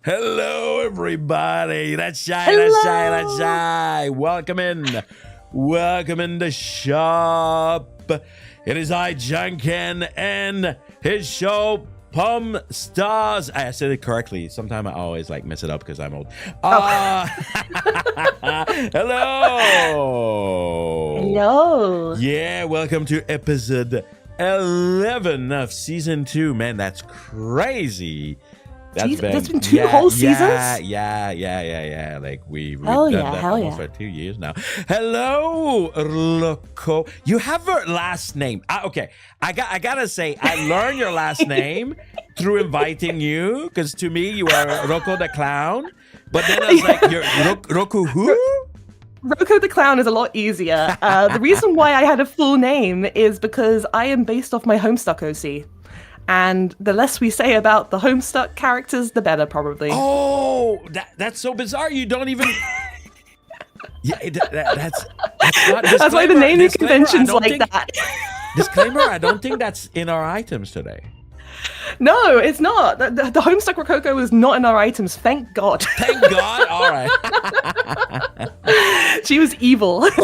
Hello, everybody. That's Shy. Hello. That's Shy. That's Shy. Welcome in. Welcome in the shop. It is I, Janken, and his show, Pomme Stars. I said it correctly. Sometimes I always mess it up because I'm old. Hello. Hello. Yeah, welcome to episode 11 of season 2. Man, that's crazy. That's been two whole seasons? Yeah. We've hell done yeah, that hell almost yeah. for 2 years now. Hello, Loco. You have her last name. Okay, I gotta say, I learned your last name through inviting you, because to me, you are Rocco the Clown. But then I was like, you're Rocco who? Rocco the Clown is a lot easier. The reason why I had a full name is because I am based off my Homestuck OC. And the less we say about the Homestuck characters, the better, probably. Oh, that's so bizarre. You don't even... Yeah, that's not... That's why the naming convention's like think, that. Disclaimer, I don't think that's in our items today. No, it's not. The Homestuck Rococo was not in our items, thank God. Thank God? All right. She was evil. That's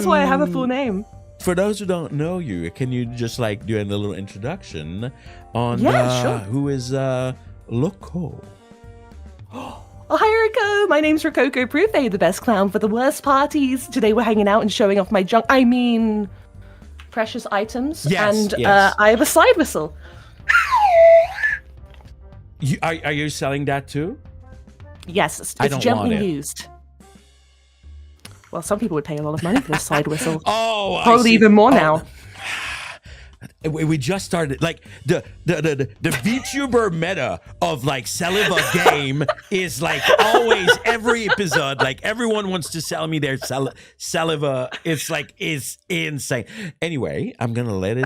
why I have a full name. For those who don't know you, can you just do a little introduction on sure. who is Loco? Oh, hi, Rico. My name's Rococo Prufay, the best clown for the worst parties. Today we're hanging out and showing off my precious items. Yes, and I have a side whistle. Are you selling that too? Yes, it's I don't gently want it. used. Well, some people would pay a lot of money for this side whistle. Oh, probably even more now. We just started the VTuber meta of selling a game is always every episode. Everyone wants to sell me their saliva. It's insane. Anyway, I'm gonna let it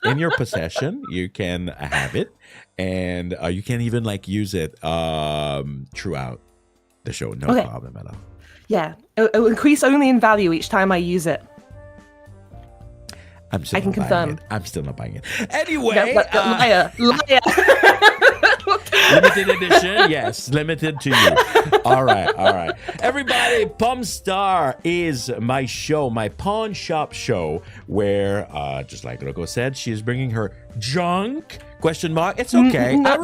in your possession. You can have it, and you can even use it throughout the show. No problem at all. Yeah, it will increase only in value each time I use it. I can confirm. I'm still not buying it. Anyway, liar. Limited edition, yes, limited to you. All right. Everybody, Pomme Star is my show, my pawn shop show, where, just like Rocco said, she is bringing her junk. ? It's okay. I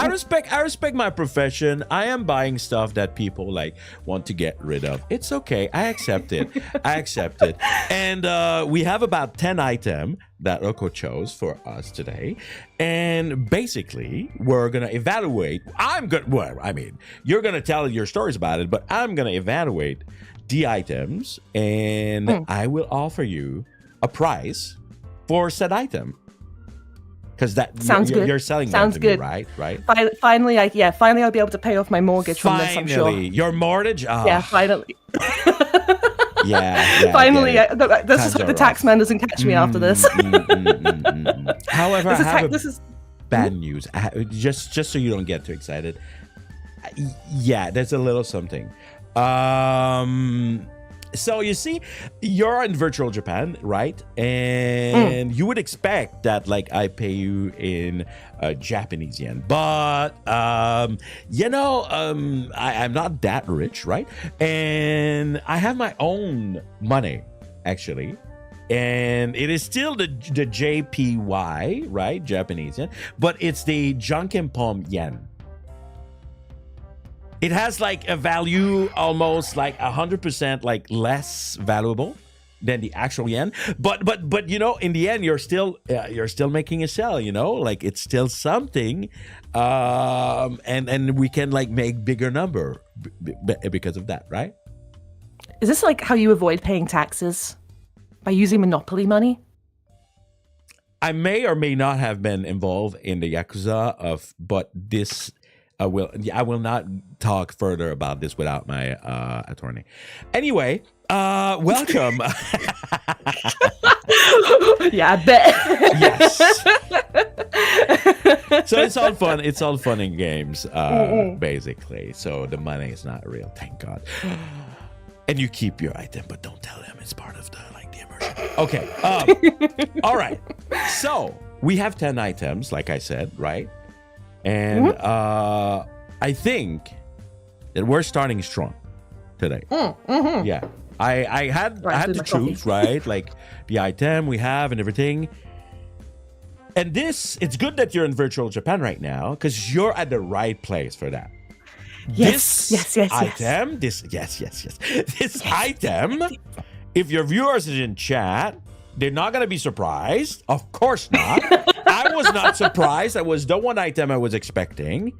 respect my profession. I am buying stuff that people want to get rid of. It's okay. I accept it. And we have about 10 items that Rocco chose for us today. And basically, we're going to evaluate. You're going to tell your stories about it, but I'm going to evaluate the items, and I will offer you a price for said item. Because that sounds good. You're selling sounds that to good. Me, right? Finally, I'll be able to pay off my mortgage from this, I'm sure. Finally, your mortgage? Oh. Yeah, finally. Yeah. Finally, this is the tax man doesn't catch me after this. However, this is bad news. Just so you don't get too excited. Yeah, there's a little something. So you see, you're in virtual Japan, right? And you would expect that I pay you in Japanese yen, but I'm not that rich, right? And I have my own money, actually. And it is still the JPY, right? Japanese yen, but it's the Janken Pomme yen. It has a value almost 100% less valuable than the actual yen. But in the end, you're still making a sell. It's still something, and we can make bigger number because of that, right? Is this how you avoid paying taxes by using monopoly money? I may or may not have been involved in the Yakuza but this. I will not talk further about this without my attorney. Anyway, welcome. Yeah, I bet. Yes. So it's all fun. It's all fun and games, basically. So the money is not real, thank God. And you keep your item, but don't tell them it's part of the immersion. Okay. All right. So we have 10 items, like I said, right? And I think that we're starting strong today. Yeah. I had to choose, right? Like the item we have and everything. And it's good that you're in virtual Japan right now because you're at the right place for that. Yes. This item, this item, if your viewers is in chat, they're not going to be surprised. Of course not. I was not surprised. That was the one item I was expecting.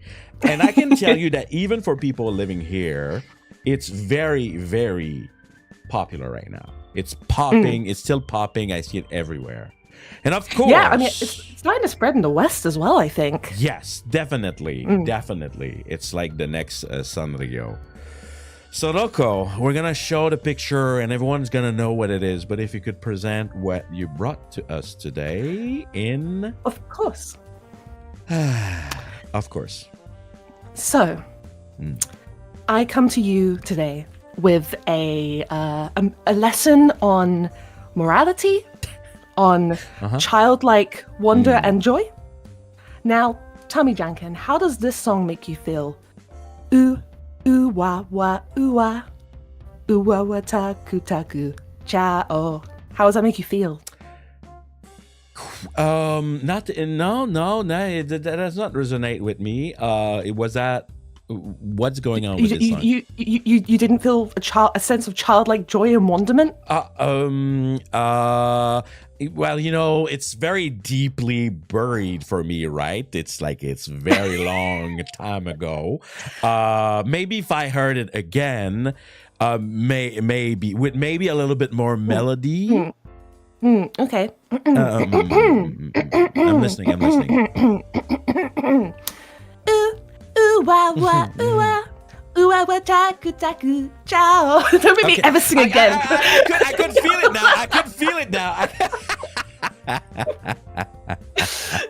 And I can tell you that even for people living here, it's very, very popular right now. It's popping. It's still popping. I see it everywhere. And of course... Yeah, I mean, it's starting to spread in the West as well, I think. Yes, definitely. Definitely. It's like the next Sanrio. So, Rocco, we're going to show the picture and everyone's going to know what it is. But if you could present what you brought to us today in... Of course. Of course. So, I come to you today with a lesson on morality, on childlike wonder and joy. Now, tell me, Janken, how does this song make you feel? Ooh, ooh, wah, wah, ooh, wah. Ooh, wah, wah, taku, taku, chao. How does that make you feel? No, that does not resonate with me. It was that... What's going on with this song? You didn't feel a sense of childlike joy and wonderment? Well, you know, it's very deeply buried for me, right? It's like it's very long time ago. Maybe if I heard it again, maybe with maybe a little bit more melody. Okay. I'm listening. Ooh, wah, wah, ooh, wah. Ooh, wah, wah, taku, taku, ciao. Don't make me ever sing again. I could feel it now.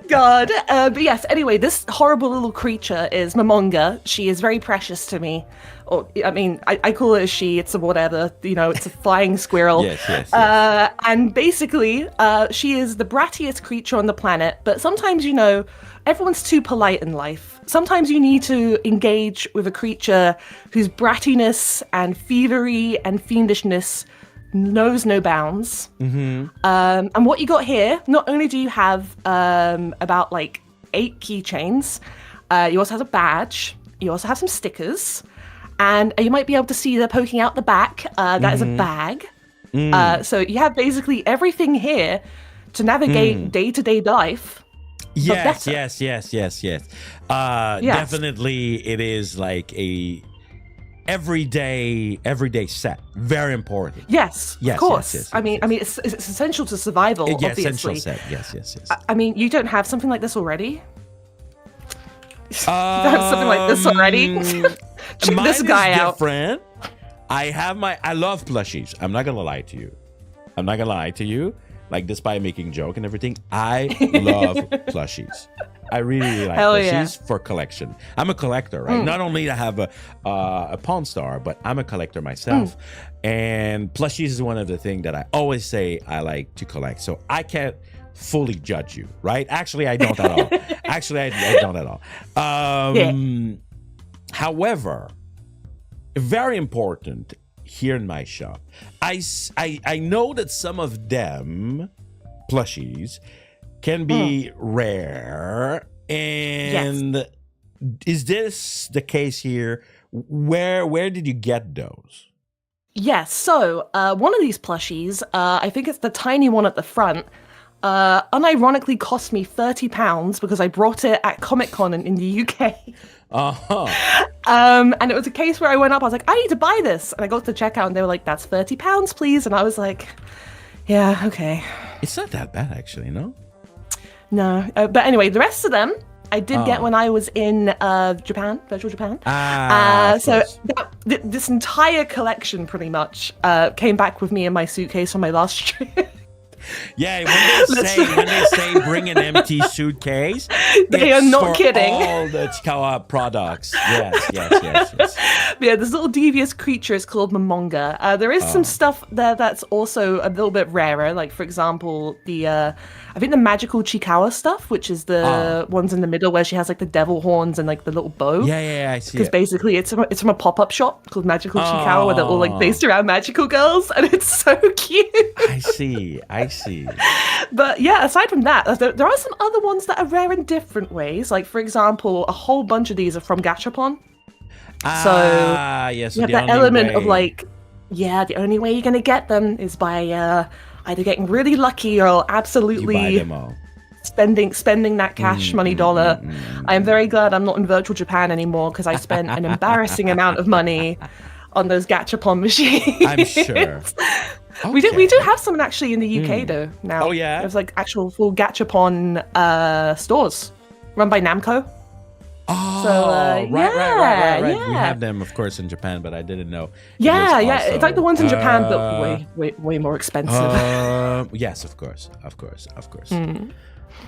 God. But yes, anyway, this horrible little creature is Momonga. She is very precious to me. Or, I mean, I call her a she. It's a whatever. You know, it's a flying squirrel. Yes. And basically, she is the brattiest creature on the planet. But sometimes, you know, everyone's too polite in life. Sometimes you need to engage with a creature whose brattiness and thievery and fiendishness knows no bounds. And what you got here, not only do you have about like 8 keychains, you also have a badge, you also have some stickers, and you might be able to see they're poking out the back. That is a bag. So you have basically everything here to navigate day-to-day life. Yes. Definitely it is like a everyday set. Very important. Yes, of course. Yes, I mean, it's essential to survival, obviously. Essential set. Yes. I mean, you don't have something like this already? You don't have something like this already? Check this guy out. Different. I love plushies. I'm not gonna lie to you. Like, despite making joke and everything, I love plushies. I really like plushies for collection. I'm a collector, right? Not only to have a Pomme Star, but I'm a collector myself. And plushies is one of the things that I always say I like to collect. So I can't fully judge you, right? Actually, I don't at all. I don't at all. However, very important here in my shop, I know that some of them plushies can be rare, and is this the case here? Where did you get those? Yes, so one of these plushies, I think it's the tiny one at the front, unironically cost me £30 because I brought it at Comic-Con in the UK. And it was a case where I went up, I was like, I need to buy this. And I got to the checkout and they were like, that's £30, please. And I was like, yeah, okay. It's not that bad, actually, no? No. But anyway, the rest of them, I did get when I was in Japan, virtual Japan. So this entire collection pretty much came back with me in my suitcase from my last trip. Yeah, when they say bring an empty suitcase, They are it's not for kidding. all the Chikawa products. Yes. Yeah, this little devious creature is called Momonga. There is some stuff there that's also a little bit rarer. Like, for example, I think the magical Chikawa stuff, which is the ones in the middle where she has like the devil horns and like the little bow. Yeah, I see. Because basically it's from a pop-up shop called Magical Chikawa, where they're all like based around magical girls, and it's so cute. I see. But yeah, aside from that, there are some other ones that are rare in different ways. Like, for example, a whole bunch of these are from Gachapon. Yes. You have that element of like, the only way you're going to get them is by either getting really lucky or absolutely you buy them all. spending that cash money dollar. I am very glad I'm not in virtual Japan anymore, because I spent an embarrassing amount of money on those Gachapon machines. I'm sure. Okay. We do have some actually in the UK though now. Oh yeah, there's like actual full Gachapon stores run by Namco. Oh, so, right. Yeah. We have them, of course, in Japan, but I didn't know. Yeah. Also, It's like the ones in Japan, but way more expensive. Yes, of course.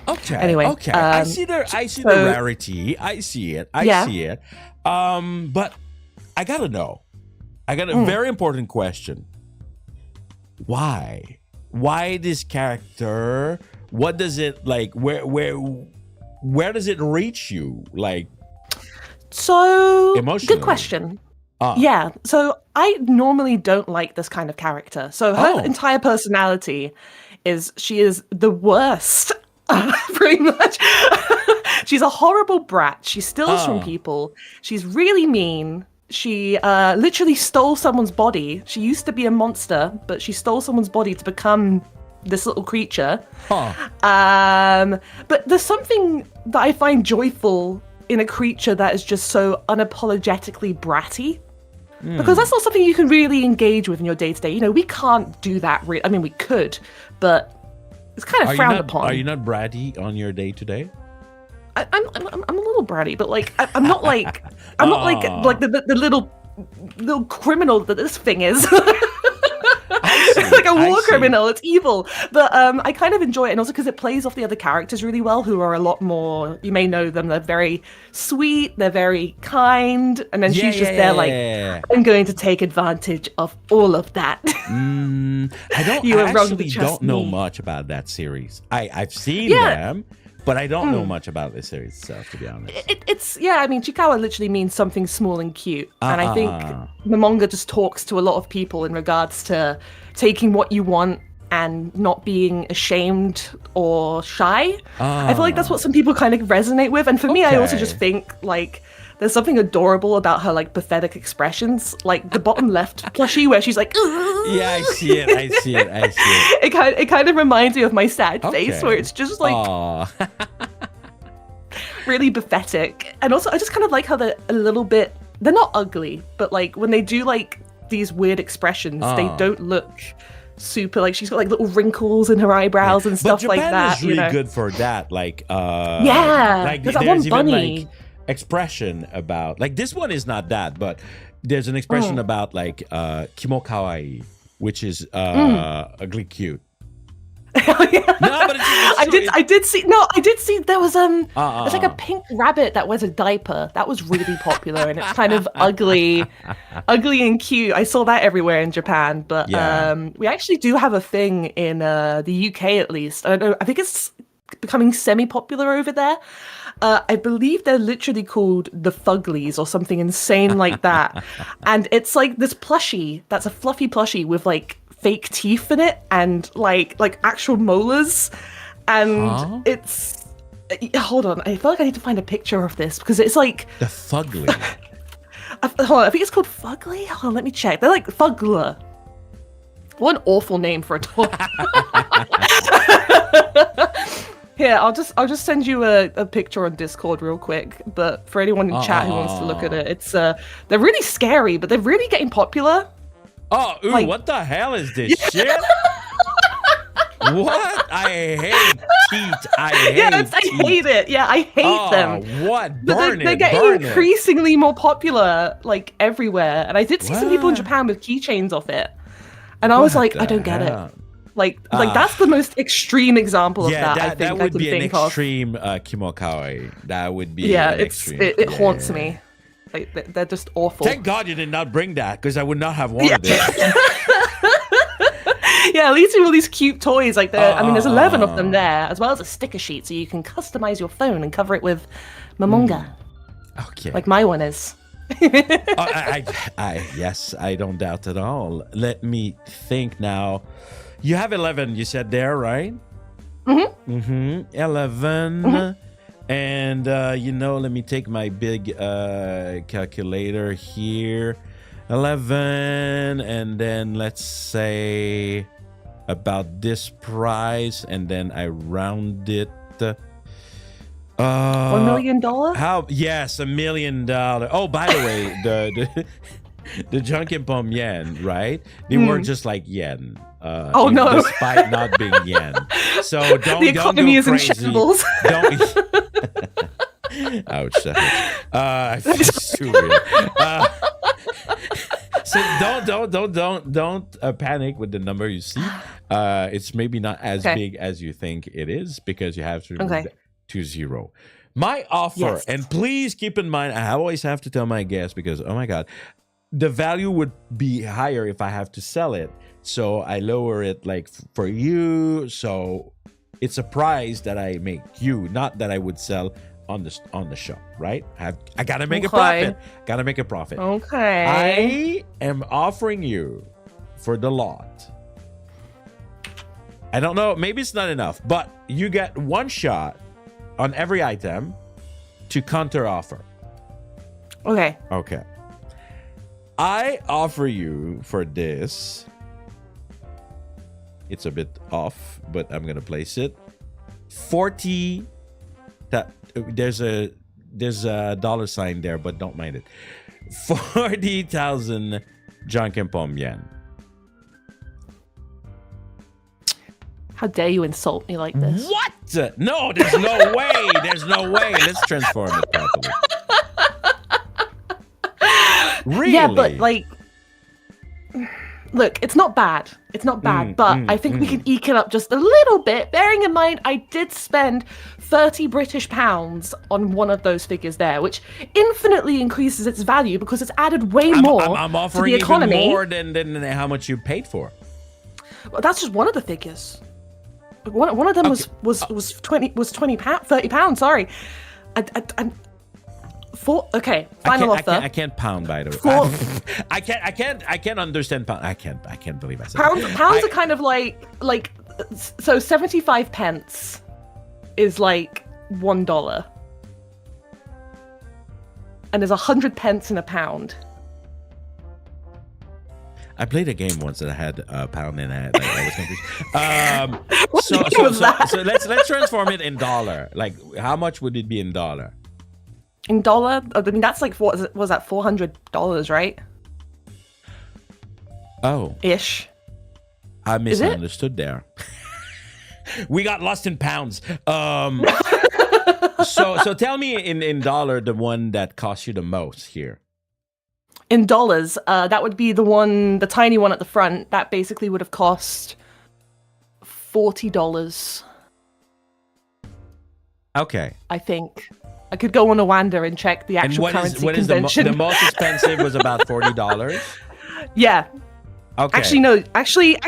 Okay. Anyway, I see the rarity. I see it. But I gotta know. I got a very important question. Why? Why this character? What does it like? Where does it reach you? Like, so emotionally? Good question. Yeah. So I normally don't like this kind of character. So her entire personality is she is the worst. Pretty much. She's a horrible brat. She steals from people. She's really mean. She literally stole someone's body. She used to be a monster, but she stole someone's body to become this little creature. But there's something that I find joyful in a creature that is just so unapologetically bratty. Because that's not something you can really engage with in your day-to-day. You know, we can't do that. I mean, we could, but it's kind of frowned upon. Are you not bratty on your day-to-day? I'm a little bratty, but like I'm not like the little criminal that this thing is. It's like a war criminal. It's evil, but I kind of enjoy it, and also because it plays off the other characters really well, who are a lot more. You may know them. They're very sweet. They're very kind, and then she's just there like, I'm going to take advantage of all of that. I don't know much about that series. I've seen them. But I don't know much about this series itself, to be honest. I mean, Chikawa literally means something small and cute. And I think Momonga just talks to a lot of people in regards to taking what you want and not being ashamed or shy. I feel like that's what some people kind of resonate with. And for me, I also just think, like, there's something adorable about her, like, pathetic expressions. Like, the bottom left plushie where she's like, ugh. Yeah, I see it. It kind of reminds me of my sad face, where it's just, like, really pathetic. And also, I just kind of like how they're a little bit, they're not ugly, but, like, when they do, like, these weird expressions, they don't look super, like, she's got, like, little wrinkles in her eyebrows and stuff like that. But Japan is really good for that. Like, like, there's that one bunny. Even, like, expression about, like, this one is not that, but there's an expression about, like, kimo kawaii, which is ugly cute. No, but I did see there was it's like a pink rabbit that wears a diaper that was really popular, and it's kind of ugly and cute. I saw that everywhere in Japan, but we actually do have a thing in the UK, at least. I don't know, I think it's becoming semi-popular over there. I believe they're literally called the Fuglies or something insane like that. And it's like this plushie that's a fluffy plushie with like fake teeth in it and like actual molars. And it's... Hold on, I feel like I need to find a picture of this because it's like... The Fugly. Hold on, I think it's called Fugly? Hold on, let me check. They're like Fugler. What an awful name for a dog. Here, I'll just send you a picture on Discord real quick. But for anyone in chat who wants to look at it, it's they're really scary, but they're really getting popular. Like, what the hell is this shit? What? I hate teeth. I hate it. Yeah, I hate them. What? They're getting increasingly more popular, like everywhere. And I did see some people in Japan with keychains of it, and I was like, I don't get it. Like that's the most extreme example of that. I think that would I can be an think of. extreme kimokawaii. That would be Yeah, an extreme. it haunts me. Like they're just awful. Thank God you did not bring that, because I would not have wanted it. Yeah, at least with all these cute toys. Like I mean, there's 11 of them there, as well as a sticker sheet, so you can customize your phone and cover it with Mamonga, Okay. like my one is. Yes, I don't doubt at all. Let me think now. You have 11, you said there, right? 11. And, let me take my big calculator here. 11, and then let's say about this price, and then I round it. $1 million? How? Yes, $1 million. Oh, by the way, the Janken Pomme yen, right? They were just like yen. Oh no! Despite not being yen, so don't. The economy is in shambles. Don't. Ouch! It's too real. So don't panic with the number you see. It's maybe not as big as you think it is, because you have to remove that to 0. My offer, and please keep in mind, I always have to tell my guests, because oh my god, the value would be higher if I have to sell it. So I lower it like for you. So it's a price that I make you, not that I would sell on the shop, right? I gotta make a profit. Gotta make a profit. Okay. I am offering you for the lot. I don't know, maybe it's not enough, but you get one shot on every item to counter offer. Okay. Okay. I offer you for this. It's a bit off, but I'm gonna place it. 40. There's a dollar sign there, but don't mind it. 40,000 Janken Pomme yen. How dare you insult me like this? What? No, there's no way. There's no way. Let's transform it properly. Really? Yeah, but like, look, it's not bad. It's not bad, but I think we can eke it up just a little bit. Bearing in mind, I did spend 30 British pounds on one of those figures there, which infinitely increases its value because it's added way more I'm offering to the economy. Even more than how much you paid for. Well, that's just one of the figures. One of them was 30 pounds. Sorry, final offer. I can't pound, by the way. I can't understand pound. I can't believe I said pounds. Pounds are kind of like so 75 pence is like $1, and there's 100 pence in a pound. I played a game once that I had a pound and I was confused. So let's transform it in dollar. Like, how much would it be in dollar? In dollar? I mean, that's like, what was that, $400, right? Oh. Ish. I misunderstood there. We got lost in pounds. So tell me in dollar the one that cost you the most here. In dollars, that would be the tiny one at the front. That basically would have cost $40. Okay. I think. I could go on a wander and check the actual currency convention. The most expensive was about $40? Yeah. Okay. Actually, no. Actually,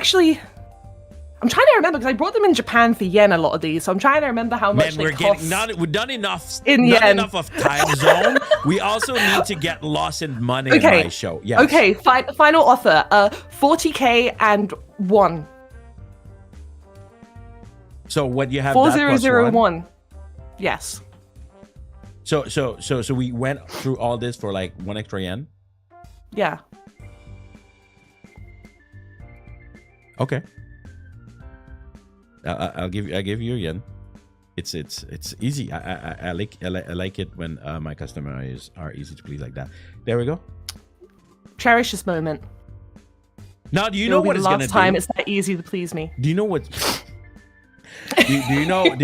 I'm trying to remember because I brought them in Japan for yen, a lot of these. So I'm trying to remember how much they cost. We've done enough. In not yen. Enough of time zone. We also need to get lost in money in my show. Yes. Okay. Final offer. 40K and 1. So what you have? 4001. Yes. So we went through all this for like 1 extra yen? Yeah. Okay. I'll give you yen. It's easy. I like it when my customers are easy to please like that. There we go. Cherish this moment. Now, do you know what it's gonna do? Last time it's that easy to please me. Do you know what? do you know?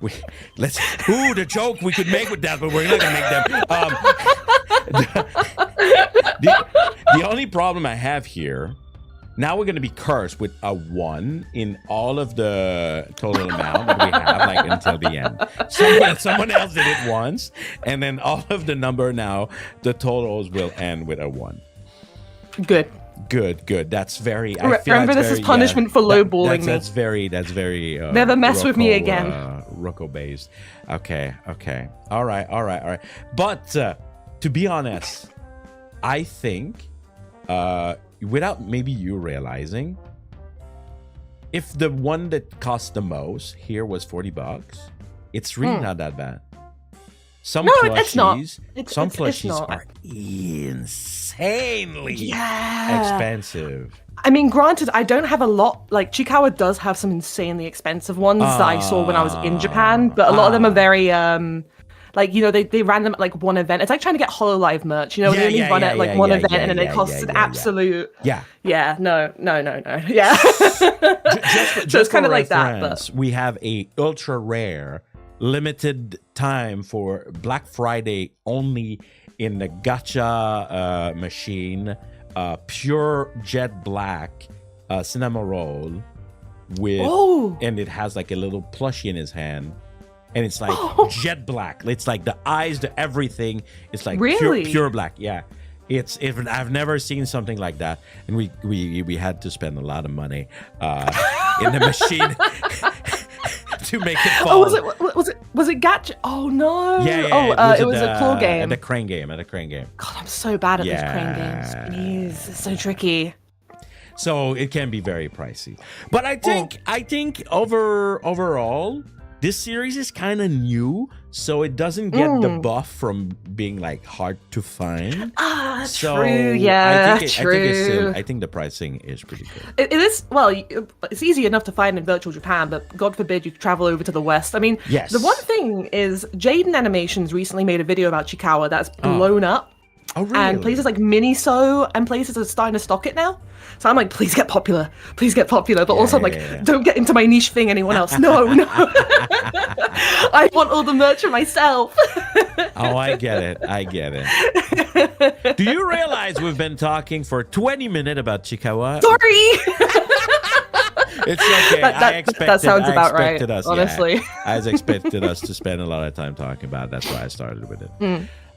The joke we could make with that, but we're not gonna make them. The only problem I have here, Now we're going to be cursed with a 1 in all of the total amount that we have, like until the end. Someone else did it once, and then all of the number now, the totals will end with a 1. Good. That's very. Remember, this is punishment for lowballing me. That's very. Never mess with me again. Rocco based. Okay. All right. But to be honest, I think, without maybe you realizing, if the one that cost the most here was $40, it's really not that bad. Some plushies, some plushies are insanely expensive. I mean, granted, I don't have a lot. Like, Chiikawa does have some insanely expensive ones that I saw when I was in Japan, but a lot of them are very, like, you know, they ran them at like one event. It's like trying to get HoloLive merch, you know, they only run it at like one event and then it costs an absolute. No. Yeah. Just so it's kind of like that. But we have a ultra rare limited time for Black Friday only in the gacha machine, pure jet black cinema roll with, and it has like a little plushie in his hand, and it's like jet black. It's like the eyes, the everything. It's like pure black. Yeah. I've never seen something like that, and we had to spend a lot of money in the machine to make it fall. Was it gacha? Oh no! Yeah. It was a claw game. At a crane game. God, I'm so bad at these crane games. Jeez, it's so tricky. So it can be very pricey, but I think overall, this series is kind of new, so it doesn't get the buff from being like hard to find. True. Yeah, I think the pricing is pretty good. It is. Well, it's easy enough to find in virtual Japan, but God forbid you travel over to the West. I mean, the one thing is, Jaden Animations recently made a video about Chiikawa that's blown up. Oh, really? And places like Miniso and places are starting to stock it now. So I'm like, please get popular. But also I'm like, don't get into my niche thing, anyone else. No. I want all the merch for myself. Oh, I get it. Do you realize we've been talking for 20 minutes about Chiikawa? Sorry. It's okay. That sounds about right, honestly. I expected us to spend a lot of time talking about it. That's why I started with it.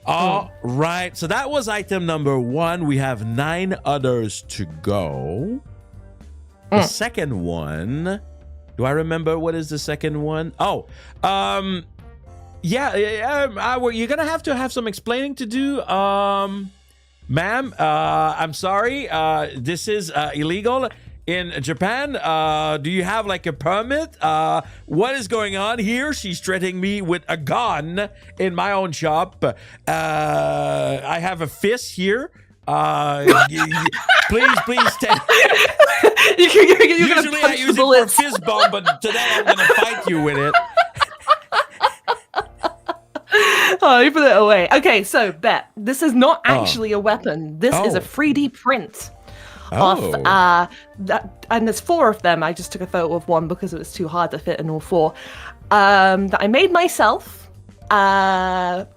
All right, so that was item number 1. We have 9 others to go. The second one, do I remember what is the second one? You're gonna have to have some explaining to do, ma'am. I'm sorry, this is illegal in Japan. Do you have like a permit? What is going on here? She's threatening me with a gun in my own shop. I have a fist here. Please take. Usually I use it for a fist bump, but today I'm gonna fight you with it. Oh, you put it away. Okay, so Bet, this is not actually a weapon. This is a 3D print. Off and there's 4 of them. I just took a photo of one because it was too hard to fit in all 4. That I made myself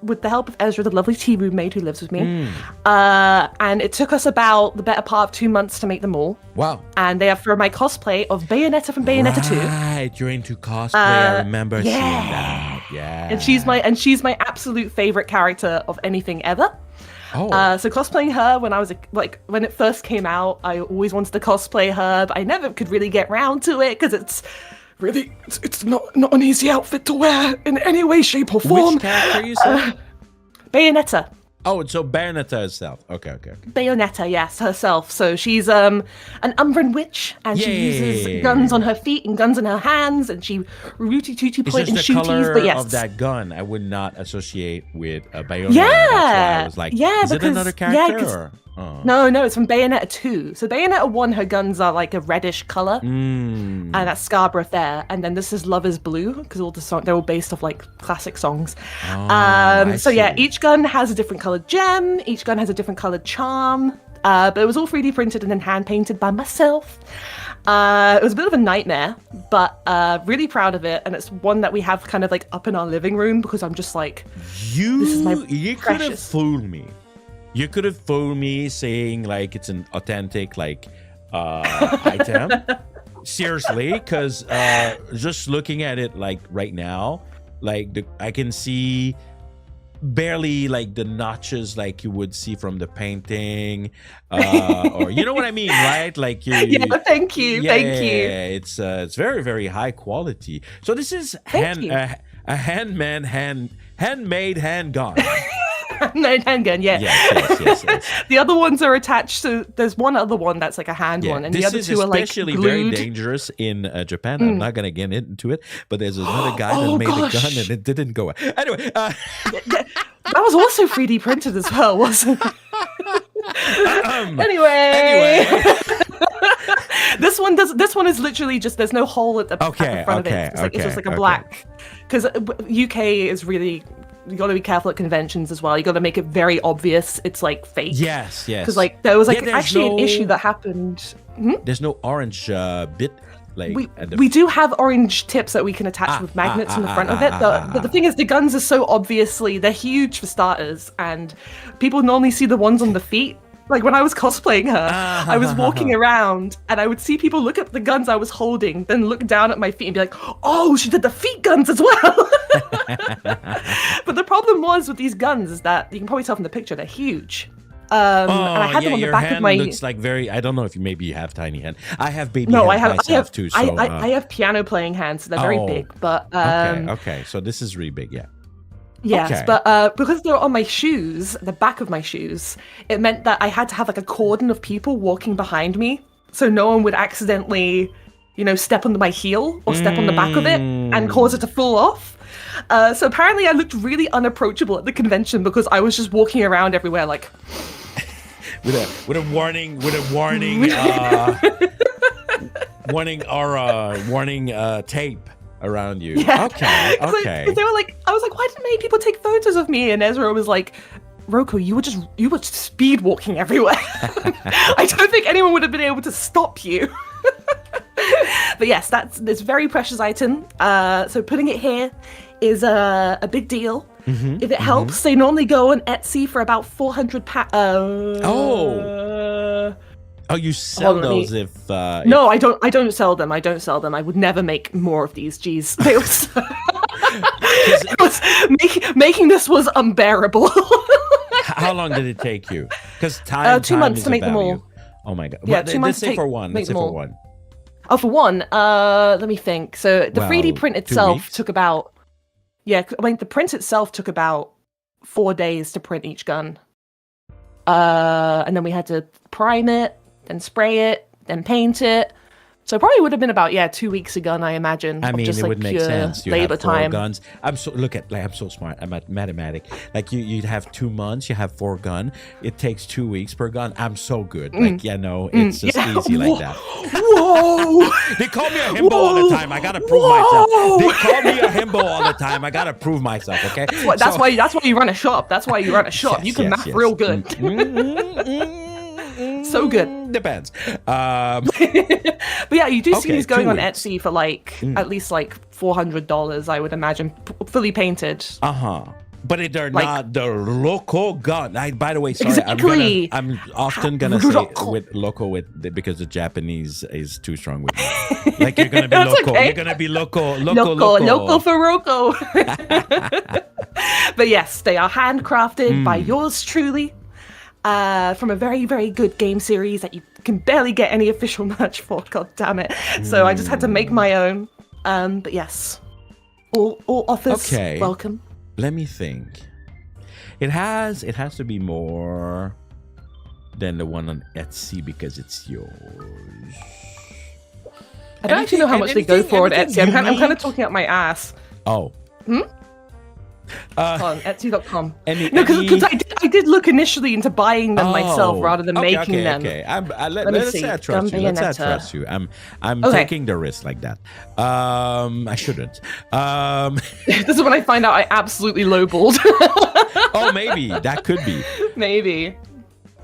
with the help of Ezra, the lovely tea roommate who lives with me. And it took us about the better part of 2 months to make them all. Wow. And they are for my cosplay of Bayonetta from Bayonetta 2. Right, you're into cosplay. I remember seeing that. Yeah. And she's my absolute favorite character of anything ever. So cosplaying her when I was when it first came out, I always wanted to cosplay her, but I never could really get round to it because it's not an easy outfit to wear in any way, shape, or form. Which character you said? Bayonetta. Oh, so Bayonetta herself. Okay. Bayonetta, yes, herself. So she's an Umbran witch, and she uses guns on her feet and guns in her hands, and she rooty-tooty point and shooties. But yes, of that gun I would not associate with a Bayonetta. Yeah, that's why I was like, is it another character? No, it's from Bayonetta 2. So Bayonetta 1, her guns are like a reddish color, and that's Scarborough there. And then this is Love Is Blue, because all the songs, they're all based off like classic songs. Each gun has a different colored gem. Each gun has a different colored charm. But it was all 3D printed and then hand painted by myself. It was a bit of a nightmare, but really proud of it. And it's one that we have kind of like up in our living room because I'm just like, you could have fooled me. You could have fooled me saying like it's an authentic like item. Seriously, because just looking at it like right now, like I can see barely like the notches like you would see from the painting, or you know what I mean, right? Like Yeah, thank you. It's very, very high quality. So this is a handmade handgun. No, handgun, yeah. Yes. The other ones are attached to. There's one other one that's like a hand one, and the other two are like especially glued. very dangerous in Japan. I'm not gonna get into it, but there's another guy that made a gun and it didn't go. Anyway, That was also 3D printed as well, wasn't it? Anyway. This one is literally just there's no hole at the front of it. It's just like a black. Because UK is really. You got to be careful at conventions as well. You got to make it very obvious it's like fake. Yes. Because like there was like actually an issue that happened. There's no orange bit. Like we do have orange tips that we can attach with magnets in the front of it. But the thing is, the guns are so obviously they're huge for starters, and people normally see the ones on the feet. Like when I was cosplaying her, I was walking around and I would see people look at the guns I was holding, then look down at my feet and be like, "Oh, she did the feet guns as well." But the problem was with these guns is that you can probably tell from the picture they're huge. And I had them on the back of my. Your hand looks like very. I don't know if you have tiny hand. I have baby hands myself too. So I have piano playing hands, so they're very big. But okay. So this is really big, yeah. Yes, okay. But because they were on my shoes, the back of my shoes, it meant that I had to have like a cordon of people walking behind me, so no one would accidentally, step on my heel or step on the back of it and cause it to fall off. So apparently I looked really unapproachable at the convention because I was just walking around everywhere like with a warning tape around you. Yeah. Okay. They were like, I was like, why didn't many people take photos of me? And Ezra was like, Roko, you were just speed walking everywhere. I don't think anyone would have been able to stop you. But yes, that's this very precious item. So putting it here is a big deal. If it helps, they normally go on Etsy for about 400 Oh, you sell those if No, I don't sell them. I would never make more of these. Jeez. Making this was unbearable. How long did it take you? Because time 2 months to make them all. Oh my god. Yeah, 2 months let's say for one. Oh, for one. Let me think. So the 3D print itself took about the print itself took about 4 days to print each gun. And then we had to prime it, then spray it, then paint it. So it probably would have been about 2 weeks a gun, I imagine. I mean, just, it would make sense. You labor have 4 time. guns. I'm so smart. I'm at mathematic. Like you'd have 2 months. You have 4 gun. It takes 2 weeks per gun. I'm so good. Like it's just easy like that. Whoa! They call me a himbo all the time. I gotta prove myself. They call me a himbo all the time. I gotta prove myself. Okay. That's why you run a shop. That's why you run a shop. You can math real good. So good. Depends. But yeah, you do see these going on Etsy for like at least like $400, I would imagine, fully painted. But they're not the local gun. By the way, sorry, exactly. I'm often gonna say with local because the Japanese is too strong with me. Like you're gonna be local. Okay. You're gonna be local for Roko. But yes, they are handcrafted by yours truly. From a very, very good game series that you can barely get any official merch for. God damn it! So I just had to make my own. But yes, all offers welcome. Let me think. It has to be more than the one on Etsy because it's yours. I don't actually know how much they go for on Etsy. I'm kind of talking out my ass. Oh. On Etsy.com. Because I did look initially into buying them myself rather than making them. Okay. Let's say I trust you. Let's say I trust you. I'm taking the risk like that. I shouldn't. This is when I find out I absolutely lowballed. Oh, maybe that could be. Maybe.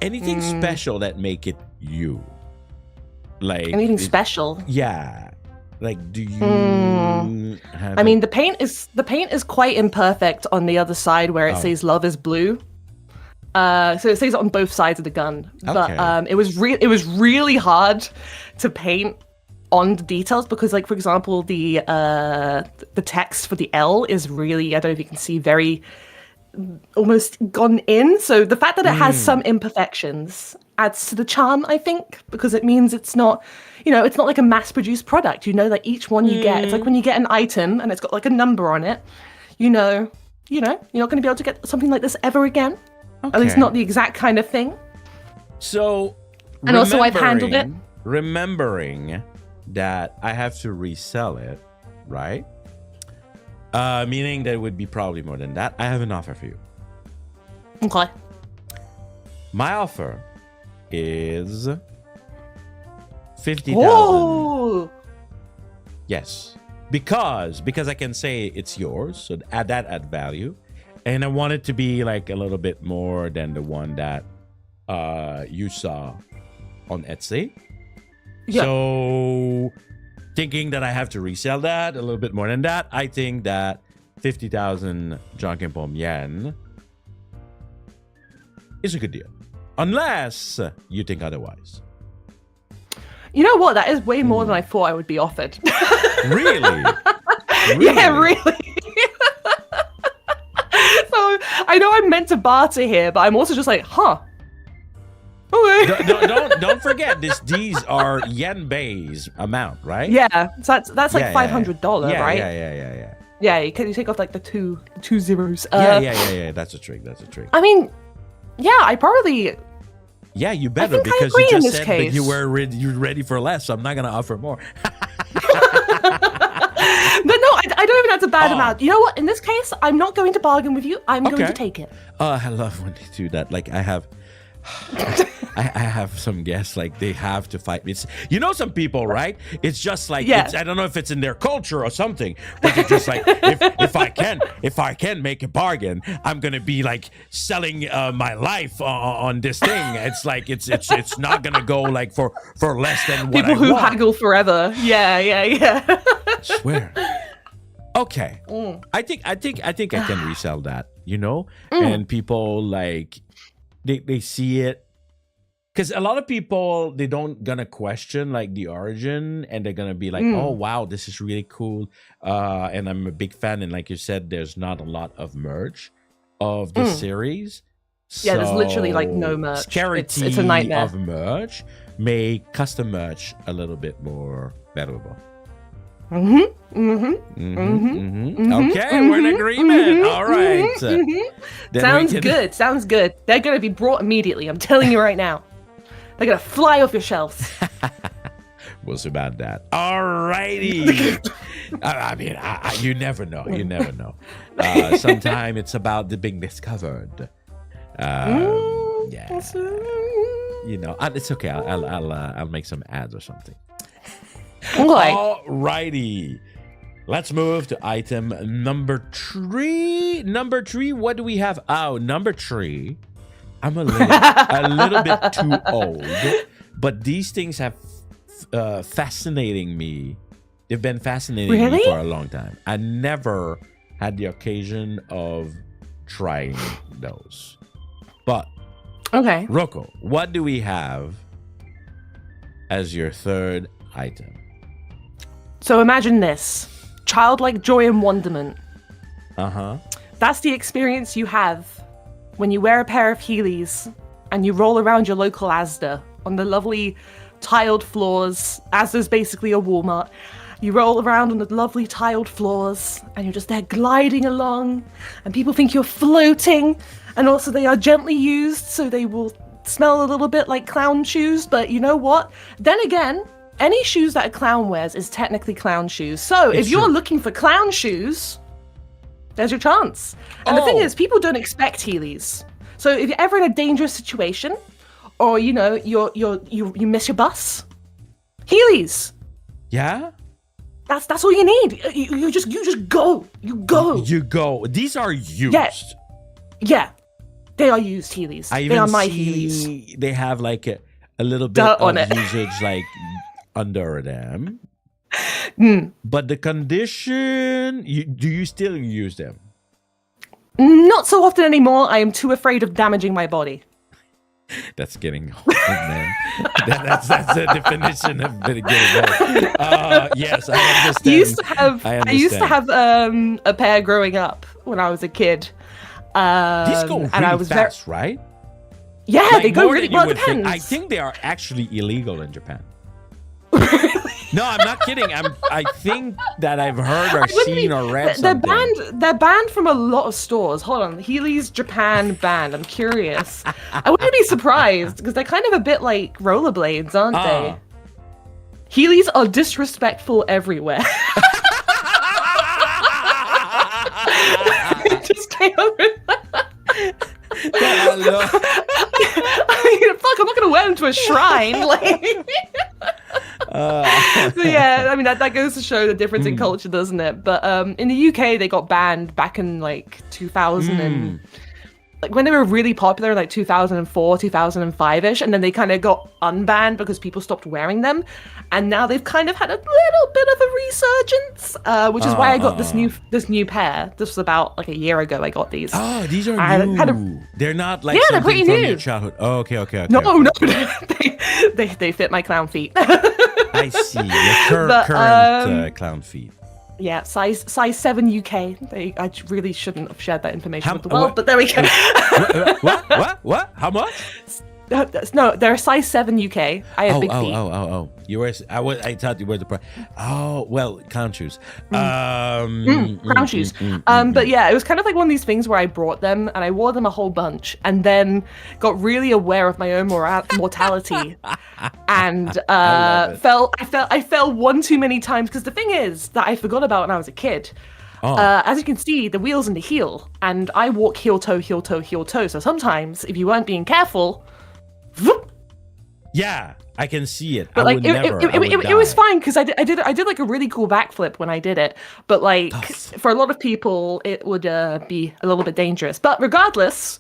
Anything special that make it you? Like anything special? Yeah. Like, do you have I mean, the paint is quite imperfect on the other side where it says love is blue. So it says it on both sides of the gun. Okay. But it was really hard to paint on the details because, like, for example, the text for the L is really, I don't know if you can see, very almost gone in. So the fact that it has some imperfections adds to the charm, I think, because it means it's not, it's not like a mass-produced product. Like each one you get, it's like when you get an item and it's got like a number on it, you're not going to be able to get something like this ever again. Okay. At least not the exact kind of thing. So, and also I've handled it. Remembering that I have to resell it, right? Meaning that it would be probably more than that. I have an offer for you. Okay. My offer is 50,000. Oh. Yes, because I can say it's yours, so add value, and I want it to be like a little bit more than the one that you saw on Etsy. Yeah. So thinking that I have to resell that a little bit more than that, I think that 50,000 Janken Pomme yen is a good deal. Unless you think otherwise. You know what? That is way more than I thought I would be offered. Really? Yeah, really. So I know I'm meant to barter here, but I'm also just like, huh. Okay. Don't forget these are yen-based amount, right? Yeah, so that's like $500, right? Yeah. Yeah, you take off like the two zeros. Yeah. That's a trick. I mean, yeah, I probably. Yeah, you better, because you just said that you're ready for less, so I'm not gonna offer more. But no, I don't even have a bad amount. You know what? In this case, I'm not going to bargain with you. I'm going to take it. I love when they do that. Like I have some guests, like they have to fight me. Some people, right? It's just like, I don't know if it's in their culture or something, but it's just like, if I can make a bargain, I'm gonna be like selling my life on this thing. It's like it's not gonna go like for less than what people I who want. haggle forever. Yeah. Swear. Okay. I think I can resell that. And people like. They see it, because a lot of people, they don't gonna question like the origin, and they're gonna be like, oh wow, this is really cool, and I'm a big fan. And like you said, there's not a lot of merch of the series. Yeah, there's literally like no merch. Scarcity it's a nightmare of merch make custom merch a little bit more valuable. Okay, we're in agreement. All right. Sounds good. They're going to be brought immediately. I'm telling you right now. They're going to fly off your shelves. We'll see about that. All righty. I mean, you never know. Sometimes it's about the being discovered. Yeah. It's okay. I'll make some ads or something. All righty. Let's move to item number 3. Number 3, what do we have? Oh, number 3. I'm a little bit too old, but these things have fascinating me. They've been fascinating me for a long time. I never had the occasion of trying those. But okay, Rocco, what do we have as your third item? So imagine this. Childlike joy and wonderment. That's the experience you have when you wear a pair of Heelys and you roll around your local Asda on the lovely tiled floors. Asda's basically a Walmart. You roll around on the lovely tiled floors and you're just there gliding along, and people think you're floating, and also they are gently used, so they will smell a little bit like clown shoes, but you know what? Then again, any shoes that a clown wears is technically clown shoes. So if you're looking for clown shoes, there's your chance. And the thing is, people don't expect Heelys. So if you're ever in a dangerous situation, or you miss your bus, Heelys. Yeah. That's all you need. You just go. You go. These are used. Yeah. They are used Heelys. They are my Heelys. They have like a little bit of usage like under them. But the condition, do you still use them? Not so often anymore. I am too afraid of damaging my body. That's getting old, man. That's the definition of getting old. Yes, I understand. I used to have a pair growing up when I was a kid. These go really fast, right? Yeah, like, they go really well. It depends. I think they are actually illegal in Japan. No, I'm not kidding. I think that I've heard or seen or read something. They're banned from a lot of stores. Hold on, Heelys Japan banned. I'm curious. I wouldn't be surprised because they're kind of a bit like rollerblades, aren't they? Heelys are disrespectful everywhere. Just came over. I mean, fuck, I'm not gonna wear them to a shrine. Like, so yeah, I mean that goes to show the difference in culture, doesn't it? But in the UK, they got banned back in like 2000 and like when they were really popular, like 2004, 2005-ish, and then they kind of got unbanned because people stopped wearing them, and now they've kind of had a little bit of a resurgence, which is why I got this new pair. This was about like a year ago. I got these. Oh, these are new. They're not like they're pretty from new. Your childhood. Oh, okay. No, they fit my clown feet. I see. Your current clown feet. Yeah, size 7 UK. I really shouldn't have shared that information with the world, but there we go. What? How much? No, they're size 7 UK. I have big feet. You were. I thought you were the. Oh well, clown shoes. Clown shoes. But yeah, it was kind of like one of these things where I brought them and I wore them a whole bunch, and then got really aware of my own mortality, and I fell one too many times because the thing is that I forgot about when I was a kid. As you can see, the wheel's in the heel, and I walk heel toe, heel toe, heel toe. So sometimes, if you weren't being careful. Yeah, I can see it. But like it was fine because I did like a really cool backflip when I did it. But like for a lot of people, it would be a little bit dangerous. But regardless,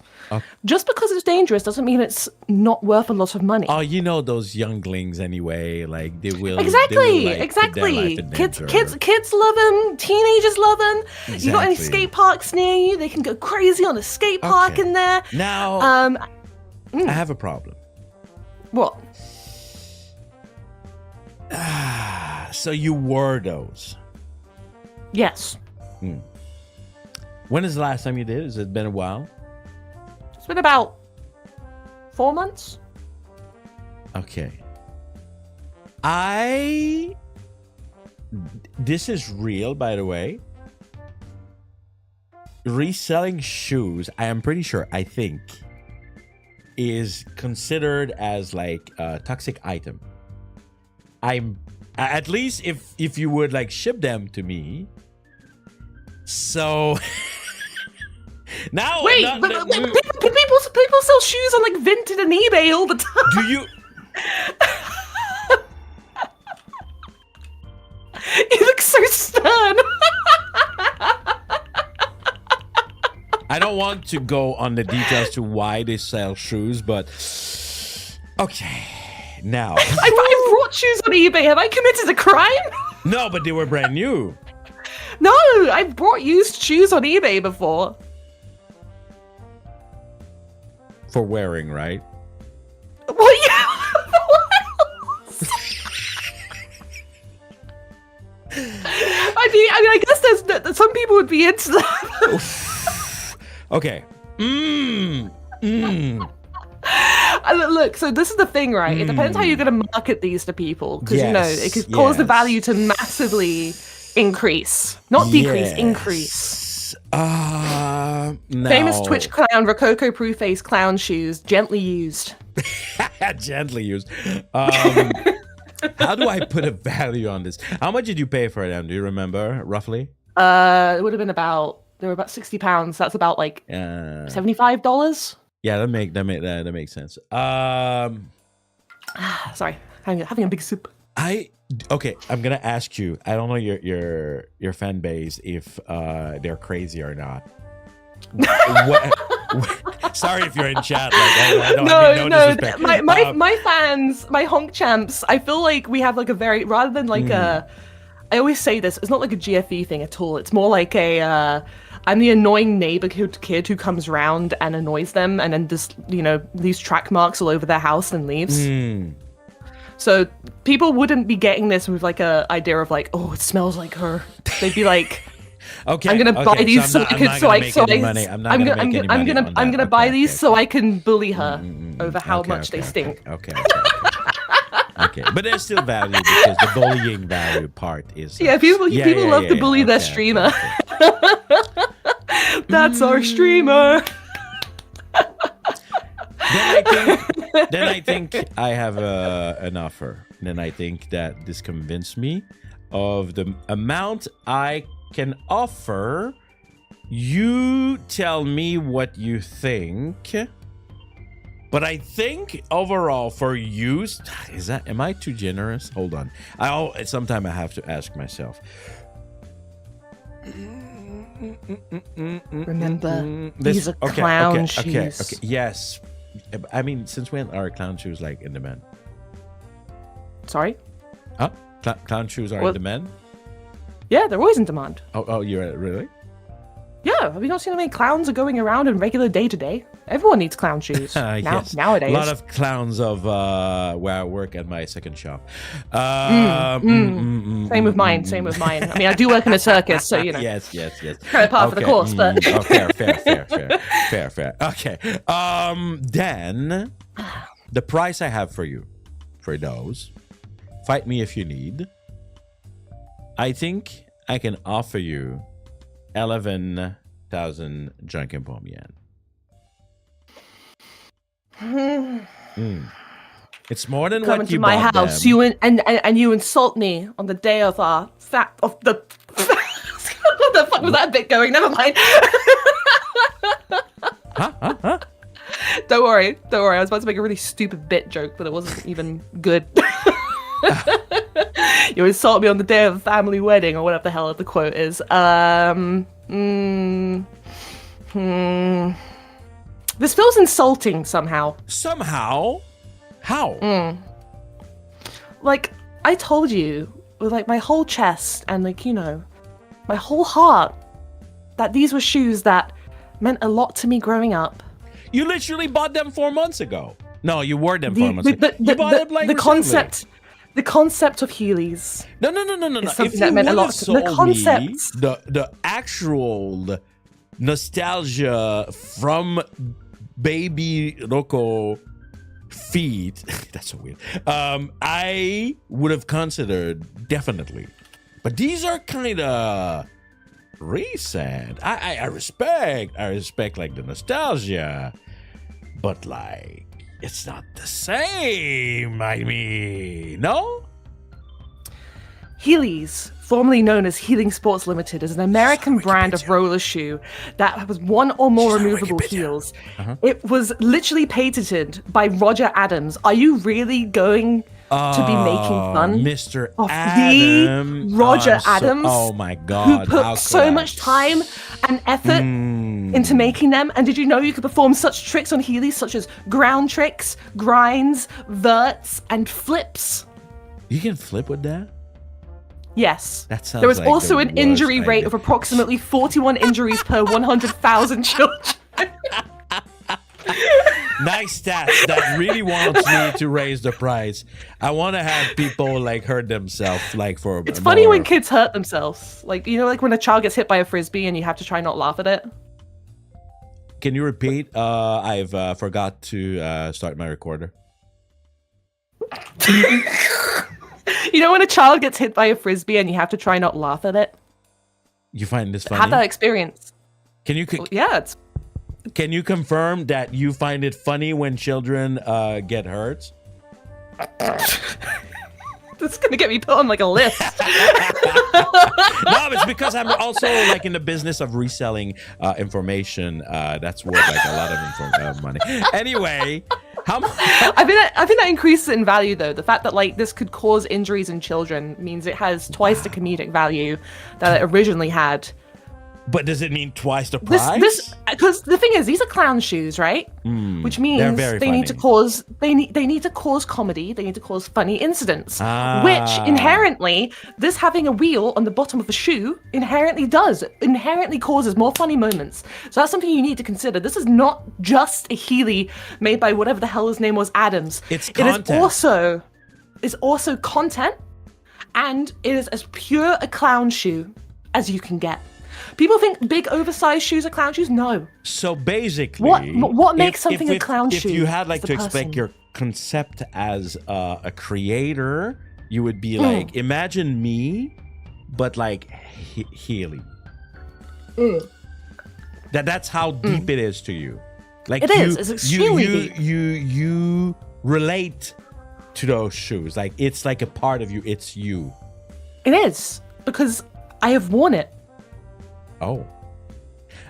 just because it's dangerous doesn't mean it's not worth a lot of money. Oh, you know those younglings anyway. Like they will exactly. Kids love them. Teenagers love them. Exactly. You got any skate parks near you? They can go crazy on a skate park in there. Now, I have a problem. What? So you wore those? Yes. When is the last time you did? Has it been a while? It's been about 4 months. Okay. This is real, by the way. Reselling shoes, I am pretty sure, I think, is considered as like a toxic item. I'm at least if you would like ship them to me. So now wait, but people sell shoes on like Vinted and eBay all the time. Do you? You look so stern. I don't want to go on the details to why they sell shoes, but okay. Now I brought shoes on eBay. Have I committed a crime? No, but they were brand new. No, I've bought used shoes on eBay before. For wearing, right? Well, yeah. I mean, I guess there's some people would be into that. Okay. Look, so this is the thing, right? It depends how you're going to market these to people, because you know it could cause the value to massively increase, not decrease, increase. No. Famous Twitch clown, Rococo Proof Face clown shoes, gently used. Gently used. How do I put a value on this? How much did you pay for them? Do you remember roughly? It would have been they were about £60. That's about like $75. Yeah, that makes sense. Sorry, having a big soup. Okay, I'm gonna ask you. I don't know your fan base if they're crazy or not. Sorry if you're in chat. Like, no, my fans, my honk champs. I feel like we have like a very rather than like a. I always say this. It's not like a GFE thing at all. It's more like a I'm the annoying neighborhood kid who comes round and annoys them, and then just leaves track marks all over their house and leaves. So people wouldn't be getting this with like a idea of like, oh, it smells like her. They'd be like, okay, I'm gonna buy these so I can I'm gonna buy these so I can bully her over how much they stink. Okay. Okay, but there's still value because the bullying value part is people love to bully their streamer. That's our streamer. Then I think I have an offer. Then I think that this convinced me of the amount I can offer. You tell me what you think. But I think overall for you, am I too generous? Hold on. Sometimes I have to ask myself. Remember, these are clown shoes. Okay. Yes. I mean, since when are clown shoes like in demand? Sorry? Huh? Clown shoes are in demand? Yeah, they're always in demand. Oh, you're really? Yeah, have you not seen how many clowns are going around in regular day-to-day? Everyone needs clown shoes nowadays. A lot of clowns of where I work at my second shop. Same with mine. I mean, I do work in a circus, so Yes. Kind of part of the course, but fair. Okay. Then the price I have for you, for those, fight me if you need. I think I can offer you 11,000 Janken Pomme yen. It's more than come what into you my bought house. them. And you insult me on the day of our what the fuck was that bit going? Never mind. Huh? Don't worry. I was about to make a really stupid bit joke, but it wasn't even good. You insult me on the day of a family wedding, or whatever the hell the quote is. This feels insulting somehow. Somehow? How? Like, I told you, with like my whole chest and like, my whole heart, that these were shoes that meant a lot to me growing up. You literally bought them 4 months ago. No, you wore them 4 months ago. You bought them like the concept of Heelys. No. If that meant a lot to the concept. The actual nostalgia from baby Rocco feet. That's so weird. I would have considered definitely. But these are kind of recent. I respect like the nostalgia. But like, it's not the same. I mean, no? Heelys, formerly known as Healing Sports Limited, is an American brand of roller shoe that has one or more removable heels. It was literally patented by Roger Adams. Are you really going to be making fun Mr. of Adam, the Roger Adams? Oh my God. Who put so much time and effort into making them. And did you know you could perform such tricks on Heelys such as ground tricks, grinds, verts, and flips? You can flip with that? Yes. That sounds there was like also the an injury worst rate idea. of approximately 41 injuries per 100,000 children. Nice stats. That really wants me to raise the price. I want to have people like hurt themselves like for It's funny when kids hurt themselves. Like, like when a child gets hit by a frisbee and you have to try not laugh at it. Can you repeat? I've forgot to start my recorder. When a child gets hit by a frisbee and you have to try not laugh at it? You find this funny? Have that experience. Can you? Yeah, Can you confirm that you find it funny when children get hurt? That's gonna get me put on like a list. No, it's because I'm also like in the business of reselling information. That's worth like a lot of money. Anyway, how much? I think that increases in value though. The fact that like this could cause injuries in children means it has twice the comedic value that it originally had. But does it mean twice the price? This because the thing is, these are clown shoes, right? Which means they need to cause they need to cause comedy. They need to cause funny incidents, which inherently, this having a wheel on the bottom of a shoe inherently causes more funny moments. So that's something you need to consider. This is not just a Heeley made by whatever the hell his name was, Adams. It's content. It's also content, and it is as pure a clown shoe as you can get. People think big oversized shoes are clown shoes. No. So basically, what makes something a clown shoe? If you had like to expect your concept as a creator, you would be like, imagine me, but like Heeley. That's how deep it is to you. Like it's extremely deep. You relate to those shoes. Like it's like a part of you. It's you. It is because I have worn it. Oh.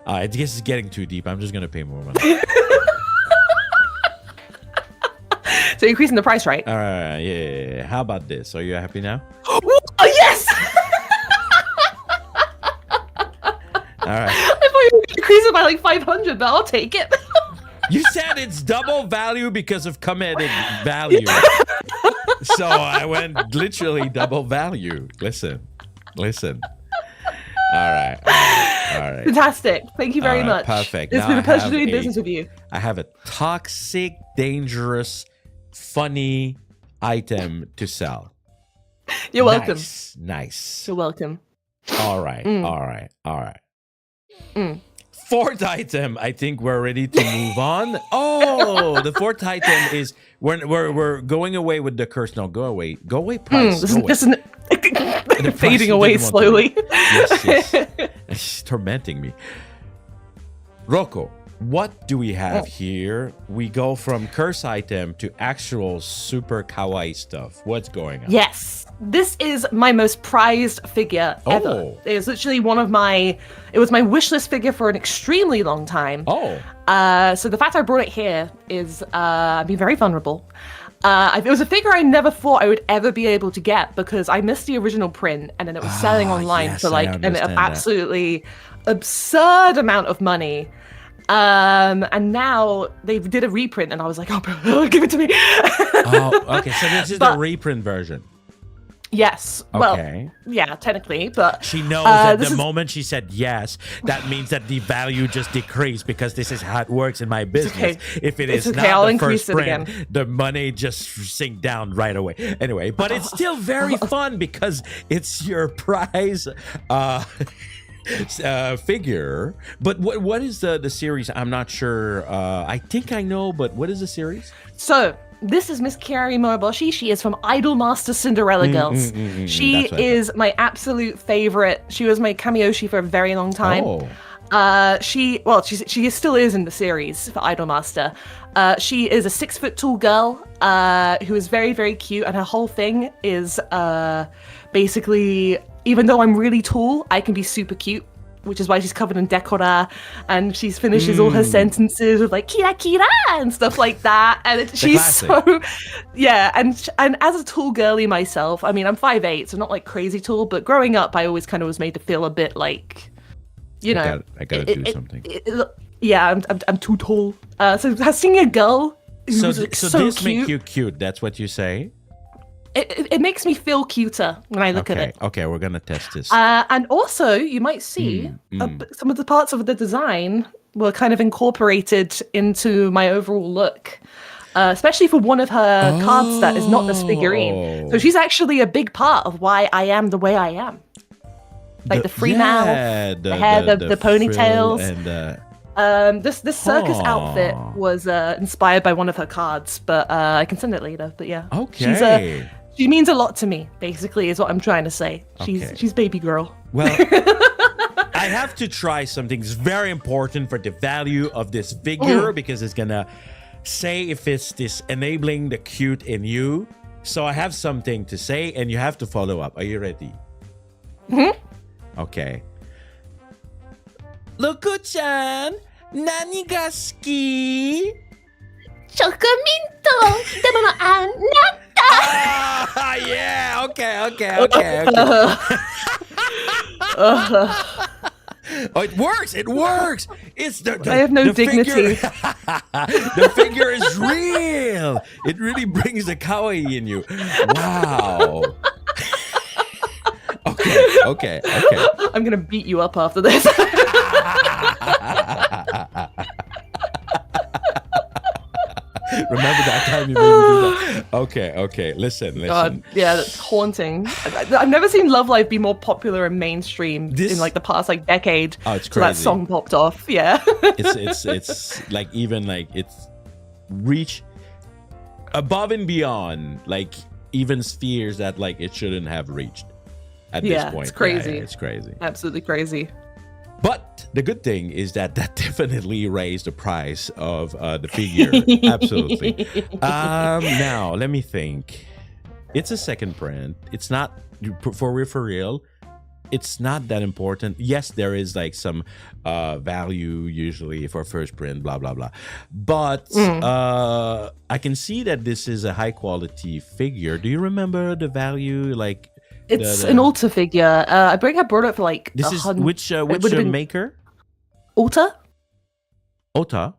I guess it's getting too deep. I'm just going to pay more money. So increasing the price, right? All right. Yeah. How about this? Are you happy now? Oh, yes! All right. I thought you were going to increase it by like 500, but I'll take it. You said it's double value because of comedic value. So I went literally double value. Listen. All right. Fantastic. Thank you very much. Perfect. It's been a pleasure doing business with you. I have a toxic, dangerous, funny item to sell. You're welcome. Nice. You're welcome. All right. Fourth item, I think we're ready to move on. Oh, the fourth item is we're going away with the curse. No, go away price. This is fading away slowly. Yes. It's tormenting me. Rocco, what do we have here? We go from curse item to actual super kawaii stuff. What's going on? Yes. This is my most prized figure ever. It was literally it was my wish list figure for an extremely long time. So the fact I brought it here is I've been very vulnerable. It was a figure I never thought I would ever be able to get because I missed the original print and then it was selling online for like an absolutely absurd amount of money. And now they did a reprint and I was like, oh, give it to me. Okay. So this is the reprint version. Yes. Okay. Well, yeah, technically, but she knows that the moment she said yes, that means that the value just decreased because this is how it works in my business. Okay. If it is not the first print, the money just sink down right away. Anyway, but it's still very fun because it's your prize figure. But what is the series? I'm not sure. I think I know, but what is the series? So this is Miss Kiari Moriboshi. She is from Idolmaster Cinderella Girls. She is my absolute favorite. She was my Kamiyoshi for a very long time. She still is in the series for Idolmaster. She is a 6-foot tall girl who is very, very cute, and her whole thing is basically, even though I'm really tall, I can be super cute, which is why she's covered in decora, and she finishes all her sentences with like kira kira and stuff like that. And she's so, yeah. And as a tall girly myself, I mean, I'm 5'8", so not like crazy tall, but growing up, I always kind of was made to feel a bit like, you know, I gotta do something. Yeah, I'm too tall. So seeing a girl who's so this cute, makes you cute. That's what you say. It makes me feel cuter when I look at it. Okay, we're gonna test this. And also, you might see some of the parts of the design were kind of incorporated into my overall look, especially for one of her cards that is not this figurine. So she's actually a big part of why I am the way I am. Like the free mouth, the hair, the ponytails. And this circus outfit was inspired by one of her cards, but I can send it later. But yeah, okay. She means a lot to me, basically, is what I'm trying to say. She's baby girl. Well, I have to try something. It's very important for the value of this figure because it's gonna say if it's this enabling the cute in you. So I have something to say, and you have to follow up. Are you ready? Okay. Loku-chan, nani ga suki? Chocominto, demo no anata. Yeah, okay. Oh, it works. It works. It's the I have no the dignity. Figure, the figure is real. It really brings the kawaii in you. Wow. Okay. I'm gonna beat you up after this. Remember that time you made me do that? Okay. Listen. God, yeah, that's haunting. I've never seen Love Live be more popular and mainstream in like the past like decade. Oh, it's so crazy. that song popped off. Yeah. It's like even like it's reach above and beyond like even spheres that like it shouldn't have reached at this point. It's crazy. Yeah, it's crazy. Absolutely crazy. But the good thing is that definitely raised the price of the figure. Absolutely. Now, let me think. It's a second print. It's not, for real, it's not that important. Yes, there is like some value usually for first print, blah, blah, blah. But I can see that this is a high quality figure. Do you remember the value? Like, it's an Ulta figure. I brought it up for like this is which maker? Ulta. Ulta.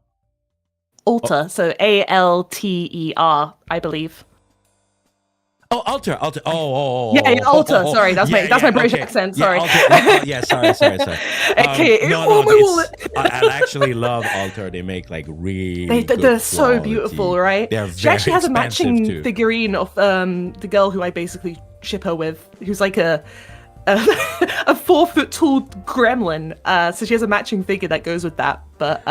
So Alter, I believe. Oh, Alter. Oh. Yeah, Ulta. Sorry, that's my British accent. Sorry. Sorry. Okay. I actually love Alter. They make like really. They're so beautiful, right? They're she actually has a matching too. figurine of the girl who I basically ship her with, who's like a 4 foot tall gremlin. So she has a matching figure that goes with that, but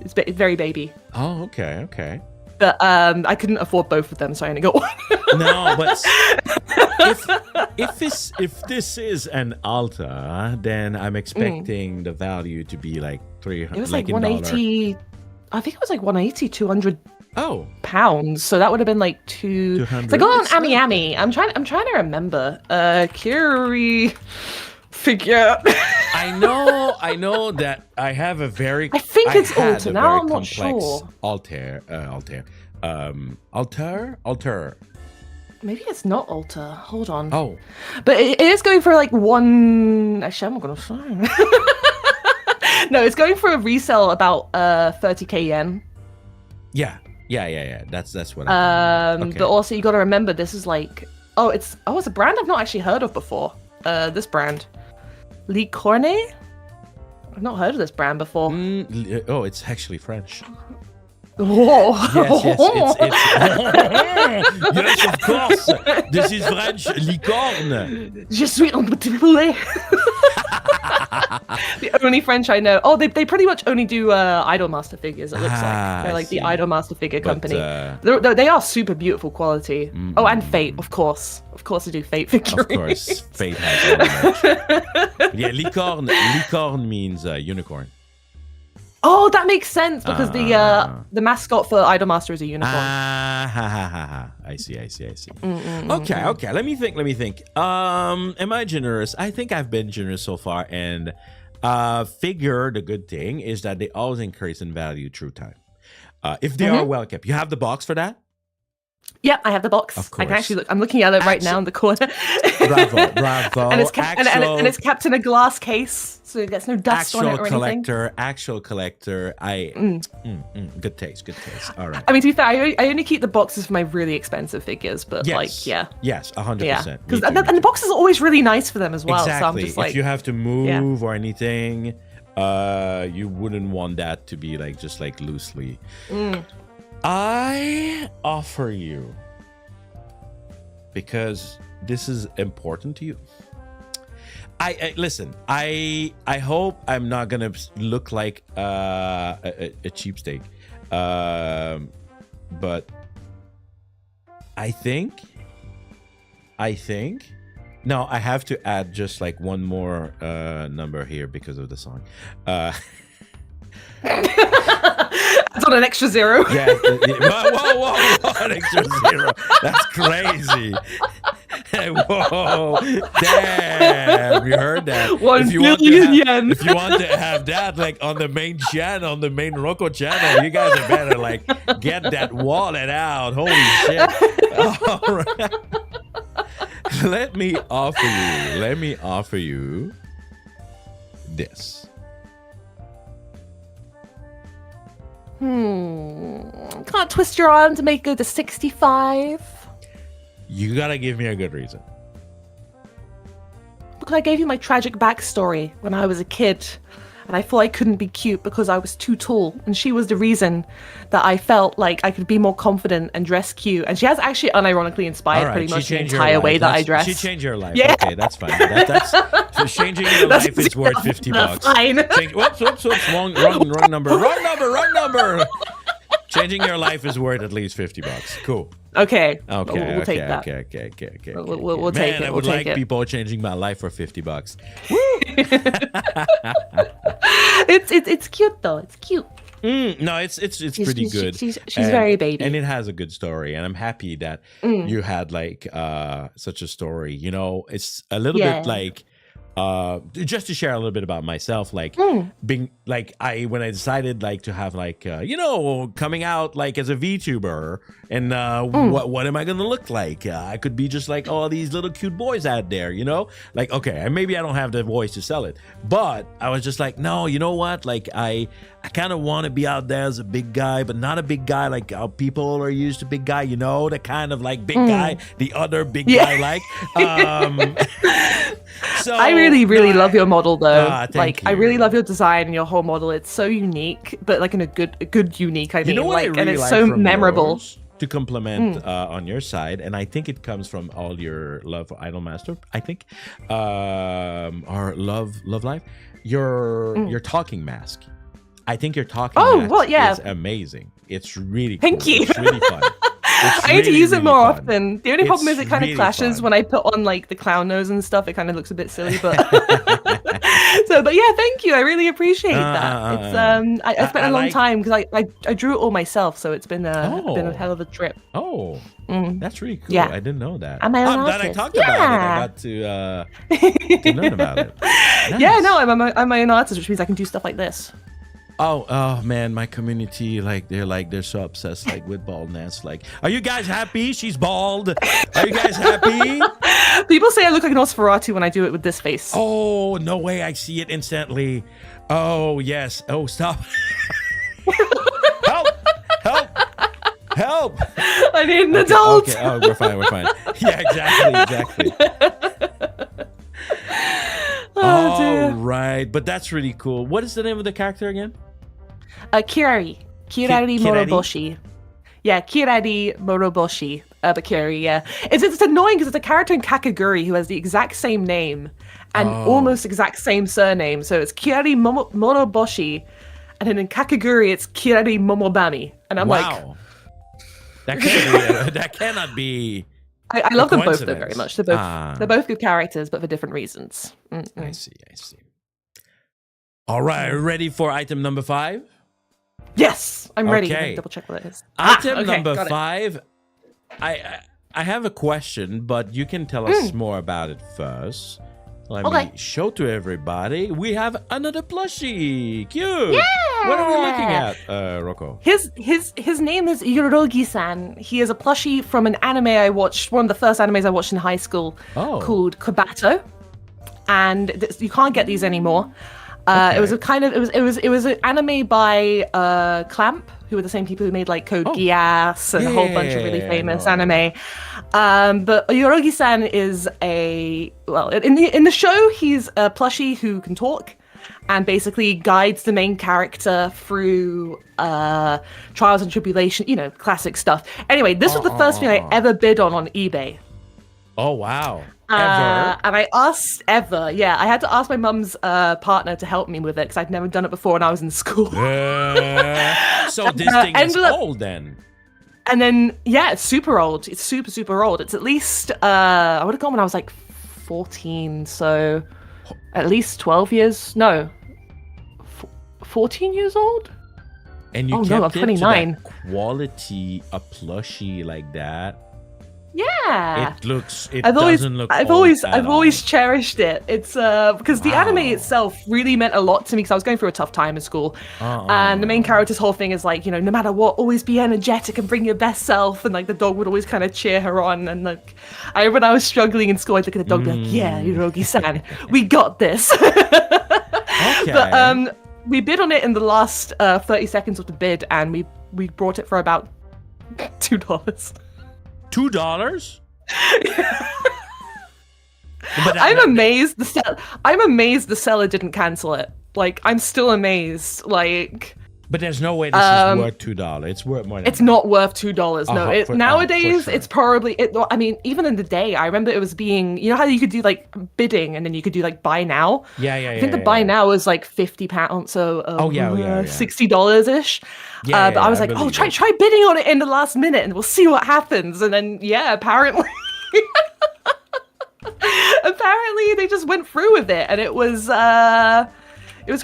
it's very baby. Oh, okay. But I couldn't afford both of them, so I only got one. No, but if this is an Alta, then I'm expecting the value to be like 300. It was like 180. I think it was like 180, 200. Oh, pounds. So that would have been like 200. So go on, Ami. I'm trying to remember. Kiri figure. I know that I have a very. I think it's Alter. Now I'm not sure. Alter. Maybe it's not Alter. Hold on. Oh, but it is going for like one. Actually, I'm not gonna say. No, it's going for a resale about 30k yen. Yeah. That's what. But also you got to remember this is like it's a brand I've not actually heard of before. This brand, Licorne. I've not heard of this brand before. It's actually French. Whoa. Yes, of course. This is French. Licorne. Je suis un petit poulet. The only French I know. Oh, they pretty much only do Idolmaster figures. It looks like they're like the Idolmaster figure company. They are super beautiful quality. Oh, and Fate, of course. Of course, they do Fate figures. Of course, Fate has all much. Yeah, licorne means unicorn. Oh, that makes sense because the mascot for Idolmaster is a unicorn. I see. Okay. Let me think. Am I generous? I think I've been generous so far. And figure the good thing is that they always increase in value through time. If they are well kept. You have the box for that? Yeah, I have the box. Of course. I can actually look. I'm looking at it right now in the corner. Bravo. And it's kept in a glass case, so it gets no dust on it or anything. Actual collector. Good taste. All right. I mean, to be fair, I only keep the boxes for my really expensive figures, but yes, 100%. Yeah, because and the box is always really nice for them as well. Exactly. So I'm just like, if you have to move or anything, you wouldn't want that to be like just like loosely. I offer you, because this is important to you. I listen. I hope I'm not gonna look like a cheapskate, but I think. No, I have to add just like one more number here because of the song. It's on an extra 0. Yeah. Whoa, an extra 0. That's crazy. Whoa, damn! You heard that? 1 million yen. If you want to have that, like on the main channel, on the main Rocco channel, you guys are better like get that wallet out. Holy shit! All right. Let me offer you this? Can't twist your arm to make it to 65. You gotta give me a good reason. Because I gave you my tragic backstory when I was a kid, and I thought I couldn't be cute because I was too tall, and she was the reason that I felt like I could be more confident and dress cute. And she has actually unironically inspired pretty much the entire way that I dress. She changed your life. Yeah. Okay, that's fine. That's so changing your life is worth $50. Fine. Whoops. Wrong number. Wrong number. Changing your life is worth at least $50. Cool. Okay. We'll take that. Okay. We'll take it. Man, I would like people changing my life for $50. It's cute though. It's cute. No, it's pretty good. She's very baby, and it has a good story. And I'm happy that you had like such a story. You know, it's a little bit like. Just to share a little bit about myself, like being like when I decided like to have like coming out like as a VTuber and what am I gonna look like? I could be just like all these little cute boys out there, like okay, maybe I don't have the voice to sell it, but I was just like, no, you know what? Like I kind of want to be out there as a big guy, but not a big guy like how people are used to big guy, the kind of like big guy, the other big guy like. So I really love your model though. Thank you. I really love your design and your whole model. It's so unique, but like in a good unique. I mean, and it's so memorable. To complement on your side, and I think it comes from all your love for Idolmaster. I think, or love life. Your talking mask. I think your talking mask is amazing. It's really cool. Thank you. It's really fun. I need to use it more often. The only problem is it kind of clashes when I put on like the clown nose and stuff. It kind of looks a bit silly, but but yeah, thank you. I really appreciate that. It's I spent a long time because I drew it all myself, so it's been a hell of a trip. Oh, that's really cool. Yeah. I didn't know that. I'm an glad I artist. talked about it. I got to learn about it. Nice. Yeah, no, I'm my own artist, which means I can do stuff like this. Oh man, my community they're so obsessed with baldness. Like, are you guys happy? She's bald. Are you guys happy? People say I look like an Nosferatu when I do it with this face. Oh no way! I see it instantly. Oh yes. Oh stop. Help! I need an adult. Okay. Oh, we're fine. Yeah, exactly. Oh, dear. Right, but that's really cool. What is the name of the character again? Kirari Moroboshi. Yeah, Kirari Moroboshi. But Kirari, yeah. It's annoying because it's a character in Kakaguri who has the exact same name and almost exact same surname. So it's Kirari Moroboshi, and then in Kakaguri it's Kirari Momobami. And I'm like, that cannot be. I love them both though very much. They're both good characters, but for different reasons. I see. All right, are you ready for item number 5? Yes, I'm ready. Okay. Double check what it is. Item number 5. I have a question, but you can tell us more about it first. Let me show to everybody. We have another plushie. Cute. Yeah. What are we looking at, Rocco? His name is Yorogi-san. He is a plushie from an anime I watched, one of the first animes I watched in high school, called Kobato. And you can't get these anymore. It was an anime by Clamp, who were the same people who made like Code Geass and a whole bunch of really famous anime. But Yorogi-san is in the show he's a plushie who can talk and basically guides the main character through trials and tribulation, classic stuff. Anyway, this was the first thing I ever bid on eBay. Oh wow. And I asked I had to ask my mum's partner to help me with it because I'd never done it before when I was in school. So this thing is old then. And then it's super old. It's super old. It's at least I would have gone when I was like 14, so at least 12 years. No, 14 years old. And you I'm kept 29. It to that quality a plushie like that. Yeah, I've always cherished it. It's because the anime itself really meant a lot to me because I was going through a tough time in school, and the main character's whole thing is like, no matter what, always be energetic and bring your best self, and like the dog would always kind of cheer her on, and like when I was struggling in school, I'd look at the dog and be like, yeah, Yorogi-san, we got this. Okay. But we bid on it in the last 30 seconds of the bid, and we brought it for about $2. $2? I'm amazed the seller didn't cancel it. Like, I'm still amazed. Like, but there's no way this is worth $2. It's worth more than it's not worth $2. No, nowadays sure. it's probably. I mean, even in the day, I remember it was being. You know how you could do like bidding and then you could do like buy now. Yeah. I think the buy now is like £50, so $60 ish. Yeah, but I was like, try bidding on it in the last minute and we'll see what happens. And then apparently. Apparently they just went through with it, and it was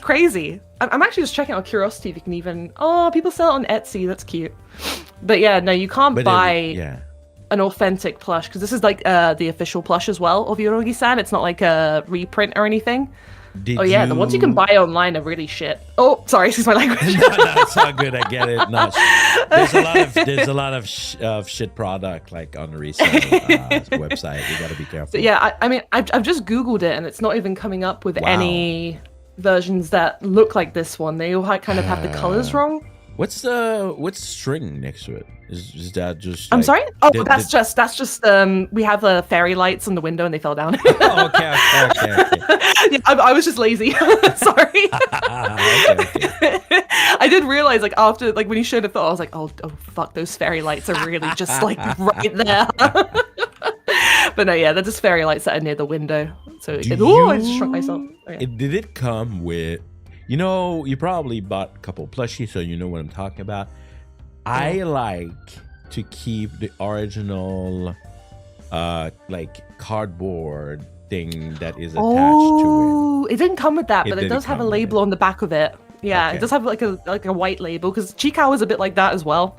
crazy. I'm actually just checking out Curiosity if you can even. Oh, people sell it on Etsy. That's cute. But yeah, no, you can't buy an authentic plush because this is like the official plush as well of Yorugi-san. It's not like a reprint or anything. The ones you can buy online are really shit. Oh, sorry, excuse my language. no, it's all good. I get it. No, there's a lot of shit product like on the resale website. You got to be careful. But yeah, I mean, I've just Googled it and it's not even coming up with any versions that look like this one. They all kind of have the colors wrong. What's the string next to it? Is that just? I'm sorry. Oh, that's just. We have fairy lights on the window and they fell down. Oh, okay. Yeah, I was just lazy. Sorry. Okay. I did realize after when you showed it, I was like, oh fuck, those fairy lights are really just right there. But no, they're just fairy lights that are near the window. So I just shrunk myself. Okay. Did it come with? You probably bought a couple plushies, so you know what I'm talking about. I like to keep the original, cardboard thing that is attached to it. Oh, it didn't come with that, but it does have a label on the back of it. Yeah, okay. It does have like a white label because Chiikawa is a bit like that as well,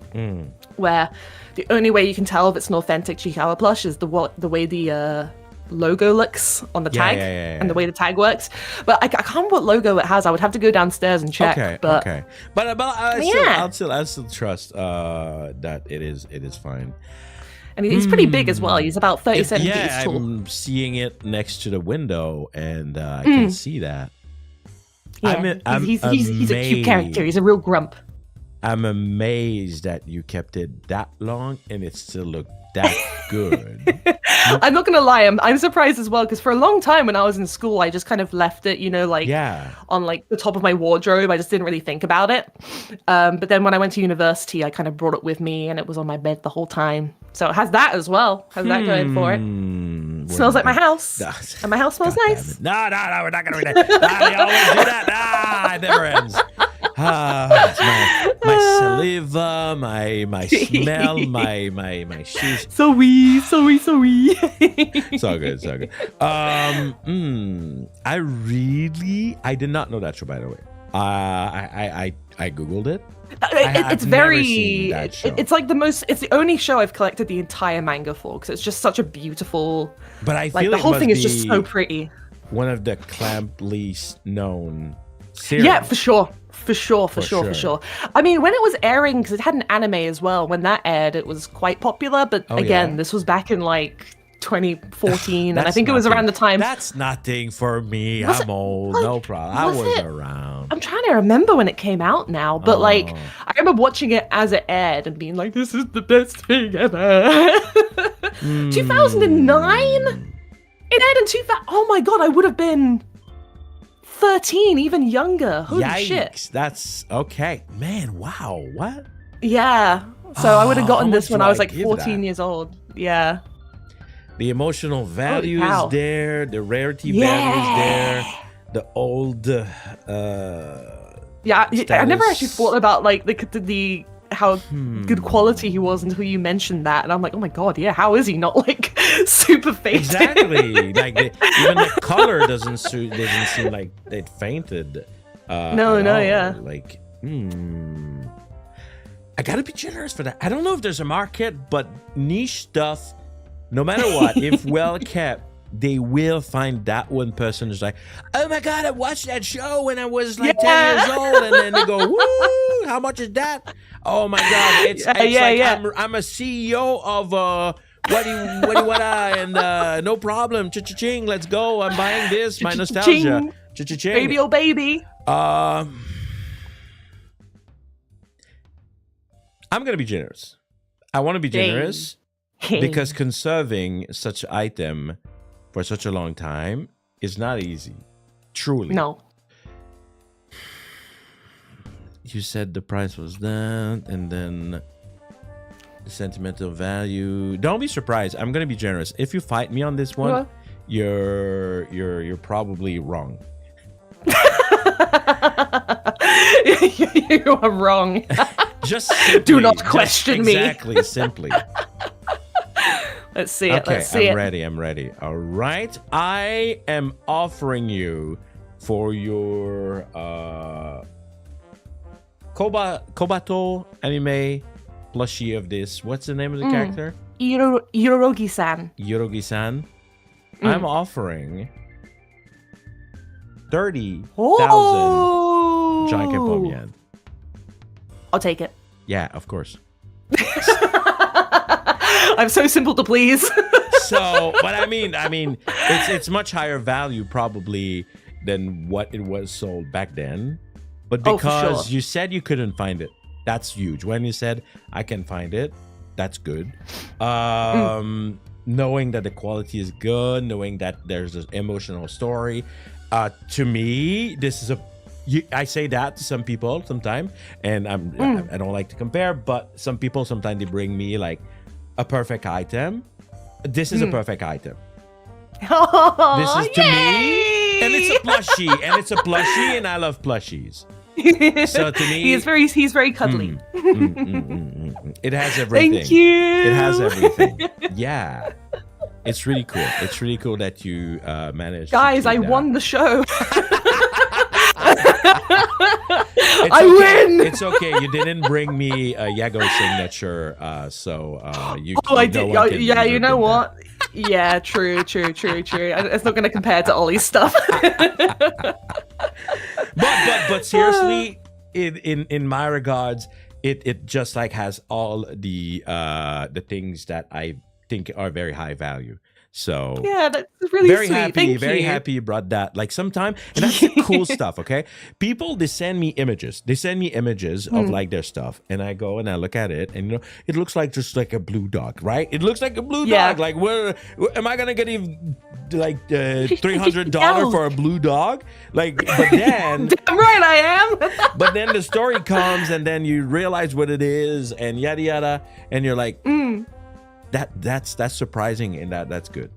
where the only way you can tell if it's an authentic Chiikawa plush is the way the logo looks on the tag and the way the tag works. But I can't remember what logo it has. I would have to go downstairs and check. Okay. But I'll still trust that it is fine. And he's pretty big as well. He's about 37 feet tall. I'm seeing it next to the window, and I can see that. Yeah, he's a cute character. He's a real grump. I'm amazed that you kept it that long, and it still looked that good. I'm not gonna lie, I'm surprised as well because for a long time when I was in school, I just kind of left it, on the top of my wardrobe. I just didn't really think about it. But then when I went to university, I kind of brought it with me, and it was on my bed the whole time. So it has that as well. Has that going for it? Smells like my house, and my house smells nice. No, we're not gonna read that. They always do that. It never ends. My saliva, my smell, my shoes. So wee. So good. I did not know that show, by the way. I googled it. It's very. It's like it's the only show I've collected the entire manga for because it's just such a beautiful. But I feel the whole thing is just so pretty. One of the least known series. Yeah, for sure. I mean, when it was airing, because it had an anime as well, when that aired, it was quite popular. But this was back in 2014, and I think it was around the time. That's nothing for me. I'm old, no problem. I was around. I'm trying to remember when it came out now, but I remember watching it as it aired and being like, "This is the best thing ever." 2009. It aired in 2000. Oh my god, I would have been 13, even younger. Holy shit. That's okay. Man, wow. What? Yeah. So I would have gotten this when I was 14 years old. Yeah. The emotional value is there. The rarity value is there. The old I never actually thought about the how good quality he was until you mentioned that, and I'm like, oh my god, how is he not super faded? Exactly. Even the color doesn't seem like it fainted. No, yeah. I gotta be generous for that. I don't know if there's a market, but niche stuff, no matter what, if well kept, they will find that one person who's like, oh my god, I watched that show when I was 10 years old, and then they go, woo, how much is that? Oh my god, it's I'm a CEO of what do you wanna? And no problem. Cha-cha-ching. Let's go. I'm buying this. My nostalgia. Cha-ching. Cha-cha-ching. Baby, oh baby. I'm gonna be generous. I want to be generous because conserving such item for such a long time is not easy. Truly. No. You said the price was that, and then the sentimental value. Don't be surprised. I'm gonna be generous. If you fight me on this one, What? you're probably wrong. You are wrong. Just simply, Do not question me. Exactly, simply. Let's see it. Okay, Let's see I'm it. ready. I'm ready. All right. I am offering you for your Kobato anime plushie of this. What's the name of the character? Yorogi-san. Yorogi-san. I'm offering 30,000 Oh! Janken Pomme yen. I'll take it. Yeah, of course. I'm so simple to please. So, but I mean, it's much higher value probably than what it was sold back then. But Oh, for because sure. you said you couldn't find it, that's huge. When you said I can find it, that's good. Knowing that the quality is good, knowing that there's an emotional story. To me, this is I say that to some people sometimes, and I don't like to compare, but some people sometimes they bring me like a perfect item. This is a perfect item. This is to me, and it's a plushie, and I love plushies. So to me, he's very cuddly. It has everything. Thank you. It has everything. Yeah. It's really cool. It's really cool that you managed. Guys, to do I that. won the show. It's I okay. win. It's okay. You didn't bring me a Yago signature, so you. Oh, I no did. one can Yeah, you know usurp what? Yeah, true. It's not going to compare to Ollie's stuff. But seriously, in my regards, it just like has all the things that I think are very high value. So Yeah, that's really very sweet. happy, Thank very you. happy you brought that. Like sometime, and that's the cool stuff. Okay, people they send me images. They send me images of like their stuff, and I go and I look at it, and it looks like just like a blue dog, right? It looks like a blue Yeah. dog. Like where am I gonna get even like $300 for a blue dog? Like, but then. Damn right I am. But then the story comes, and then you realize what it is, and yada yada, and you're like, that's surprising, and that's good.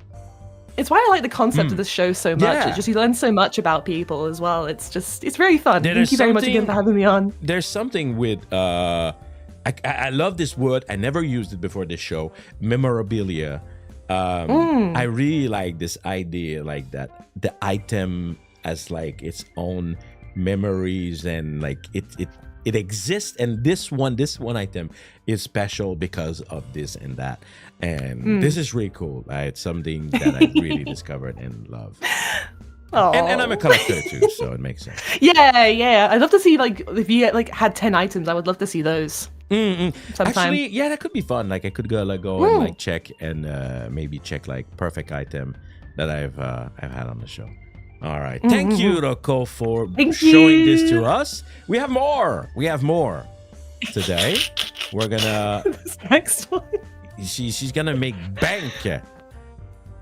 It's why I like the concept of this show so much. Yeah. It's just you learn so much about people as well. It's very fun. Thank you very much again for having me on. There's something with I love this word. I never used it before this show. Memorabilia. I really like this idea, like that the item as like its own memories, and like it exists, and this one item is special because of this and that, and this is really cool. It's something that I really discovered and love. And I'm a collector too, so it makes sense. Yeah. I'd love to see like if you had 10 items. I would love to see those. Sometime. Actually, yeah, that could be fun. Like I could go and like check and maybe check like perfect item that I've had on the show. All right. Thank you, Rocco, for showing this to us. We have more. Today. We're gonna This next one. she's gonna make bank.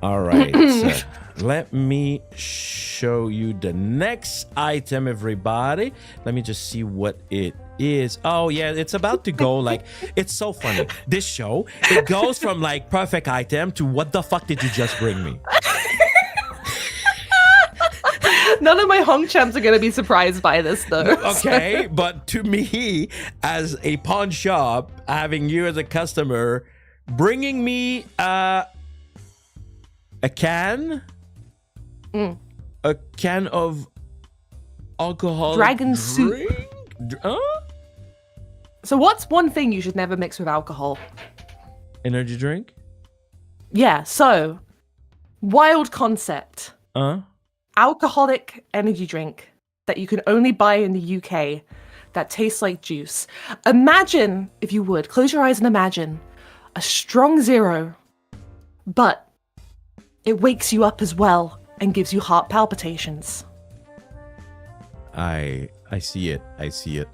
All right. So let me show you the next item, everybody. Let me just see what it is. Oh yeah, it's about to go like it's so funny. This show, it goes from like perfect item to what the fuck did you just bring me? None of my Hong champs are going to be surprised by this, though. Okay, but to me, as a pawn shop, having you as a customer, bringing me a can of alcohol, Dragon soup. So what's one thing you should never mix with alcohol? Energy drink? Yeah, so wild concept. Alcoholic energy drink that you can only buy in the UK that tastes like juice. Imagine, if you would, close your eyes and imagine a strong zero but it wakes you up as well and gives you heart palpitations. I see it. I see it.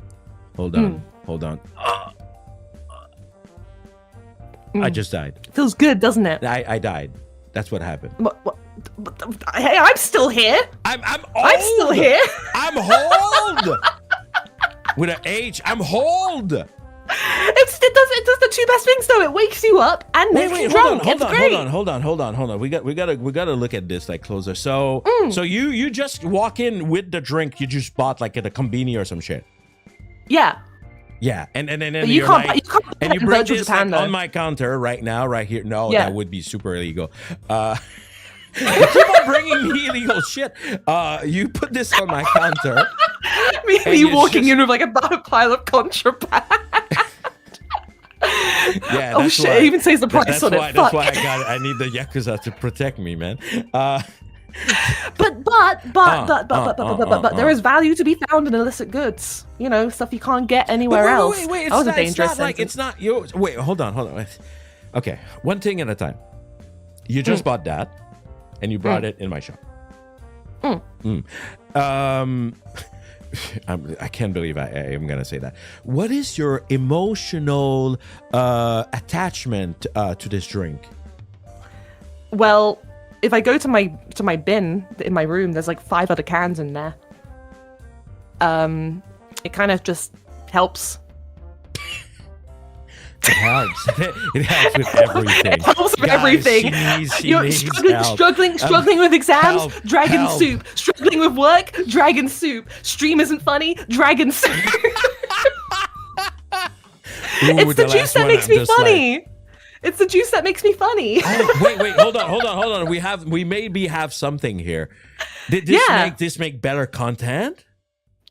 Hold on. Hold on. I just died. Feels good, doesn't it? I died. That's what happened. What? Hey, I'm still here. I'm old. I'm still here. I'm hold. With an H, I'm hold. It does the two best things though. It wakes you up and makes you drunk. Hold on. We gotta look at this like closer. So you just walk in with the drink you just bought like at a convenience or some shit. Yeah. Yeah, and then But you're like, you can't and you bring this Japan, like, on my counter right now, right here. No, Yeah. that would be super illegal. You keep on bringing me illegal shit. You put this on my counter. Me walking in with like a pile of contraband. Yeah. Oh shit! It even says the price on it. That's why I need the Yakuza to protect me, man. But there is value to be found in illicit goods. You know, stuff you can't get anywhere else. Wait, that was a dangerous sentence. It's not yours. Wait, hold on. Okay, one thing at a time. You just bought that, and you brought it in my shop. I can't believe I am gonna say that. What is your emotional attachment to this drink? Well, if I go to my bin in my room, there's like 5 other cans in there. It kind of just helps. It helps. It helps with everything. It helps with Guys, everything. You're struggling with exams, help, dragon help. soup. Struggling with work, dragon soup. Stream isn't funny, dragon soup. It's the juice that makes me funny. It's the juice that makes me funny. Wait, hold on. We maybe have something here. Did this make better content?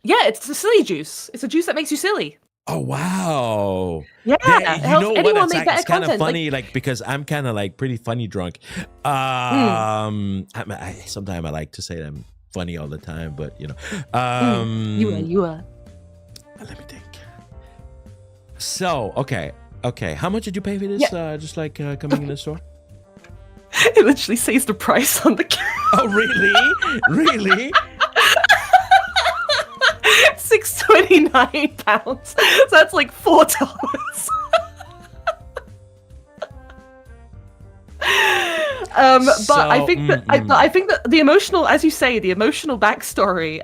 Yeah, it's the silly juice. It's a juice that makes you silly. Oh wow! Yeah, you know what? It's kind of content. funny, like because I'm kind of like pretty funny drunk. Sometimes I like to say that I'm funny all the time, but you know, you are. Let me think. So okay. How much did you pay for this? Yeah. Just like coming in the store. It literally says the price on the can. Oh really? Really? £6.29. So that's like $4. But I think that the emotional, as you say, the emotional backstory,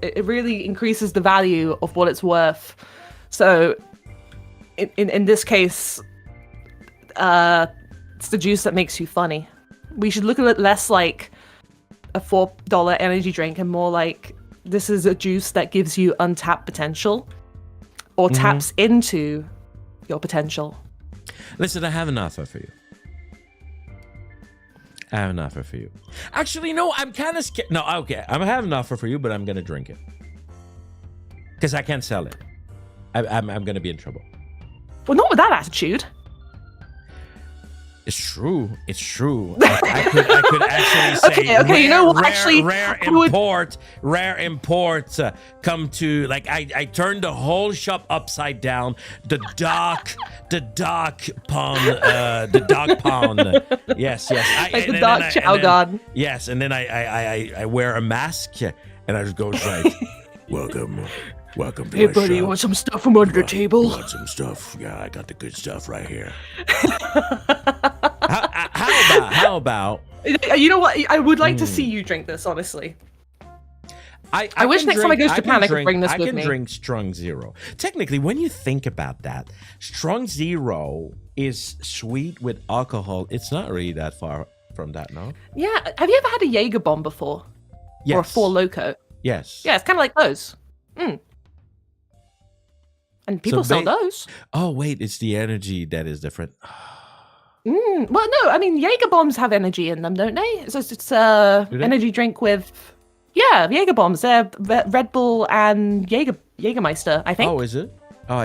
it really increases the value of what it's worth. So in this case, it's the juice that makes you funny. We should look at it less like a $4 energy drink and more like this is a juice that gives you untapped potential or taps into your potential. Listen, I have an offer for you. Actually, no, I'm kind of scared. No, okay, I have an offer for you, but I'm going to drink it. Because I can't sell it. I'm going to be in trouble. Well, not with that attitude. It's true. I could actually say okay. You know what? Actually, rare import. Come to like I turned the whole shop upside down. The dog pound. Yes. Like the dog chow god. Yes, and then I wear a mask and I just go like, welcome to Hey my buddy, you shop. want some stuff from under the table? Want some stuff? Yeah, I got the good stuff right here. How about? You know what? I would like to see you drink this, honestly. I wish next time I go to Japan I could bring this with me. I can drink Strong Zero. Technically, when you think about that, Strong Zero is sweet with alcohol. It's not really that far from that, no? Yeah. Have you ever had a Jaeger bomb before? Yes. Or a Four Loko? Yes. Yeah, it's kind of like those. And people sell those. Oh, wait, it's the energy that is different. Well, no, I mean, Jaeger bombs have energy in them, don't they? It's energy drink with... Yeah, Jaeger bombs. They're Red Bull and Jägermeister, I think. Oh, is it? Oh,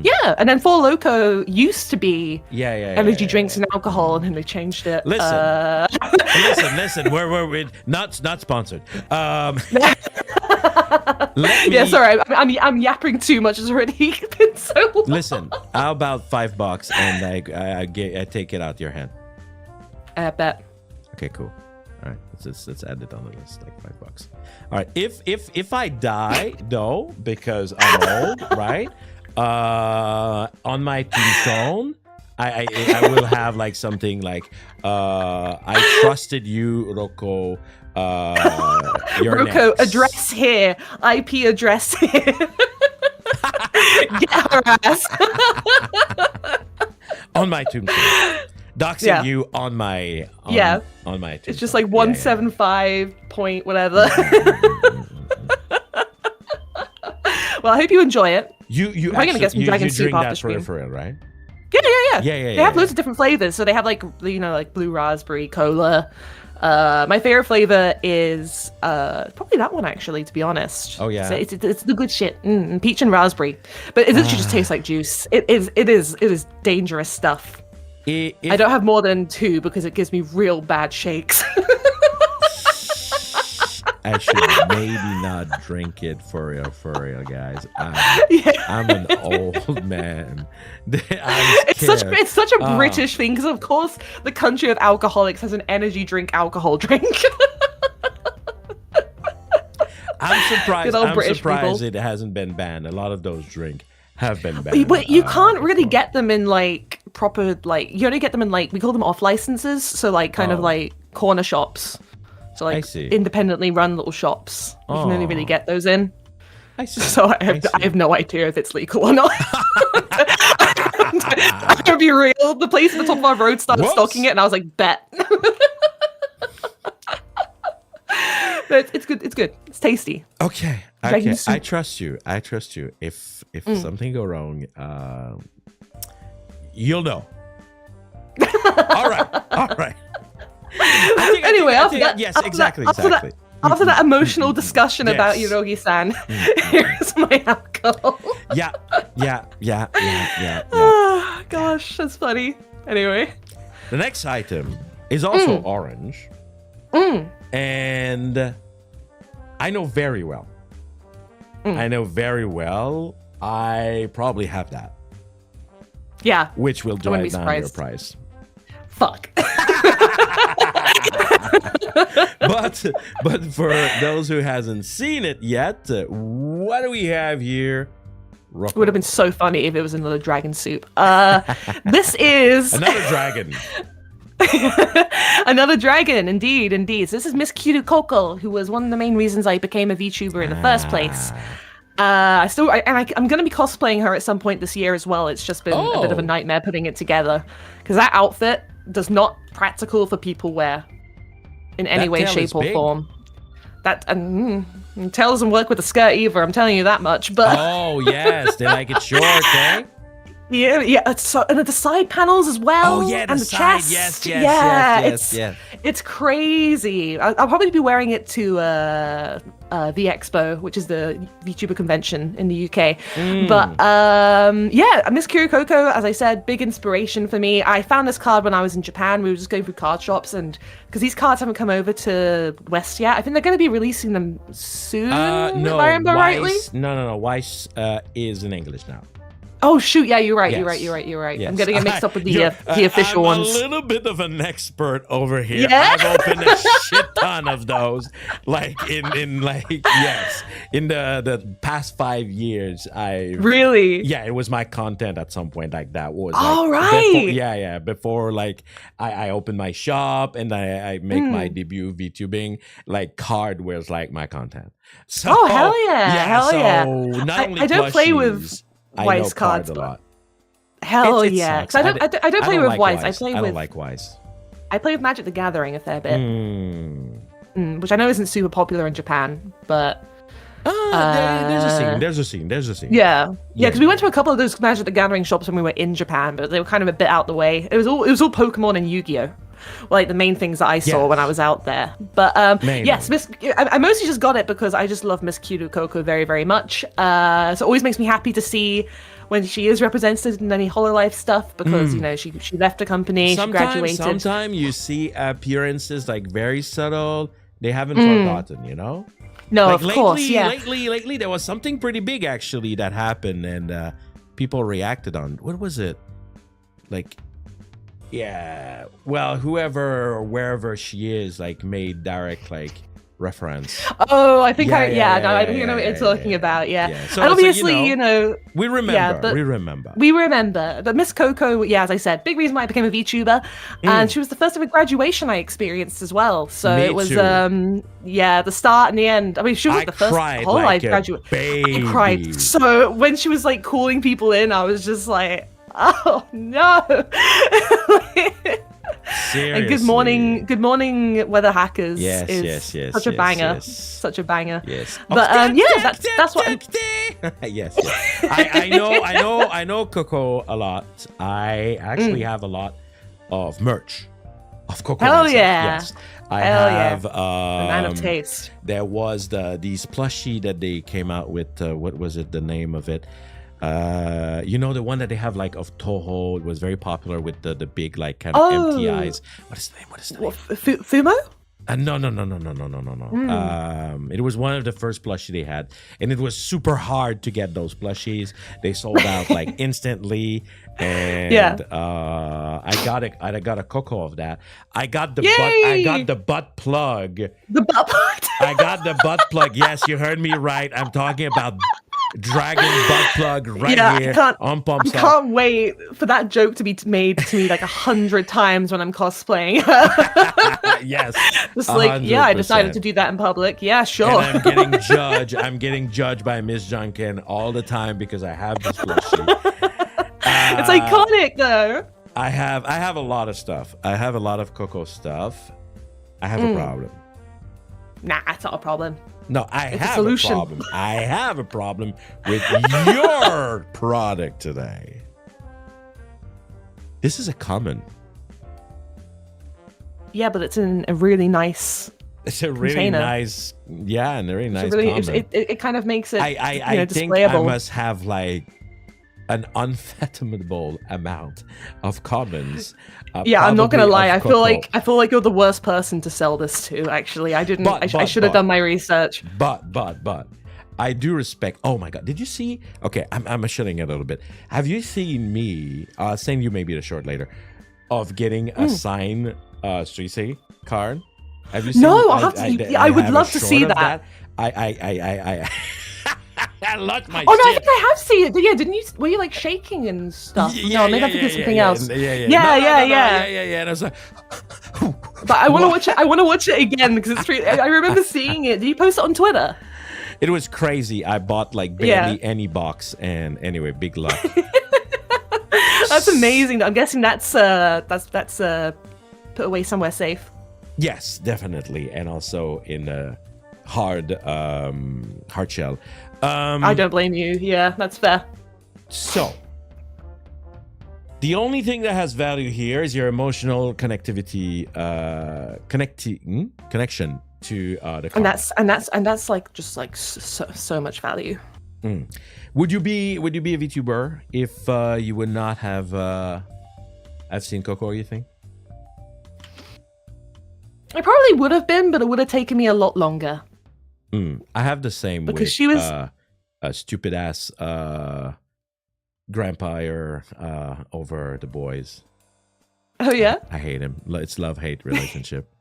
Yeah, and then Four Loko used to be energy drinks and alcohol, and then they changed it. Listen. We're not sponsored. Yeah, sorry, I'm yapping too much. It's already been so long. Listen, how about $5 and I take it out your hand? I bet. Okay, cool. All right, let's add it on the list, like $5. All right, if I die though, because I'm old, right? On my tombstone, I will have like something like I trusted you, Rocco. Your Rocco, next. address here, IP address here. Get her ass. On my tombstone. Doxing you on my on my tombstone. It's just like 175 point whatever. Well, I hope you enjoy it. You I'm gonna get some dragon soup drink off that the screen. for real, right? Yeah. They have loads of different flavors. So they have like blue raspberry cola. My favorite flavor is probably that one actually, to be honest. Oh yeah, so it's the good shit. Peach and raspberry, but it literally just tastes like juice. It is dangerous stuff. I don't have more than 2 because it gives me real bad shakes. I should maybe not drink it for real, guys. I'm an old man. It's such a British thing because, of course, the country of alcoholics has an energy drink alcohol drink. I'm surprised. People. It hasn't been banned. A lot of those drinks have been banned. But you can't really get them in like proper you only get them in like we call them off licenses, so like kind of like corner shops. So like independently run little shops. You can only really get those in. I see. So I have no idea if it's legal or not. I'm gonna be real. The place at the top of our road started stocking it, and I was like, bet. But it's good. It's good. It's tasty. Okay. I trust you. If something go wrong, you'll know. All right. After that emotional discussion about Yorugi-san, here's my alcohol. Yeah. Oh, gosh, that's funny. Anyway. The next item is also orange. And I know very well. I probably have that. Yeah. Which will drive down your price. Fuck. but for those who hasn't seen it yet, what do we have here? It would have been so funny if it was another dragon soup. This is another dragon. Another dragon, indeed. So this is Miss Kiru Coco, who was one of the main reasons I became a VTuber in the first place. I'm going to be cosplaying her at some point this year as well. It's just been a bit of a nightmare putting it together because that outfit does not practical for people wear in any way, shape, or form. That tail doesn't work with a skirt either. I'm telling you that much. But yes, they like it short, eh? Yeah. So and the side panels as well. Oh yeah, and the side, chest. Yes. It's crazy. I'll probably be wearing it to the Expo, which is the VTuber convention in the UK. But Miss Kiru Coco, as I said, big inspiration for me. I found this card when I was in Japan. We were just going through card shops, and because these cards haven't come over to West yet, I think they're going to be releasing them soon. No, if I remember rightly. No. Weiss is in English now. Oh shoot! Yeah, you're right. Yes. You're right. Yes. I'm getting it mixed up with the official ones. I'm a little bit of an expert over here. Yeah? I've opened a shit ton of those. Like in the past 5 years, really. Yeah, it was my content at some point. Like that was. All right. Before like I opened my shop and I make my debut VTubing. Like card was like my content. So hell yeah. Not only I don't play with Weiss cards a lot. Hell yeah. Because I don't play with Weiss. I don't like Weiss. I play with Magic the Gathering a fair bit. Which I know isn't super popular in Japan, but there's a scene. Yeah, because we went to a couple of those Magic the Gathering shops when we were in Japan, but they were kind of a bit out the way. It was all Pokemon and Yu-Gi-Oh! Like the main things that I saw when I was out there. But yes, I mostly just got it because I just love Miss Kiru Coco very, very much. So it always makes me happy to see when she is represented in any Hololive stuff because she left the company, she graduated. Sometimes you see appearances like very subtle. They haven't forgotten, No, like of course, yeah. Lately, there was something pretty big actually that happened, and people reacted on. What was it? Like, Yeah. Well, whoever, wherever she is, like made direct like reference. Oh, I think Yeah, I yeah, no, yeah, I think I know what yeah, you're talking yeah, about. Yeah, yeah. and So, obviously, we remember. yeah, but we remember. we remember. But Miss Coco, yeah, as I said, big reason why I became a VTuber, and she was the first ever graduation I experienced as well. So Me it was, too. yeah, the start and the end. I mean, she was I the first cried whole like life a graduate. baby. I cried so when she was like calling people in. I was just like, oh no. Seriously. And good morning, weather hackers. Yes, is yes, such a yes, banger, yes. such a banger. Yes. But yeah, that's what. Yes, yes. I know Coco a lot. I actually have a lot of merch of Coco. Hell myself. yeah. Yes. I Hell have the man of taste. There was these plushie that they came out with, what was it, the name of it? You know, the one that they have like of Toho. It was very popular with the big like kind of empty eyes. What is the name? What is the name? Fumo? No. It was one of the first plushie they had, and it was super hard to get those plushies. They sold out like instantly, and I got a Coco of that. I got the butt plug. The butt plug. I got the butt plug. Yes, you heard me right. I'm talking about dragon butt plug here on Pomme Stars. I can't wait for that joke to be made to me like 100 times when I'm cosplaying. Yes. Just like, 100%. yeah, I decided to do that in public. Yeah, sure. And I'm getting judged by Miss Janken all the time because I have this plushie. It's iconic though. I have a lot of stuff. I have a lot of Coco stuff. I have a problem. Nah, it's not a problem. No, I It's have a solution. a problem. I have a problem with your product today. This is a common. Yeah, but it's in a really nice. It's a really container. nice, yeah, and a really nice Really, common. it kind of makes it I think I displayable. must have like an unfathomable amount of commons. Yeah, I'm not gonna probably lie. of I feel like you're the worst person to sell this to. Actually, I didn't. I should have done my research. But I do respect. Oh my God, did you see? Okay, I'm shutting it a little bit. Have you seen me? I'll send you maybe the short later of getting a signed Suisse card. Have you seen? No, I would love to see that. I lost my Oh no, I shit. think I have seen it. Yeah, didn't you? Were you like shaking and stuff? No, maybe I'm thinking something else. Yeah. Yeah. And I was like, But I want to watch it. I want to watch it again because it's. I remember seeing it. Did you post it on Twitter? it was crazy. I bought like barely any box, and anyway, big luck. That's amazing. I'm guessing that's put away somewhere safe. Yes, definitely, and also in a hard shell. I don't blame you. Yeah, that's fair. So, the only thing that has value here is your emotional connectivity, connection to the card. And that's like just like so much value. Would you be a VTuber if you would not have seen Coco? You think? I probably would have been, but it would have taken me a lot longer. I have the same because with she was a stupid ass grandpa over the boys. Oh yeah, I hate him. It's love-hate relationship.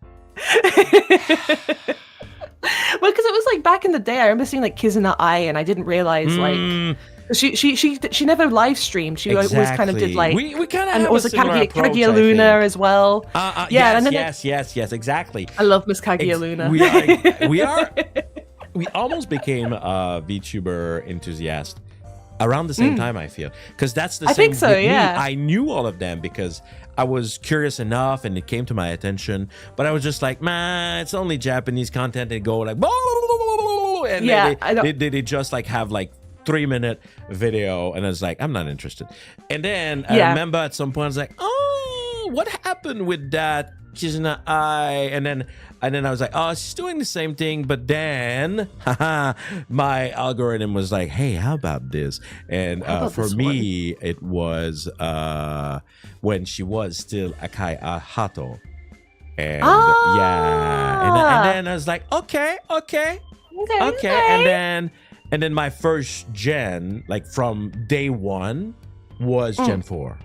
Well, because it was like back in the day, I remember seeing like Kids in the Eye, and I didn't realize like she never live streamed. She always kind of did like we kind of and have also a similar approach, Kaguya Luna as well. Yes, exactly. I love Miss Kaguya Luna. We almost became a VTuber enthusiast around the same time, I feel, because that's the same. I think so. with Yeah, me. I knew all of them because I was curious enough, and it came to my attention. But I was just like, man, it's only Japanese content. They go like, and they just like have like 3-minute video, and I was like, I'm not interested. And then I remember at some point I was like, oh, what happened with that Kizuna Eye? And then I was like, oh, she's doing the same thing, but then my algorithm was like, hey, how about this? And for me, it was when she was still Akai Hato. And and then I was like, okay. And then my first gen, like from day one, was Gen 4.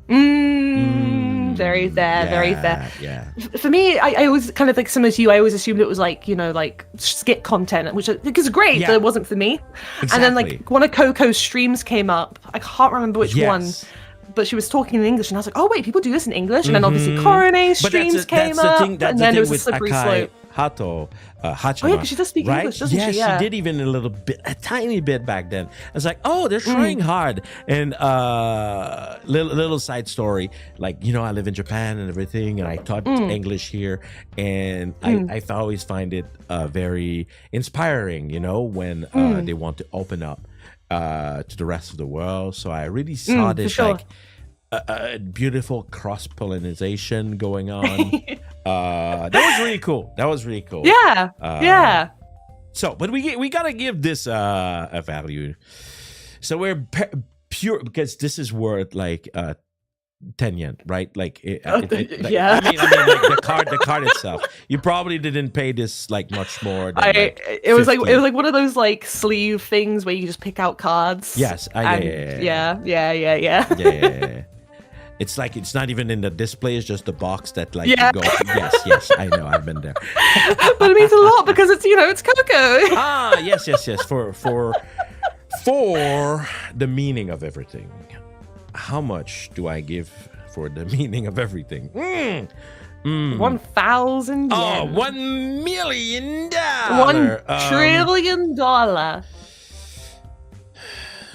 Very fair, very fair. Yeah. For me, I always kind of like similar to you. I always assumed it was like, you know, like skit content, which is great, but it wasn't for me. Exactly. And then like one of Coco's streams came up. I can't remember which one, but she was talking in English, and I was like, oh wait, people do this in English. And then obviously Korone streams came up, and then it was a slippery slope. Hato, Hachima, Oh yeah, because she does speak right? English, doesn't she? Yeah, she did even a tiny bit back then. I was like, oh, they're trying hard. And little side story, like, you know, I live in Japan and everything, and I taught English here, and I always find it very inspiring, you know, when they want to open up to the rest of the world. So I really saw this like a beautiful cross-pollination going on. That was really cool. Yeah. So, but we gotta give this a value. So we're pure, because this is worth like 10 yen, right? Like, Yeah. I mean, like the card itself. You probably didn't pay this like much more. Than, it was like one of those like sleeve things where you just pick out cards. Yes. Yeah. It's like, it's not even in the display, it's just the box that like you go. Yes, I know, I've been there. But it means a lot because it's, you know, it's Coco. Yes. For the meaning of everything. How much do I give for the meaning of everything? 1,000 yen. Oh, $1 million. $1 trillion.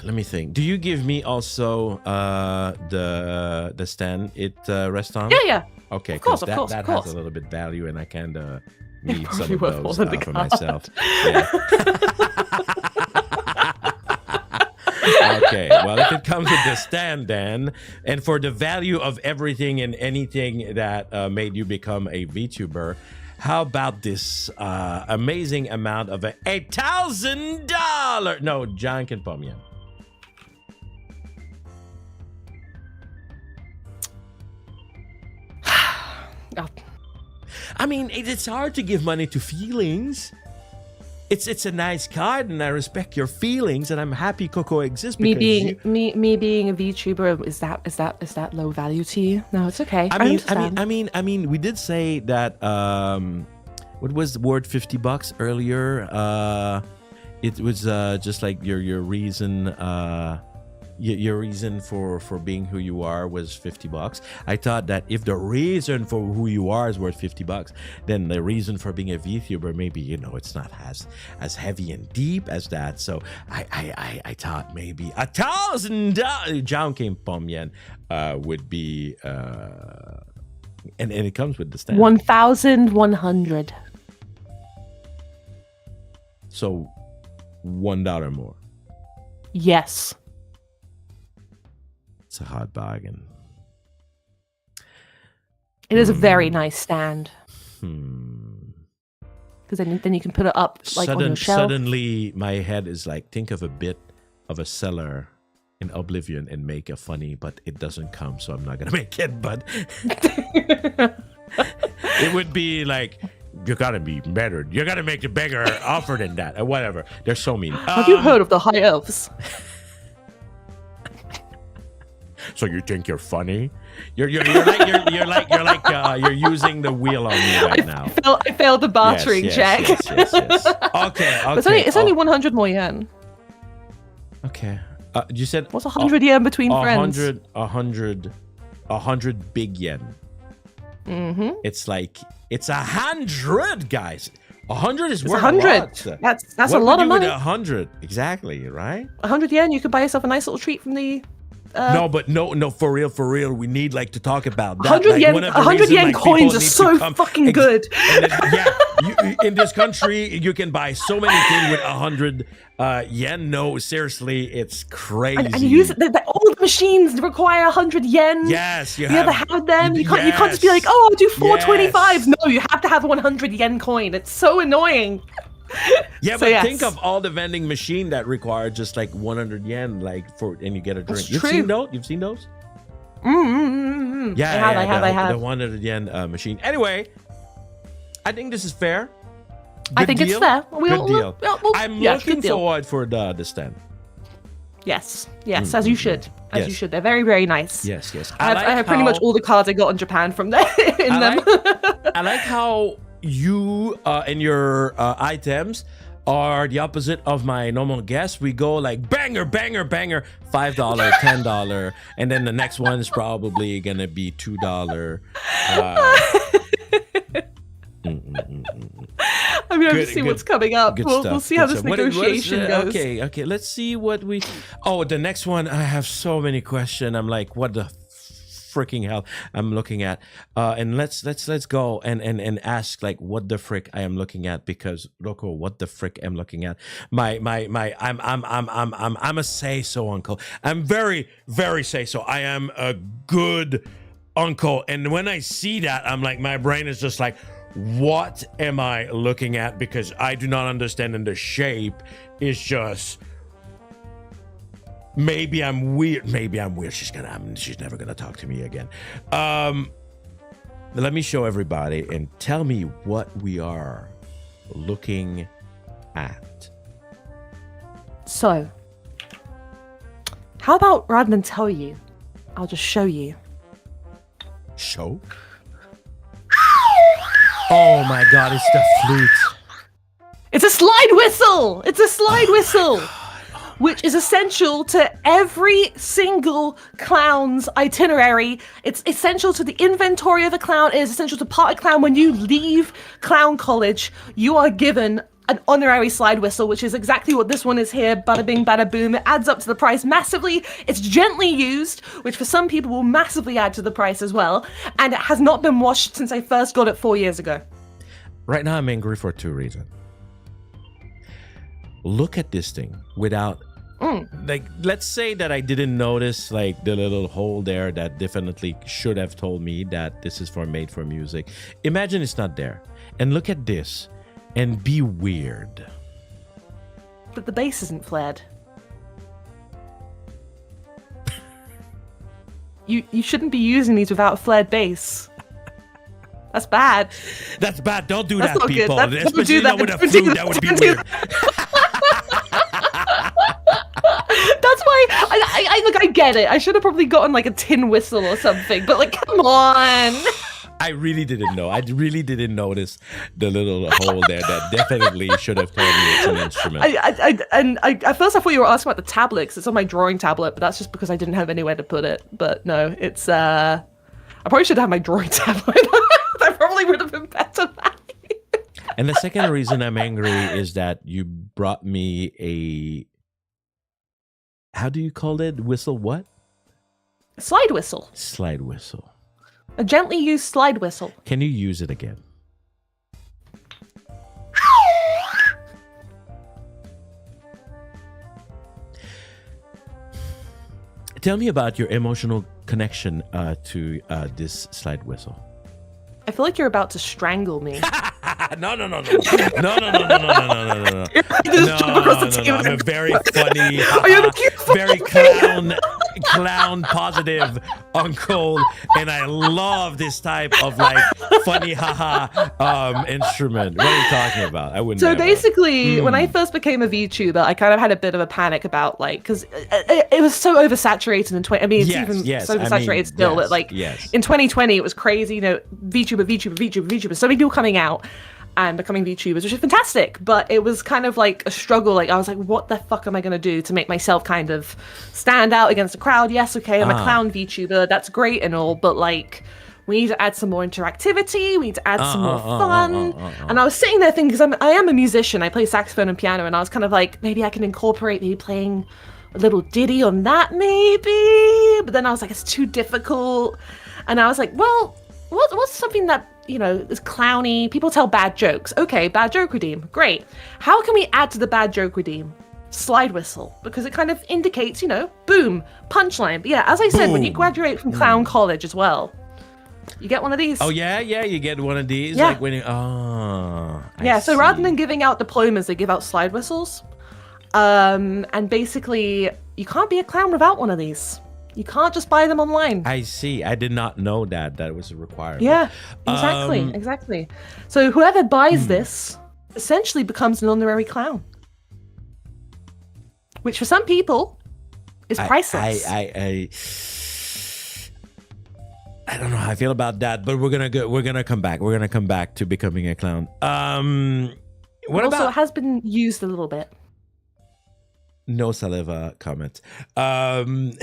Let me think. Do you give me also the stand it rests on? Yeah. Okay, of course. has a little bit value, and I kind of need some of those for card. myself. Yeah. Okay, well, if it comes with the stand, then, and for the value of everything and anything that made you become a VTuber, how about this amazing amount of $8,000? No, Janken Pomme. I mean, it's hard to give money to feelings. It's a nice card, and I respect your feelings, and I'm happy Coco exists. Me being a VTuber, is that low value to you? No, it's okay. I mean, we did say that. What was the word? $50 earlier. It was just like your reason. Your reason for being who you are was $50. I thought that if the reason for who you are is worth $50, then the reason for being a VTuber, maybe, you know, it's not as heavy and deep as that. So I thought maybe $1,000 Janken Pomme would be and it comes with the stand. 1,100. So $1 more. Yes. It's a hard bargain. It is a very nice stand. Because then you can put it up like on your shelf. Suddenly, my head is like, think of a bit of a seller in Oblivion and make a funny, but it doesn't come, so I'm not gonna make it. But it would be like, you gotta be better. You gotta make a bigger offer than that, or whatever. They're so mean. Have you heard of the high elves? So you think you're funny? You're using the wheel on me right now. I failed the bartering check. Yes. Okay. But it's only 100 more yen. Okay. You said what's 100 yen between friends? 100 big yen. Mm-hmm. It's like, it's 100, guys. 100 is worth 100. a lot. That's a lot of money. 100, exactly, right? 100 yen, you could buy yourself a nice little treat from the. No, for real. We need like to talk about that. 100 yen, 100 yen coins are so fucking good. In this country, you can buy so many things with 100 yen. No, seriously, it's crazy. And you use it. All the machines require 100 yen. Yes, you ever had them? You can't just be like, oh, I'll do 425. No, you have to have a 100 yen coin. It's so annoying. Yeah, but think of all the vending machine that require just like 100 yen, like and you get a drink. You've seen those? Yeah, I have. The 100 yen machine. Anyway, I think this is fair. I think it's fair. Good deal. I'm looking forward for the stand. Yes, as you should. as you Yes. should. They're very, very nice. Yes, yes. I have pretty much all the cards I got in Japan from there in them. I like how you and your items are the opposite of my normal guess. We go like banger, banger, banger, $5, $10, and then the next one is probably gonna be $2. I mean, I'm just seeing what's coming up. We'll see how this negotiation goes. Okay. Let's see what we. Oh, the next one. I have so many questions. I'm like, what the freaking hell I'm looking at? And let's go and ask like what the frick I am looking at, because Rocco, what the frick I'm looking at? I'm a say so uncle. I'm very, very say so. I am a good uncle, and when I see that, I'm like, my brain is just like, what am I looking at? Because I do not understand, and the shape is just. Maybe I'm weird. She's never gonna talk to me again. Let me show everybody and tell me what we are looking at. So, how about rather than tell you, I'll just show you. Show? Oh my god, it's the flute. It's a slide whistle! It's a slide whistle! Which is essential to every single clown's itinerary. It's essential to the inventory of a clown. It is essential to part of clown. When you leave clown college, you are given an honorary slide whistle, which is exactly what this one is here. Bada bing, bada boom. It adds up to the price massively. It's gently used, which for some people will massively add to the price as well. And it has not been washed since I first got it 4 years ago. Right now, I'm angry for two reasons. Look at this thing without, like, let's say that I didn't notice like the little hole there that definitely should have told me that this is made for music. Imagine it's not there. And look at this and be weird. But the bass isn't flared. You shouldn't be using these without a flared bass. That's bad. That's bad. Don't do That's that, not people. good. Especially not with a flute. That would be weird. That's why I look. I get it. I should have probably gotten like a tin whistle or something. But like, come on. I really didn't know. I really didn't notice the little hole there. That definitely should have told me it's an instrument. At first I thought you were asking about the tablet, 'cause it's on my drawing tablet, but that's just because I didn't have anywhere to put it. But no, it's I probably should have my drawing tablet. That probably would have been better. And the second reason I'm angry is that you brought me a, how do you call it? Whistle what? Slide whistle. Slide whistle. A gently used slide whistle. Can you use it again? Tell me about your emotional connection to this slide whistle. I feel like you're about to strangle me. No. No. I'm a very funny, very clown positive uncle, and I love this type of like funny instrument. What are you talking about? I wouldn't. So basically, when I first became a VTuber, I kind of had a bit of a panic about like, because it was so oversaturated in 20. I mean, it's so oversaturated still that like in 2020 it was crazy. You know, VTuber. So many people coming out and becoming VTubers, which is fantastic, but it was kind of like a struggle. Like I was like, what the fuck am I gonna do to make myself kind of stand out against the crowd? Yes, okay, I'm a clown VTuber, that's great and all, but like we need to add some more interactivity, we need to add some more fun. And I was sitting there thinking, because I am a musician, I play saxophone and piano, and I was kind of like, maybe I can incorporate maybe playing a little ditty on that maybe, but then I was like, it's too difficult. And I was like, well, what's something that, you know, is clowny? People tell bad jokes. Okay, bad joke redeem. Great. How can we add to the bad joke redeem? Slide whistle. Because it kind of indicates, you know, boom, punchline. But yeah, as I said, when you graduate from clown college as well, you get one of these. Oh, yeah, you get one of these. Yeah. Like when you, so rather than giving out diplomas, they give out slide whistles. And basically, you can't be a clown without one of these. You can't just buy them online. I see. I did not know that was a requirement. Yeah, exactly. So whoever buys this essentially becomes an honorary clown. Which for some people is priceless. I don't know how I feel about that, but we're gonna come back. We're gonna come back to becoming a clown. What also, about it has been used a little bit. no saliva comment? I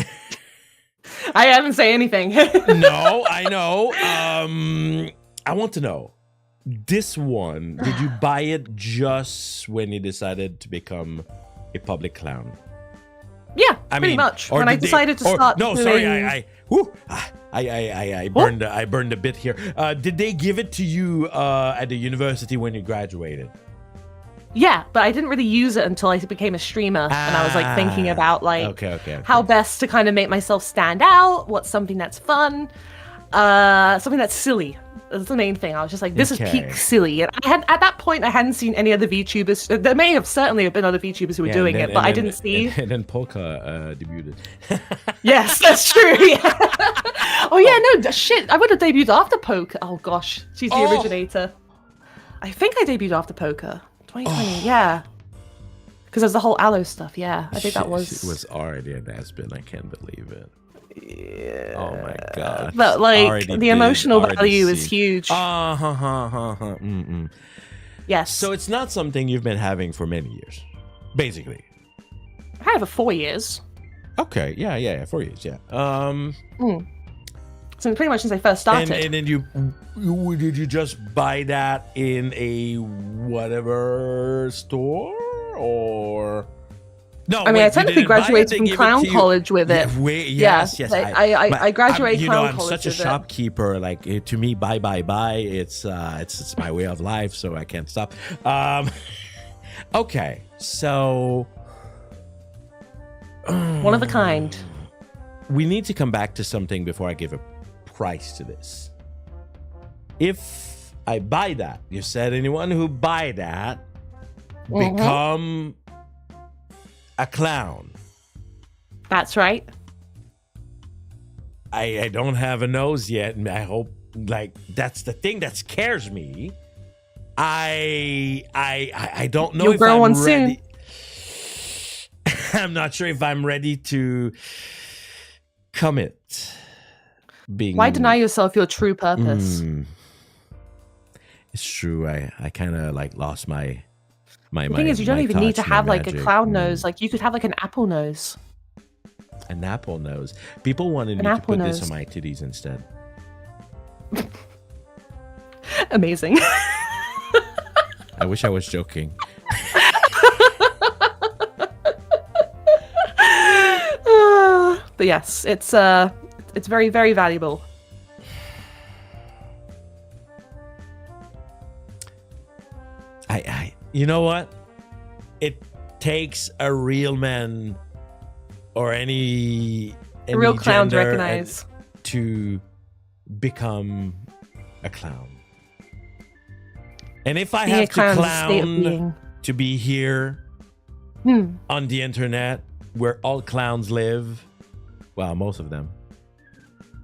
haven't say anything. No, I know. I want to know this one. Did you buy it just when you decided to become a public clown? Yeah, pretty much. When I decided to start. No, doing... sorry. I burned a bit here. Did they give it to you at the university when you graduated? Yeah, but I didn't really use it until I became a streamer, and I was like thinking about like how best to kind of make myself stand out. What's something that's fun, something that's silly. That's the main thing. I was just like, this is peak silly. And at that point, I hadn't seen any other VTubers. There may have certainly been other VTubers who were doing it, but I didn't see. And then Polka debuted. Yes, that's true. Yeah. Oh yeah, no shit. I would have debuted after Poker. Oh gosh, she's the originator. I think I debuted after Poker, 2020. Yeah, because there's the whole Aloe stuff. Yeah, I think that was. She was already an has-been. I can't believe it. Yeah. Oh my god. But like the emotional value is huge. Yes. So it's not something you've been having for many years, basically. I had it for 4 years. Okay. Yeah. 4 years. Yeah. So pretty much since I first started. And then did you just buy that in a whatever store or? No, I mean, I technically graduated from clown college with it. Yes. I graduated clown college with it. I'm such a shopkeeper. Like to me, buy. It's my way of life, so I can't stop. Okay, so one of a kind. We need to come back to something before I give a price to this. If I buy that, you said anyone who buy that become a clown. That's right. I don't have a nose yet, and I hope like that's the thing that scares me. I don't know You'll if grow I'm one ready. Soon. I'm not sure if I'm ready to commit. Why deny yourself your true purpose? It's true. I kind of like lost my. The thing is, you don't even need to have like a clown nose. Like you could have like an apple nose. An apple nose. People wanted me to put this on my titties instead. Amazing. I wish I was joking. But yes, it's very, very valuable. You know what? It takes a real man or any real clown to recognize to become a clown. And if I have to clown to be here on the internet where all clowns live, well, most of them.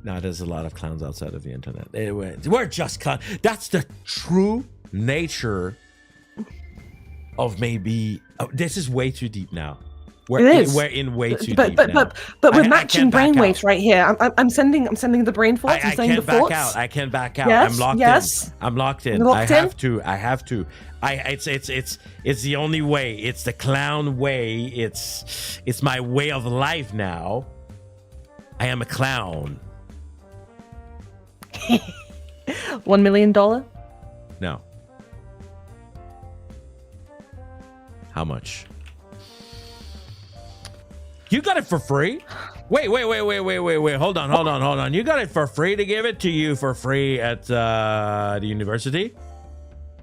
Now, there's a lot of clowns outside of the internet. We're just clowns. That's the true nature of maybe. Oh, this is way too deep now. We're in way too deep now. But we're matching brainwaves right here. I'm sending the brain thoughts. I'm sending the thoughts. I can't back out. Yes, I'm locked in. I'm locked in. I have to. It's the only way. It's the clown way. It's my way of life now. I am a clown. $1 million? No. How much? You got it for free? Wait. Hold on. You got it for free to give it to you for free at the university?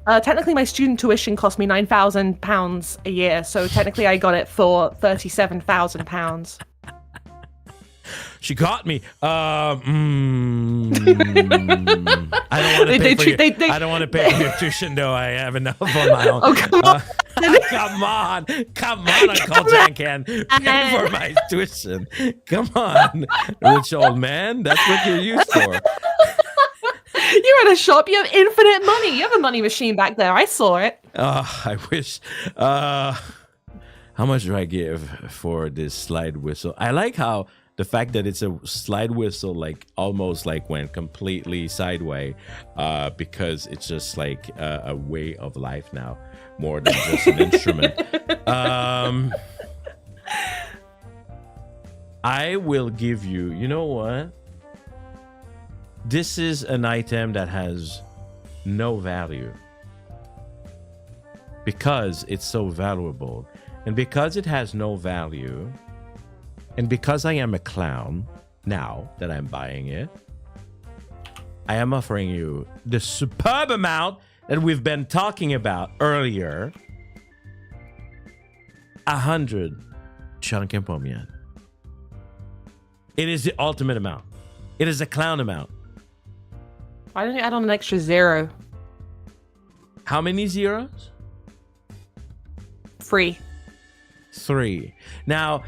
Technically, my student tuition cost me £9,000 a year, so technically I got it for £37,000. She caught me. I don't want to pay for your tuition, though. I have enough on my own. Oh, come on. Come on, Uncle Janken. Pay for my tuition. Come on, rich old man. That's what you're used for. You're at a shop. You have infinite money. You have a money machine back there. I saw it. I wish. How much do I give for this slide whistle? I like how the fact that it's a slide whistle, like almost like went completely sideways, because it's just like a way of life now, more than just an instrument. I will give you, you know what? This is an item that has no value because it's so valuable. And because it has no value, and because I am a clown now that I'm buying it, I am offering you the superb amount that we've been talking about earlier. 100 Janken Pomme. It is the ultimate amount. It is a clown amount. Why don't you add on an extra 0? How many zeros? Free. 3. Now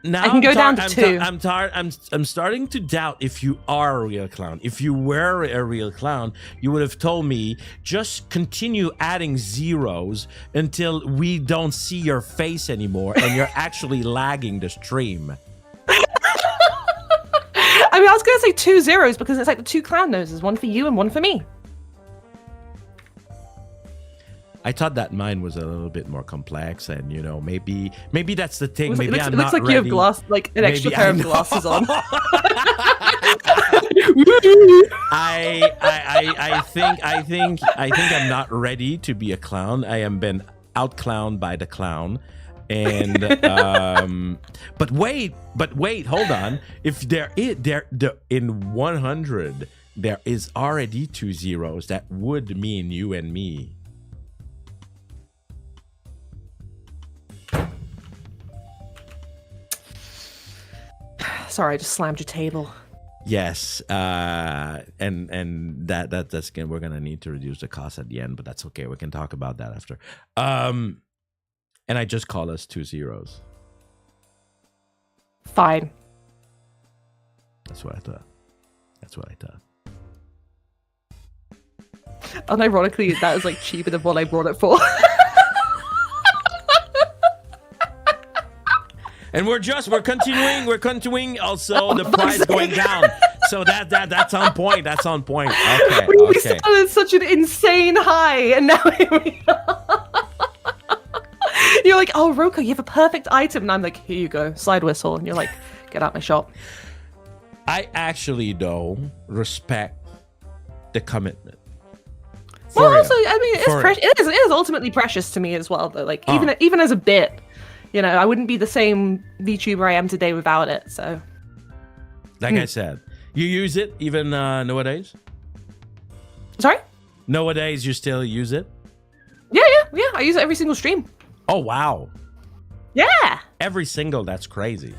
I can go down to 2. I'm tired. I'm starting to doubt if you are a real clown. If you were a real clown, you would have told me just continue adding zeros until we don't see your face anymore and you're actually lagging the stream. I mean, I was going to say 2 zeros because it's like the 2 clown noses, one for you and one for me. I thought that mine was a little bit more complex, and you know, maybe that's the thing. Maybe it I'm looks not like ready. you have like an extra pair of glasses on. I think I'm not ready to be a clown. I am been out-clowned by the clown. And but wait, hold on. If there in 100 there is already 2 zeros, that would mean you and me. Sorry, I just slammed your table. Yes, and that's gonna, we're gonna need to reduce the cost at the end, but that's okay. We can talk about that after. And I just call us 2 zeros. Fine. That's what I thought. Unironically, that was like cheaper than what I brought it for. And we're continuing also the price going down. So that's on point. That's on point. Okay. We started such an insane high, and now here we are. You're like, oh, Roko, you have a perfect item. And I'm like, here you go, slide whistle. And you're like, get out my shop. I actually, though, respect the commitment. Well, also, I mean, it is ultimately precious to me as well, though. Like, even as a bit, you know, I wouldn't be the same VTuber I am today without it, so. Like I said, you use it even nowadays? Sorry? Nowadays, you still use it? Yeah, I use it every single stream. Oh, wow. Yeah. Every single, that's crazy.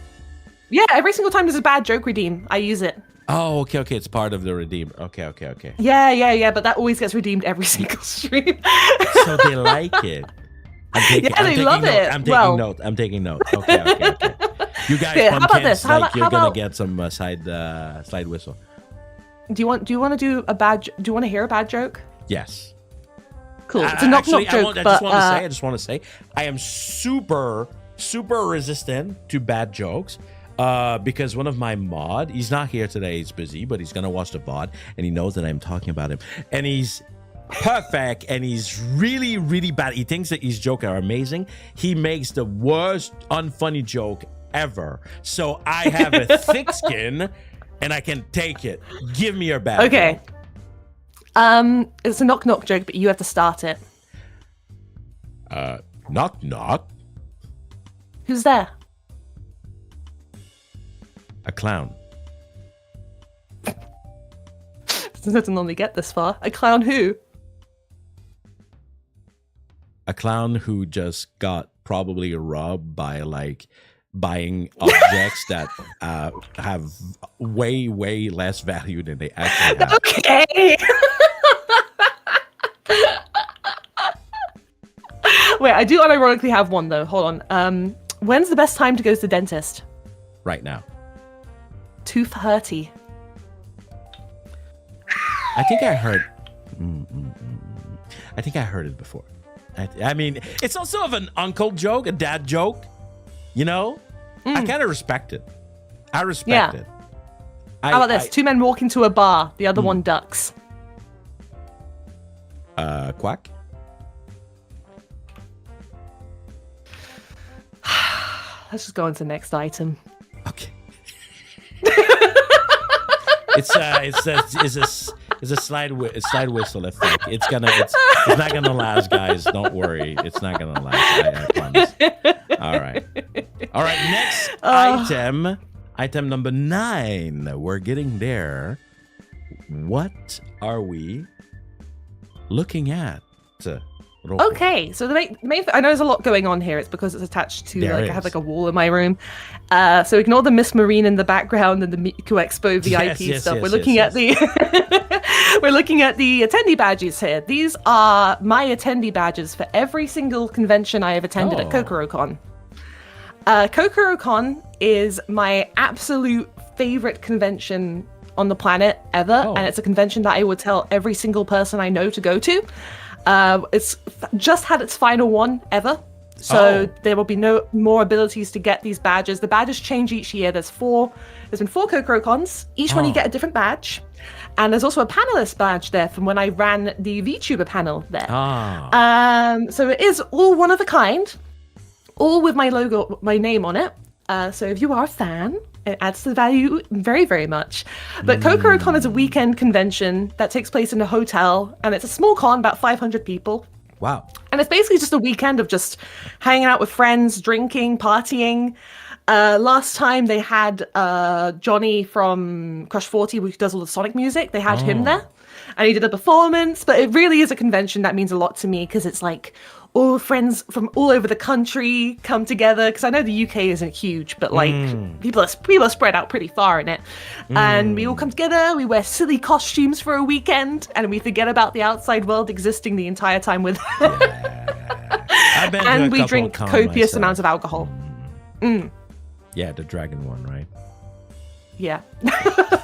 Yeah, every single time there's a bad joke redeem, I use it. Oh, okay. It's part of the redeem. Okay. Yeah, but that always gets redeemed every single stream. So they like it. They love it. I'm taking note. Okay. You guys, how about this? You're gonna get some slide whistle. Do you want to do a bad? Do you want to hear a bad joke? Yes. Cool. It's a knock joke. I just want to say, I am super resistant to bad jokes. Because one of my mod, he's not here today, he's busy, but he's gonna watch the VOD and he knows that I'm talking about him. And he's perfect and he's really, really bad. He thinks that his jokes are amazing. He makes the worst unfunny joke ever. So I have a thick skin and I can take it. Give me your bad Okay. joke. It's a knock joke, but you have to start it. Knock. Who's there? A clown. Doesn't normally get this far. A clown who? A clown who just got probably robbed by like buying objects that have way less value than they actually have. Okay. Wait, I do unironically have one though. Hold on. When's the best time to go to the dentist? Right now. Tooth hurty. I think I heard. I think I heard it before. I mean, it's also of an uncle joke, a dad joke. You know, I kind of respect it. I respect it. How about this? Two men walk into a bar. The other one ducks. Quack. Let's just go on to the next item. Okay. It's a slide whistle effect. It's not gonna last, guys. Don't worry. It's not gonna last. I promise. All right. Next item number 9. We're getting there. What are we looking at? Rocco? Okay, so the main I know there's a lot going on here. It's because it's attached to I have like a wall in my room. So ignore the Miss Marine in the background and the Miku Expo VIP stuff. We're looking at the we're looking at the attendee badges here. These are my attendee badges for every single convention I have attended at KokoroCon. KokoroCon is my absolute favorite convention on the planet ever, and it's a convention that I would tell every single person I know to go to. It's just had its final one ever, so there will be no more abilities to get these badges. The badges change each year. There's been 4 KokoroCons. Each one you get a different badge, and there's also a panelist badge there from when I ran the VTuber panel there. So it is all one of a kind, all with my logo, my name on it. So if you are a fan, it adds to the value very, very much. But KokoroCon is a weekend convention that takes place in a hotel, and it's a small con, about 500 people. Wow. And it's basically just a weekend of just hanging out with friends, drinking, partying. Last time they had Johnny from Crush 40, who does all the Sonic music. They had him there, and he did a performance. But it really is a convention that means a lot to me, because it's like all friends from all over the country come together, because I know the UK isn't huge, but like people are spread out pretty far in it. And we all come together, we wear silly costumes for a weekend, and we forget about the outside world existing the entire time with and we drink copious amounts of alcohol. Yeah, the dragon one, right? Yeah.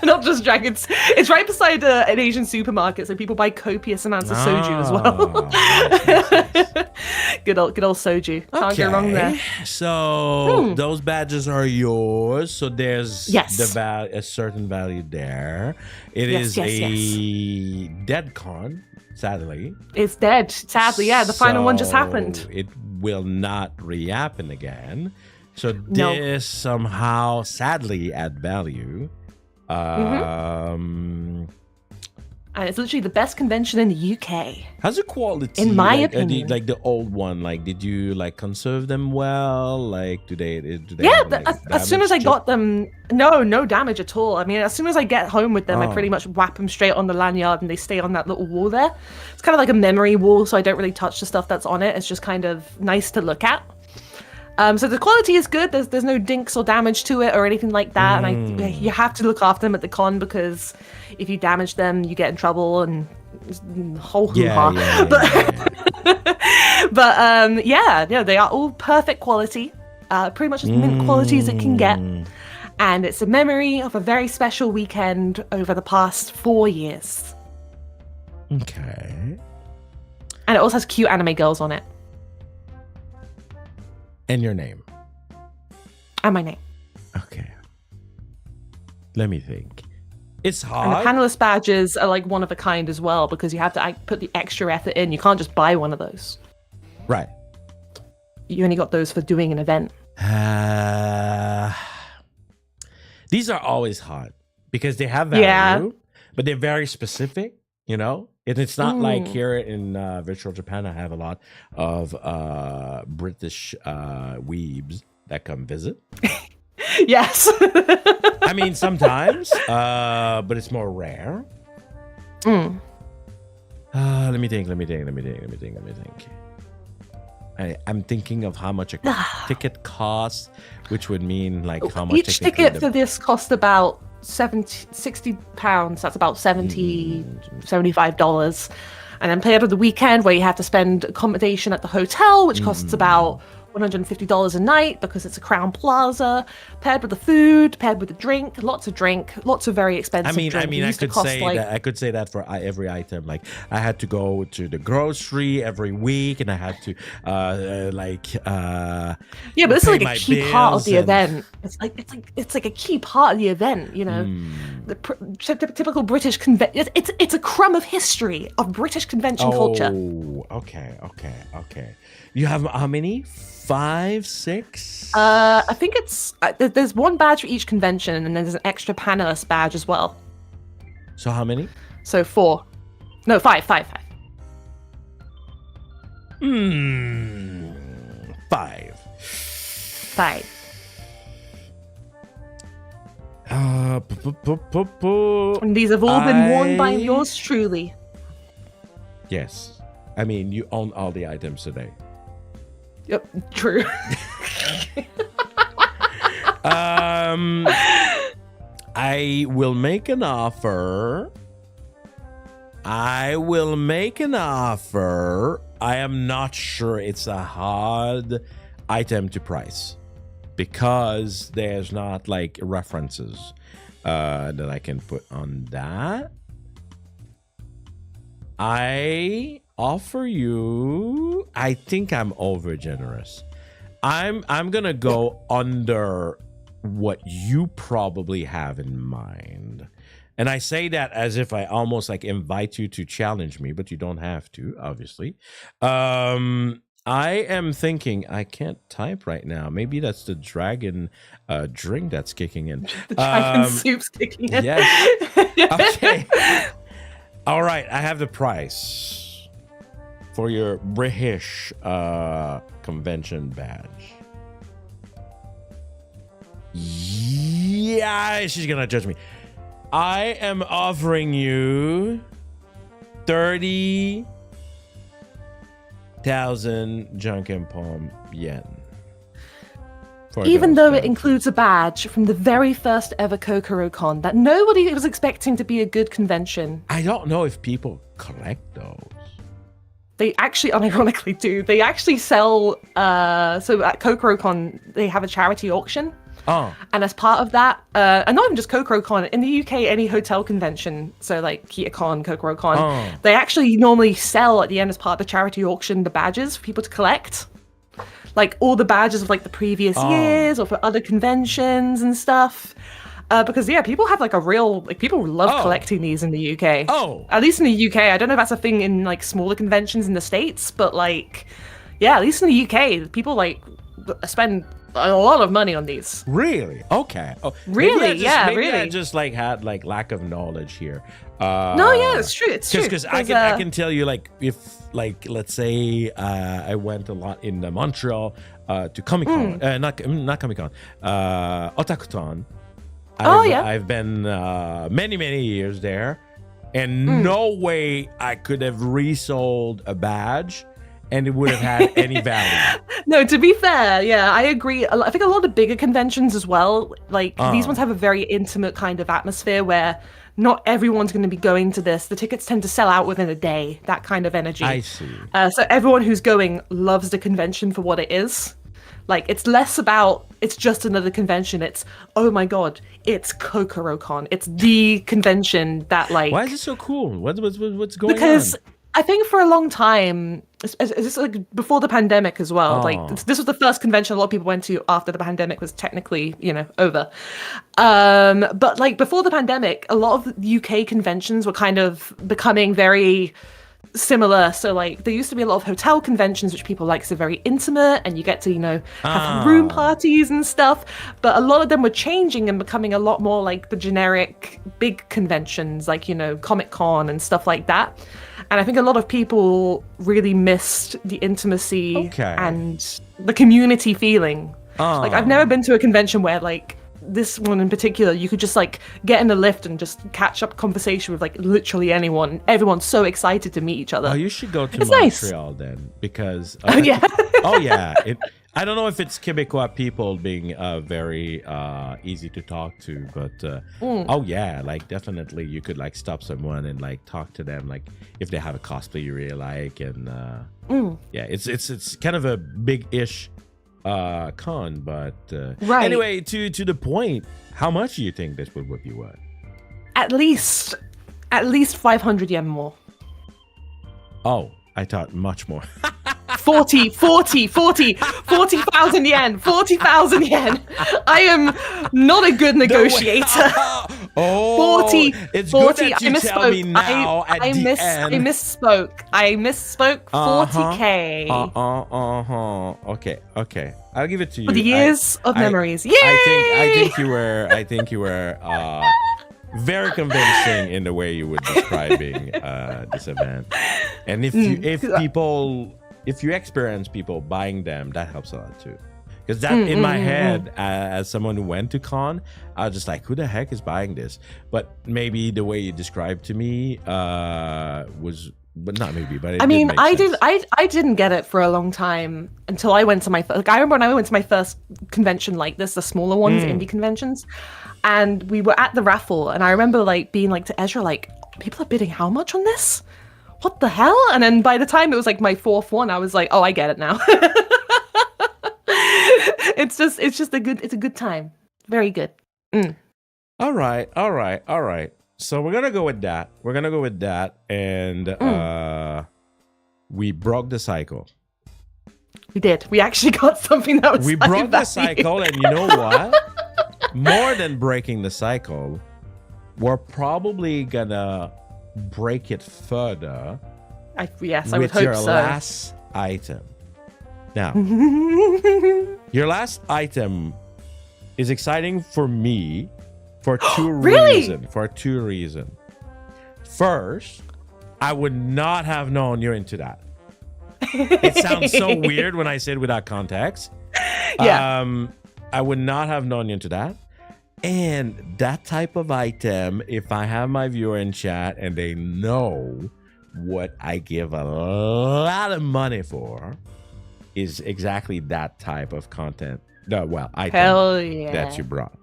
Not just dragons. It's right beside an Asian supermarket, so people buy copious amounts of soju as well. Nice. Good old soju. Can't go wrong there. So those badges are yours. So there's a certain value there. It is a dead con, sadly. It's dead, sadly. Yeah, the final one just happened. It will not re-happen again. So this somehow, sadly, add value. And it's literally the best convention in the UK. How's the quality? In my opinion. Like the old one, like did you like conserve them well? Like do they yeah, have, like, as soon as I got them, no damage at all. I mean, as soon as I get home with them, I pretty much whap them straight on the lanyard, and they stay on that little wall there. It's kind of like a memory wall, so I don't really touch the stuff that's on it. It's just kind of nice to look at. So the quality is good. There's no dinks or damage to it or anything like that. And you have to look after them at the con, because if you damage them, you get in trouble and whole hoo-ha. But they are all perfect quality, pretty much as mint quality as it can get. And it's a memory of a very special weekend over the past 4 years. Okay. And it also has cute anime girls on it. And your name. And my name. Okay. Let me think. It's hard. And the panelist badges are like one of a kind as well, because you have to put the extra effort in. You can't just buy one of those. Right. You only got those for doing an event. These are always hard because they have value, but they're very specific, you know? It's not like here in Virtual Japan, I have a lot of British weebs that come visit. Yes. I mean, sometimes, but it's more rare. Let me think. I'm thinking of how much a ticket costs, which would mean like how much each ticket for this cost about £60. That's about $75. And then paired with the weekend where you have to spend accommodation at the hotel, which costs about $150 a night because it's a Crown Plaza, paired with the food, paired with the drink, lots of very expensive drink. I could say that for every item. Like I had to go to the grocery every week, and I had to yeah, but this is like a key part of the event. It's like a key part of the event. You know, the typical British convention. It's a crumb of history of British convention culture. Oh, okay. You have how many? 5, 6? I think it's there's one badge for each convention, and then there's an extra panelist badge as well. So how many? So 4. No, 5. 5. 5. And these have all been worn by yours truly. Yes. I mean, you own all the items today. Yep, true. I will make an offer. I am not sure it's a hard item to price because there's not like references that I can put on that. I offer you, I think I'm over generous. I'm gonna go under what you probably have in mind. And I say that as if I almost like invite you to challenge me, but you don't have to, obviously. I am thinking, I can't type right now. Maybe that's the dragon drink that's kicking in. The dragon soup's kicking in. Yes. Okay. All right, I have the price for your British convention badge. Yeah, she's gonna judge me. I am offering you 30,000 Janken Pomme yen. Even though it includes a badge from the very first ever Kokoro-con that nobody was expecting to be a good convention. I don't know if people collect those. They actually unironically do. They actually sell, so at Kokoro-con, they have a charity auction. Oh. And as part of that, and not even just Kokoro-con, in the UK, any hotel convention, so like KitaCon, Kokoro-con, they actually normally sell at the end as part of the charity auction the badges for people to collect. Like all the badges of like the previous years or for other conventions and stuff. Because yeah, people have like a real, like people love collecting these in the UK. Oh. At least in the UK. I don't know if that's a thing in like smaller conventions in the States, but like, yeah, at least in the UK, people like spend a lot of money on these. Really? Okay. Oh, really? Maybe I just like had like lack of knowledge here. No, yeah, it's true. It's true. Because I can tell you like if like let's say I went a lot in Montreal to Comic-Con, not Comic-Con, Otakuton. I've been many years there, and no way I could have resold a badge and it would have had any value. No, to be fair, yeah, I agree. I think a lot of bigger conventions as well, like these ones have a very intimate kind of atmosphere where not everyone's going to be going to this. The tickets tend to sell out within a day, that kind of energy. I see. So everyone who's going loves the convention for what it is. Like, it's less about, it's just another convention. It's, oh my God, it's Kokoro-con. It's the convention that like... Why is it so cool? What's going on? Because I think for a long time, it's like before the pandemic as well. Like this was the first convention a lot of people went to after the pandemic was technically, over. But like before the pandemic, a lot of UK conventions were kind of becoming very similar. So like there used to be a lot of hotel conventions which people like, so very intimate and you get to have room parties and stuff, but a lot of them were changing and becoming a lot more like the generic big conventions like Comic-Con and stuff like that. And I think a lot of people really missed the intimacy and the community feeling. Like I've never been to a convention where like this one in particular, you could just like get in a lift and just catch up conversation with like literally anyone. Everyone's so excited to meet each other. Oh, you should go to it's Montreal nice. then, because yeah. I don't know if it's Quebecois people being very easy to talk to, but like definitely you could like stop someone and like talk to them, like if they have a cosplay you really like, and it's kind of a big-ish con, but Right. anyway, to the point, how much do you think this would whip you at? At least 500 yen more. Oh, I thought much more. 40,000 yen. 40,000 yen. I am not a good negotiator. Oh, 40. it's 40. good that you I tell misspoke. me now at I the end. I misspoke. 40K. Okay. I'll give it to you. For the years of memories. Yay! I think you were very convincing in the way you were describing this event. And if you experience people buying them, that helps a lot too. Because that in my head, as someone who went to con, I was just like, who the heck is buying this? But maybe the way you described to me was, but not maybe, but it I mean, did make sense. I didn't get it for a long time until I went to my I remember when I went to my first convention like this, the smaller ones, indie conventions, and we were at the raffle, and I remember like being like to Ezra, like, people are bidding how much on this? What the hell? And then by the time it was like my fourth one, I was like, oh, I get it now. It's just a good time. Very good. All right. So we're gonna go with that. And we broke the cycle. We did. We actually got something that was. We broke the cycle, and you know what? More than breaking the cycle, we're probably gonna break it further. Yes, I would hope your so. last item. Now, your last item is exciting for me for two reasons. First, I would not have known you're into that. It sounds so weird when I say it without context. Yeah. I would not have known you into that. And that type of item, if I have my viewer in chat and they know what I give a lot of money for, is exactly that type of content. Item Hell yeah. that you brought.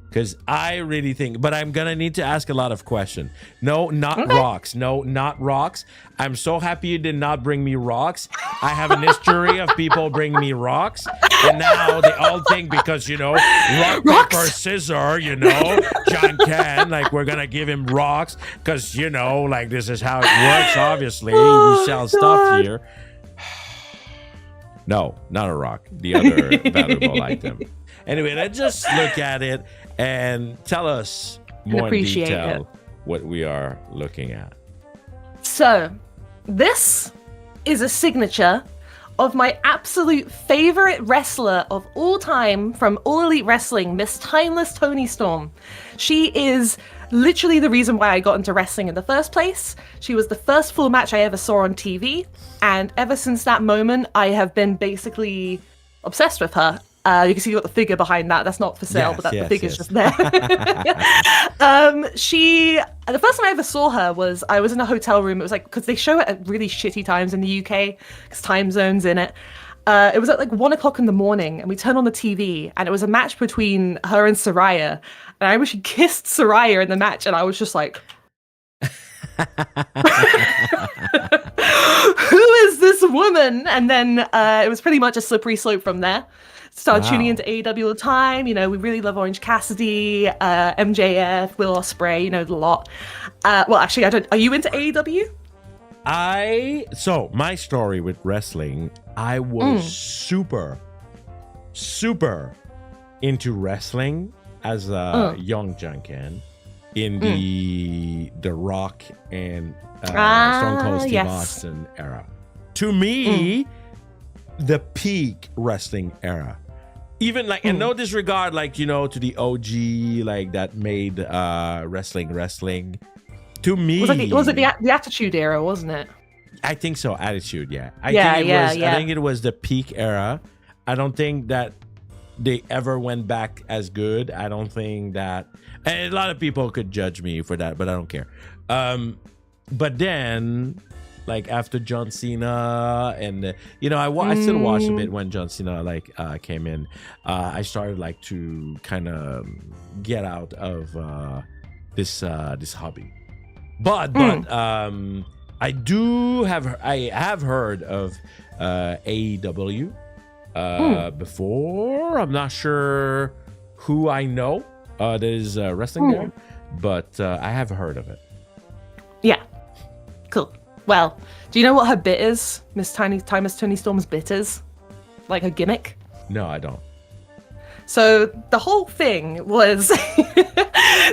Because I really think, but I'm going to need to ask a lot of questions. No, not rocks. No, not rocks. I'm so happy you did not bring me rocks. I have an history of people bring me rocks. And now they all think because, rock, paper, scissors, Janken, like we're going to give him rocks. Because, like this is how it works, obviously. We sell stuff here. No, not a rock. The other valuable item. Anyway, let's just look at it and tell us more in detail what we are looking at. So, this is a signature of my absolute favorite wrestler of all time from All Elite Wrestling, Miss Timeless Toni Storm. She is literally the reason why I got into wrestling in the first place. She was the first full match I ever saw on TV, and ever since that moment, I have been basically obsessed with her. You can see you've got the figure behind that. That's not for sale, but the figure's just there. The first time I ever saw her was I was in a hotel room. It was like, because they show it at really shitty times in the UK, because time zones in it. It was at like 1 o'clock in the morning, and we turned on the TV, and it was a match between her and Saraya. And I remember she kissed Saraya in the match, and I was just like, who is this woman? And then it was pretty much a slippery slope from there. Started tuning into AEW all the time. We really love Orange Cassidy, MJF, Will Ospreay, the lot. Well, actually, I don't. Are you into AEW? So my story with wrestling, I was super into wrestling as a young Janken in the Rock and Stone Cold Steve Austin era. To me, the peak wrestling era. Even like, and no disregard, like, to the OG, like that made wrestling. To me, was it the Attitude Era, wasn't it? I think so. Attitude, yeah. I think it was the peak era. I don't think that they ever went back as good. I don't think that, and a lot of people could judge me for that, but I don't care. But then, like after John Cena and I still watched a bit when John Cena came in. I started like to kind of get out of this hobby. But I have heard of AEW, before. I'm not sure who I know that is wrestling there, but I have heard of it. Yeah. Cool. Well, do you know what her bit is? Miss Tony Storm's bit is? Like her gimmick? No, I don't. So the whole thing was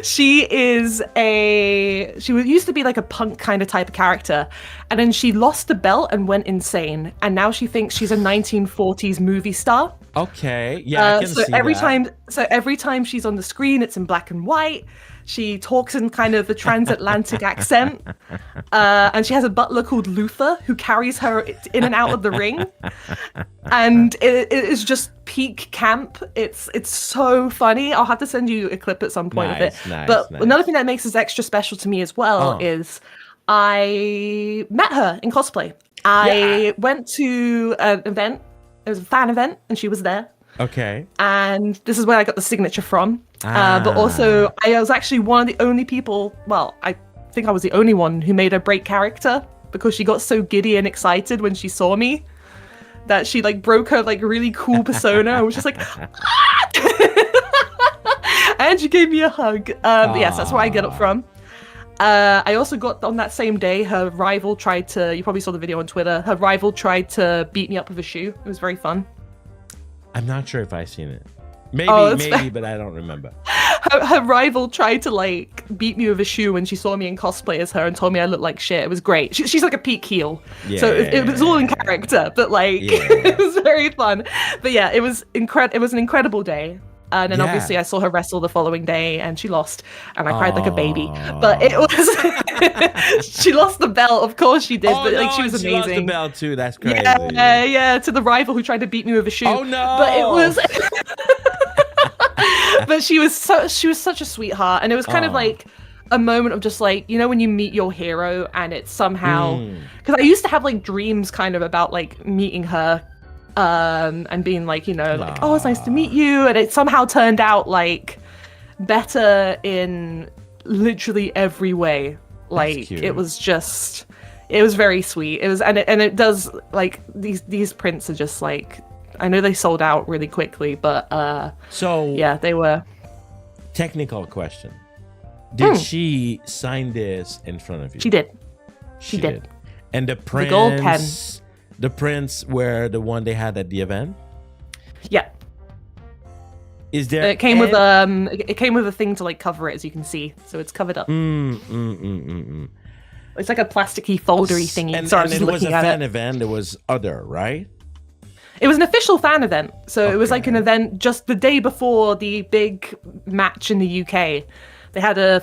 she used to be like a punk kind of type of character, and then she lost the belt and went insane, and now she thinks she's a 1940s movie star. Okay, yeah, I can see that. Every time she's on the screen, it's in black and white. She talks in kind of a transatlantic accent, and she has a butler called Luther who carries her in and out of the ring, and it is just peak camp. It's so funny. I'll have to send you a clip at some point of it. But another thing that makes this extra special to me as well is I met her in cosplay. I went to an event. It was a fan event, and she was there. Okay. And this is where I got the signature from. But also, I was actually one of the only people, well, I think I was the only one who made her break character, because she got so giddy and excited when she saw me that she like broke her like really cool persona and was just like, ah! And she gave me a hug. Yes, that's where I get it from. I also got, on that same day, her rival tried to, you probably saw the video on Twitter, her rival tried to beat me up with a shoe. It was very fun. I'm not sure if I've seen it. Maybe, but I don't remember. Her rival tried to like beat me with a shoe when she saw me in cosplay as her and told me I looked like shit. It was great. She's like a peak heel, so it was all in character, but like it was very fun. But yeah, it was It was an incredible day. And then obviously I saw her wrestle the following day and she lost, and I cried like a baby. But it was she lost the belt, of course she did. But like she was amazing. She lost the belt too. That's crazy. Yeah, to the rival who tried to beat me with a shoe. Oh no! But it was. But she was such a sweetheart, and it was kind of like a moment of just like, you know, when you meet your hero and it's somehow, because I used to have like dreams kind of about like meeting her. And being like, you know, like, oh, it's nice to meet you. And it somehow turned out like better in literally every way. Like it was very sweet. It was, and it does like these prints are just like, I know they sold out really quickly, but so yeah, they were. Technical question. Did she sign this in front of you? She did. She did. And the prints, the gold pen. The prints were the one they had at the event? Yeah. Is there? It came with a thing to like cover it, as you can see, so it's covered up. It's like a plasticky foldery thingy. And it was a fan event. It was other, right? It was an official fan event, so it was like an event just the day before the big match in the UK. They had a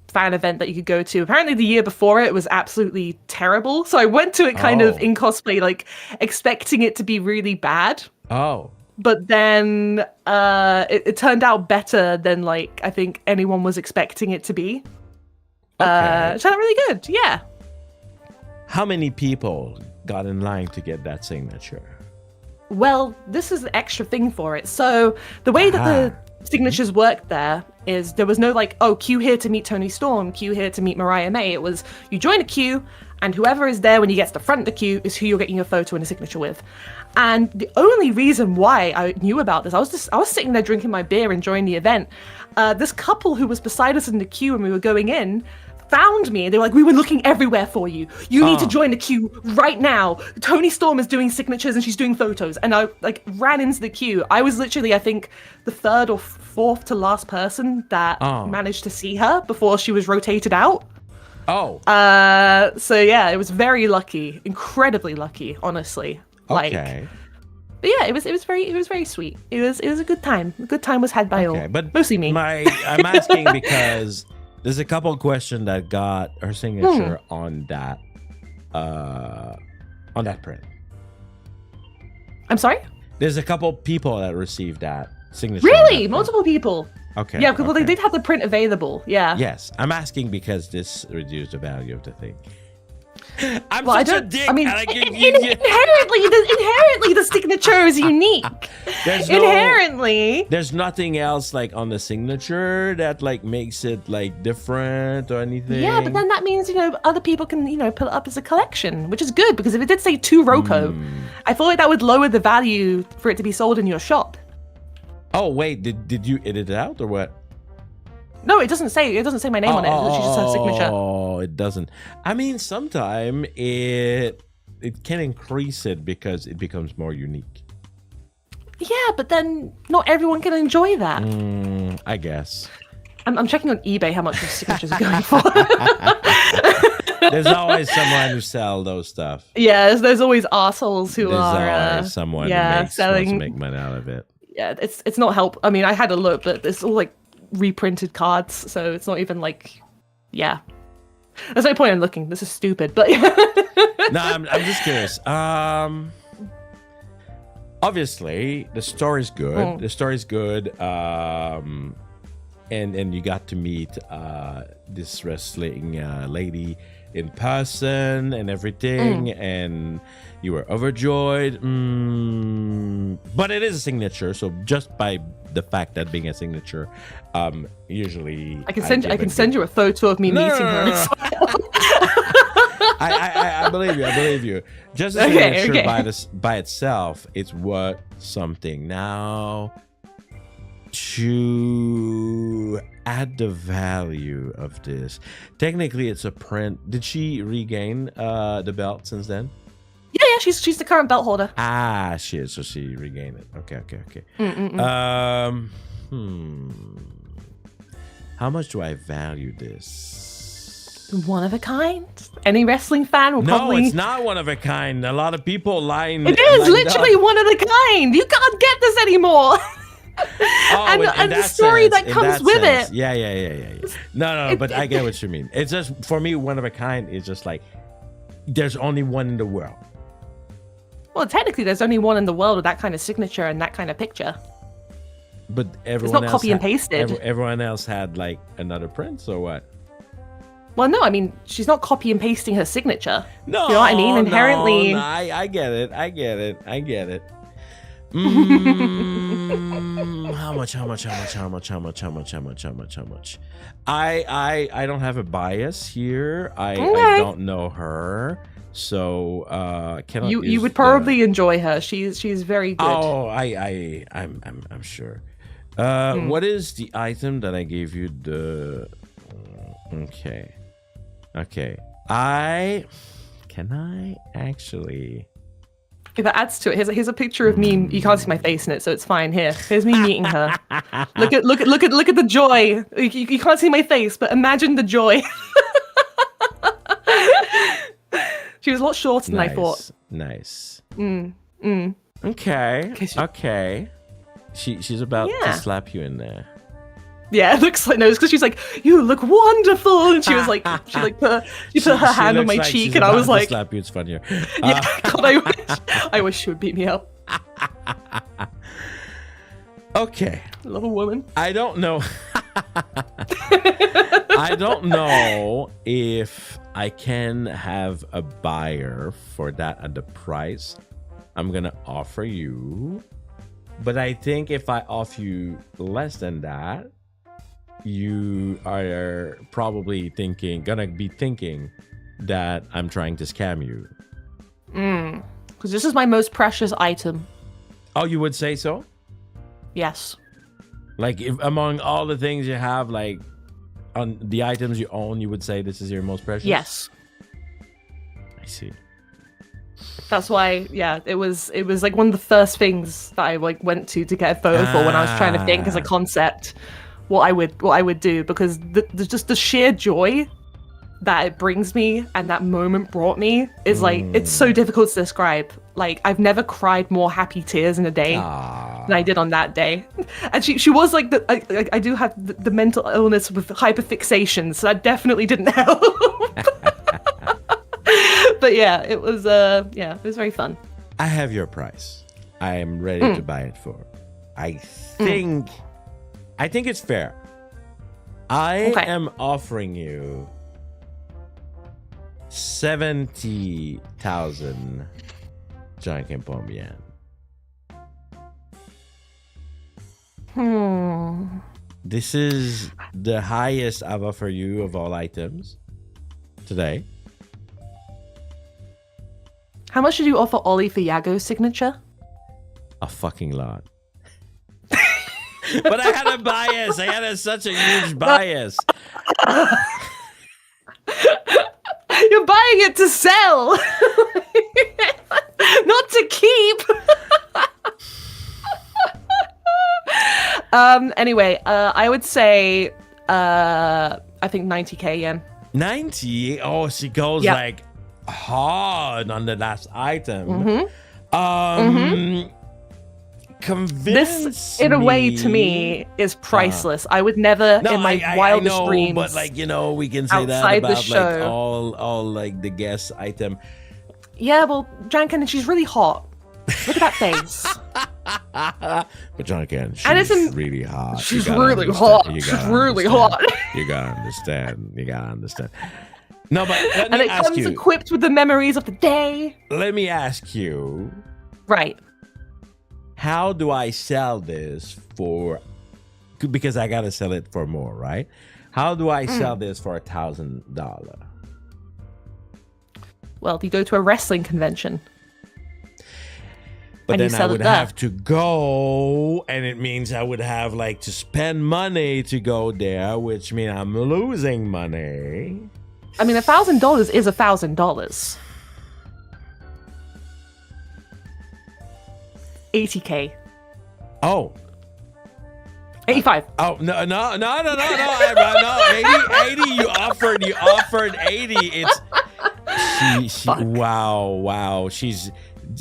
fan event that you could go to. Apparently the year before it was absolutely terrible, so I went to it kind of in cosplay, like expecting it to be really bad. But then it turned out better than like I think anyone was expecting it to be. It turned out really good. Yeah. How many people got in line to get that signature? Well, this is the extra thing for it. So the way that the signatures worked there is there was no like, oh, queue here to meet Toni Storm, queue here to meet Mariah May. It was you join a queue, and whoever is there when you get to the front of the queue is who you're getting your photo and a signature with. And the only reason why I knew about this, I was sitting there drinking my beer enjoying the event. This couple who was beside us in the queue when we were going in found me, and they were like, we were looking everywhere for you. You need to join the queue right now. Toni Storm is doing signatures and she's doing photos. And I like ran into the queue. I was literally, I think, the third or fourth to last person that managed to see her before she was rotated out. So yeah, it was very lucky, incredibly lucky, honestly. But yeah, it was very sweet. It was a good time. A good time was had by all, but mostly me. I'm asking because there's a couple of questions that got her signature on that print. I'm sorry? There's a couple people that received that signature. Really? Multiple people? Okay. Yeah, because they did have the print available. Yeah. Yes. I'm asking because this reduced the value of the thing. I'm Inherently, the signature is unique. Inherently. There's nothing else like on the signature that like makes it like different or anything. Yeah, but then that means, other people can, put it up as a collection, which is good, because if it did say to Roko, I feel like that would lower the value for it to be sold in your shop. Oh wait, did you edit it out or what? No, it doesn't say my name on it. It's just her signature. Oh, it doesn't. I mean, sometimes it can increase it because it becomes more unique. Yeah, but then not everyone can enjoy that. I guess. I'm checking on eBay how much the signatures are going for. There's always someone who sell those stuff. Yeah, there's always assholes who are always someone who wants to make money out of it. Yeah, it's not help. I mean, I had a look, but it's all like reprinted cards, so it's not even like, yeah. There's no point in looking. This is stupid, but no, I'm just curious. Obviously, the story's good. The story's good. And you got to meet this wrestling lady in person and everything, and you were overjoyed. But it is a signature, so just by the fact that being a signature, usually I can send you a photo of me meeting her. No. I believe you. Just a signature by itself, it's worth something. Now, to add the value of this, technically it's a print. Did she regain the belt since then? Yeah, she's the current belt holder. She is, so she regained it. Okay. How much do I value this? One of a kind. Any wrestling fan will probably... No, it's not one of a kind. A lot of people line. It is literally one of a kind. You can't get this anymore. And the story that comes with it. Yeah. No, but I get what you mean. It's just, for me, one of a kind is just like, there's only one in the world. Well, technically, there's only one in the world with that kind of signature and that kind of picture. But everyone it's not copy and pasted. Everyone else had like another print, or what? Well, no, I mean, she's not copy and pasting her signature. No, you know what I mean? Inherently, no, I get it. How much? I don't have a bias here. I don't know her, so cannot. You would probably enjoy her. She's very good. Oh, I'm sure. What is the item that I gave you? The okay. Can I actually? If it adds to it, here's a picture of me. You can't see my face in it, so it's fine. Here's me meeting her. Look at the joy. You can't see my face, but imagine the joy. She was a lot shorter than I thought. Nice. Okay. She's about to slap you in there. Yeah, it looks like because she's like, you look wonderful, and she was like, she put her hand on my cheek, and I was like, slap you. It's funnier. Yeah, God, I wish she would beat me up. Okay. Love a woman. I don't know. I don't know if I can have a buyer for that at the price I'm gonna offer you, but I think if I offer you less than that, you are probably gonna be thinking that I'm trying to scam you. Because this is my most precious item. Oh, you would say so? Yes. Like, if among all the things you have, like on the items you own, you would say this is your most precious? Yes. I see. That's why, yeah, it was like one of the first things that I like went to get a photo for when I was trying to think as a concept what I would do, because just the sheer joy that it brings me and that moment brought me is like, it's so difficult to describe. Like, I've never cried more happy tears in a day than I did on that day. And she was like, I do have the mental illness with hyperfixation, so that definitely didn't help. But yeah, it was very fun. I have your price. I am ready to buy it for. I think it's fair. I am offering you 70,000 Janken Pomme yen. This is the highest I've offered you of all items today. How much did you offer Ollie for Yago's signature? A fucking lot. But I had a bias. I had such a huge bias. You're buying it to sell, not to keep. Anyway, I would say, I think 90k yen. 90? Oh, she goes like hard on the last item. Convince this, in a way, to me, is priceless. I would never, in my wildest dreams, but like we can say that about like all like the guest item. Yeah, well, Janken, she's really hot. Look at that face. But Janken, she's really hot. She's really hot. She's really hot. You gotta understand. You gotta understand. No, but let me and it ask comes you, equipped with the memories of the day. Let me ask you. Right. How do I sell this for? Because I gotta sell it for more, right? How do I sell this for $1,000? Well, you go to a wrestling convention. But then I would have to go, and it means I would have like to spend money to go there, which means I'm losing money. I mean, $1,000 is $1,000. 80k. Oh. 85. Oh no! 80. You offered 80. It's she wow.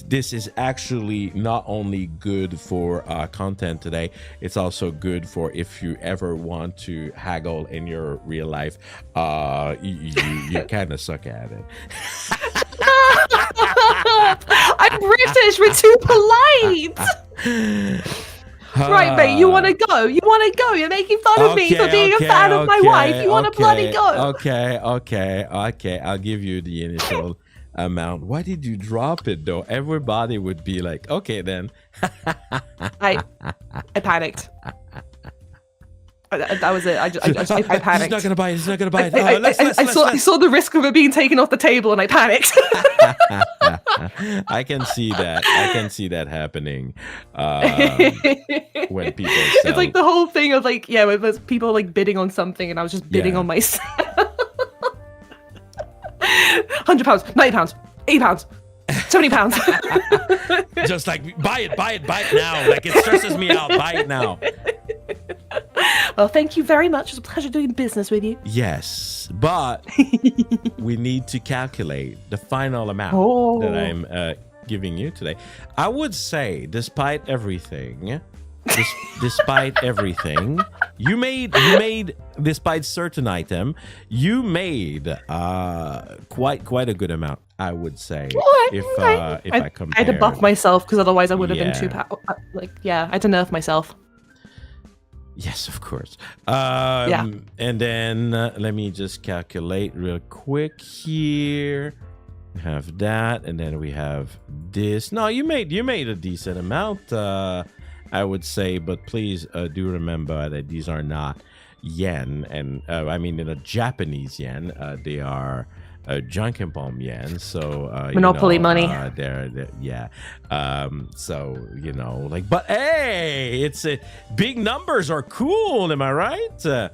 This is actually not only good for content today, it's also good for if you ever want to haggle in your real life. You kind of suck at it. I'm British. We're too polite. Right, mate. You want to go? You're making fun of me for being a fan of my wife. You want to bloody go? Okay. I'll give you the initial amount. Why did you drop it though? Everybody would be like, okay then. I panicked. That was it. I panicked. He's not gonna buy it. I saw the risk of it being taken off the table, and I panicked. I can see that happening when people sell. It's like the whole thing of like, when there's people like bidding on something, and I was just bidding on myself. £100, £90, £80, £70. Just like buy it now. Like it stresses me out. Buy it now. Well, thank you very much. It's a pleasure doing business with you. Yes, but we need to calculate the final amount that I'm giving you today. I would say, despite everything, you made despite certain item, you made quite a good amount. I would say if I compare. I had to buff myself because otherwise I would have been too I had to nerf myself. Yes, of course. And then let me just calculate real quick here. Have that, and then we have this. No, you made a decent amount, I would say, but please do remember that these are not yen, and I mean in a Japanese yen, they are Janken Pomme yen, so Monopoly money. They're so like, but hey, it's big numbers are cool, am I right?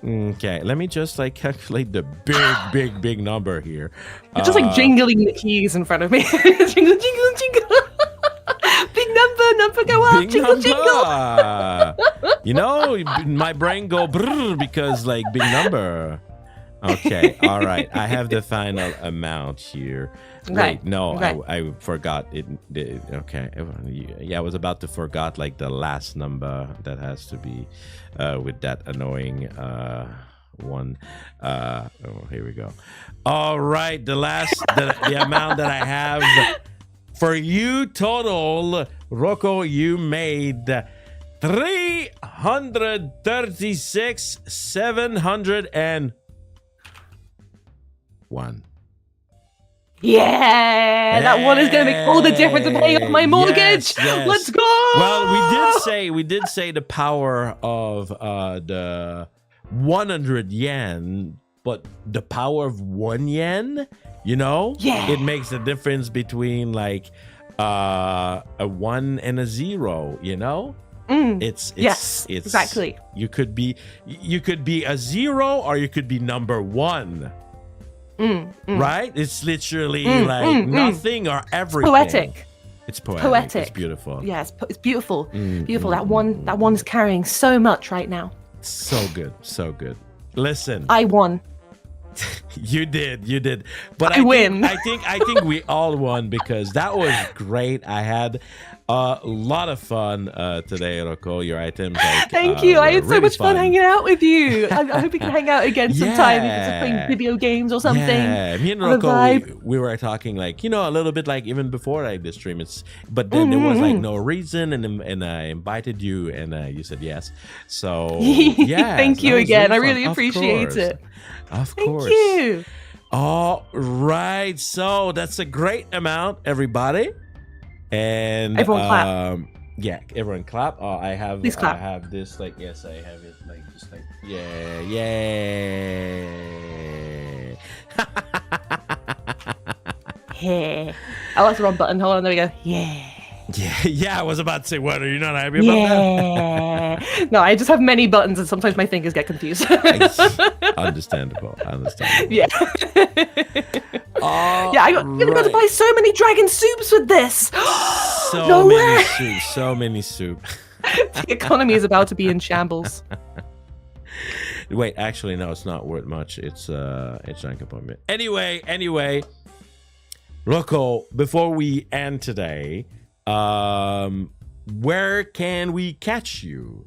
Okay, let me just like calculate the big number here. You're just like jingling the keys in front of me. Jingle. Big number go up. Big jingle. My brain go brrr because like big number. Okay, all right. I have the final amount here. Wait, no, I forgot it. Okay, I was about to forgot like the last number that has to be with that annoying one. Here we go. All right, the amount that I have for you total, Rocco, you made 336,701. Yeah, that one is going to make all the difference in paying off my mortgage. Yes. Let's go. Well, we did say the power of the 100 yen, but the power of 1 yen, it makes a difference between like a 1 and a 0, It's exactly. You could be a 0 or you could be number 1. Right? It's literally like nothing or everything. It's poetic. It's beautiful. Yes, it's beautiful. Beautiful. That one is carrying so much right now. So good. Listen, I won. You did. But I win. I think we all won because that was great. I had a lot of fun today, Rocco. Your items. Thank you. I had so much fun hanging out with you. I hope we can hang out again sometime. If it's playing video games or something. Yeah, me and Rocco, we were talking like a little bit like even before like the stream. But then there was like no reason, and I invited you, and you said yes. So yeah, thank you again. Really I really appreciate it. Of course. Thank you. All right. So that's a great amount, everybody. And everyone clap. Yeah, everyone clap. Please clap. I have this I have it just like yeah. Yeah. Oh, that's the wrong button. Hold on, there we go. Yeah. Yeah, I was about to say, what, are you not happy about that? No, I just have many buttons and sometimes my fingers get confused. Understandable. Yeah. I'm going to buy so many dragon soups with this. So many soup. The economy is about to be in shambles. Wait, actually, no, it's not worth much. It's Janken. Anyway, Rocco, before we end today, where can we catch you?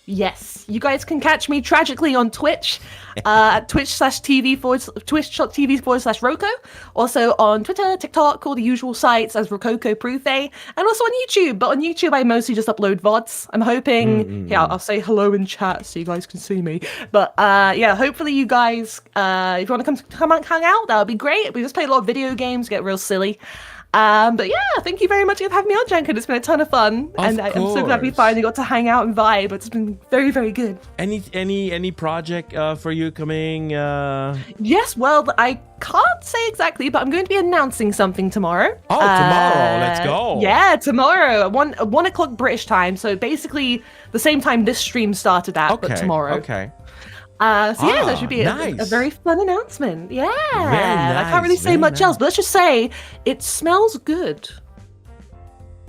Yes, you guys can catch me tragically on Twitch, at twitch.tv/Roko. Also on Twitter, TikTok, all the usual sites as Rococo Prufe, and also on YouTube. But on YouTube, I mostly just upload VODs. I'm hoping, I'll say hello in chat so you guys can see me. But hopefully you guys, if you want to come and hang out, that would be great. We just play a lot of video games, get real silly. But yeah, thank you very much for having me on, Janken. It's been a ton of fun, and I'm so glad we finally got to hang out and vibe. It's been very, very good. Any project for you coming? Yes, well, I can't say exactly, but I'm going to be announcing something tomorrow. Oh, tomorrow! Let's go. Yeah, tomorrow at 1 o'clock British time. So basically, the same time this stream started at, but tomorrow. Okay. That should be nice. a very fun announcement. Yeah, nice, I can't really say much else, but let's just say it smells good.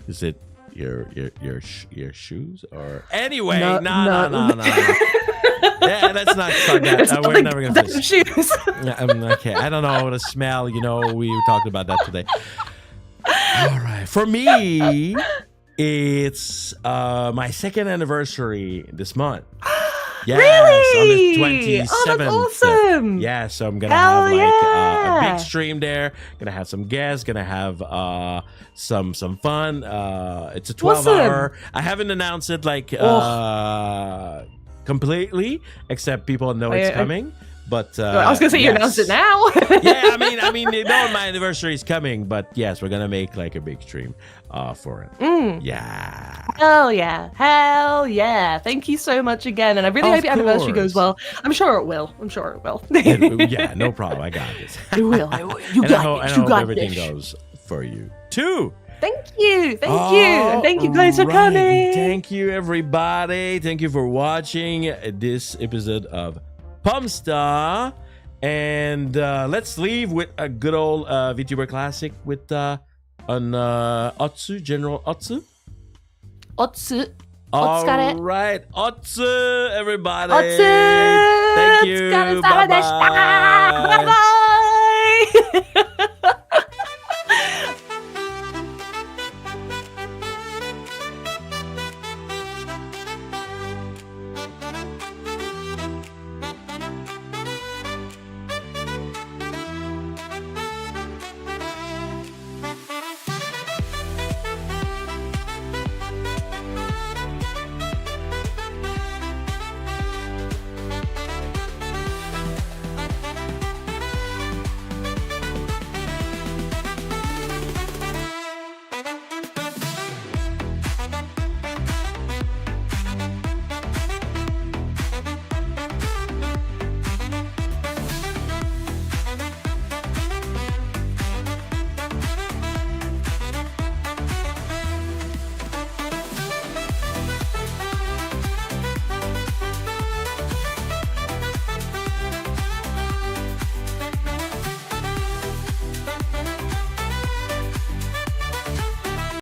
Is it your shoes or anyway? No. Yeah, let's not start that. We're never gonna finish. Shoes. Okay, I don't know the smell. We talked about that today. All right, for me, it's my 2nd anniversary this month. Yes, really? On the 27th. Oh, that's awesome. Yeah, so I'm gonna have a big stream there. Gonna have some guests. Gonna have some fun. It's a 12-hour. I haven't announced it completely, except people know it's coming. But I was gonna say you announced it now. Yeah, I mean, my anniversary is coming, but yes, we're gonna make like a big stream for it. Yeah. Hell yeah! Thank you so much again, and I really hope your anniversary goes well. I'm sure it will. Yeah, no problem. I got this. It will. You got it. I hope everything goes for you too. Thank you, and thank you guys for coming. Thank you, everybody. Thank you for watching this episode of Pomme Stars, and let's leave with a good old VTuber classic with an Otsu, General Otsu. Otsu. All right, Otsu, everybody. Otsu. Thank you. Bye-bye. Bye-bye.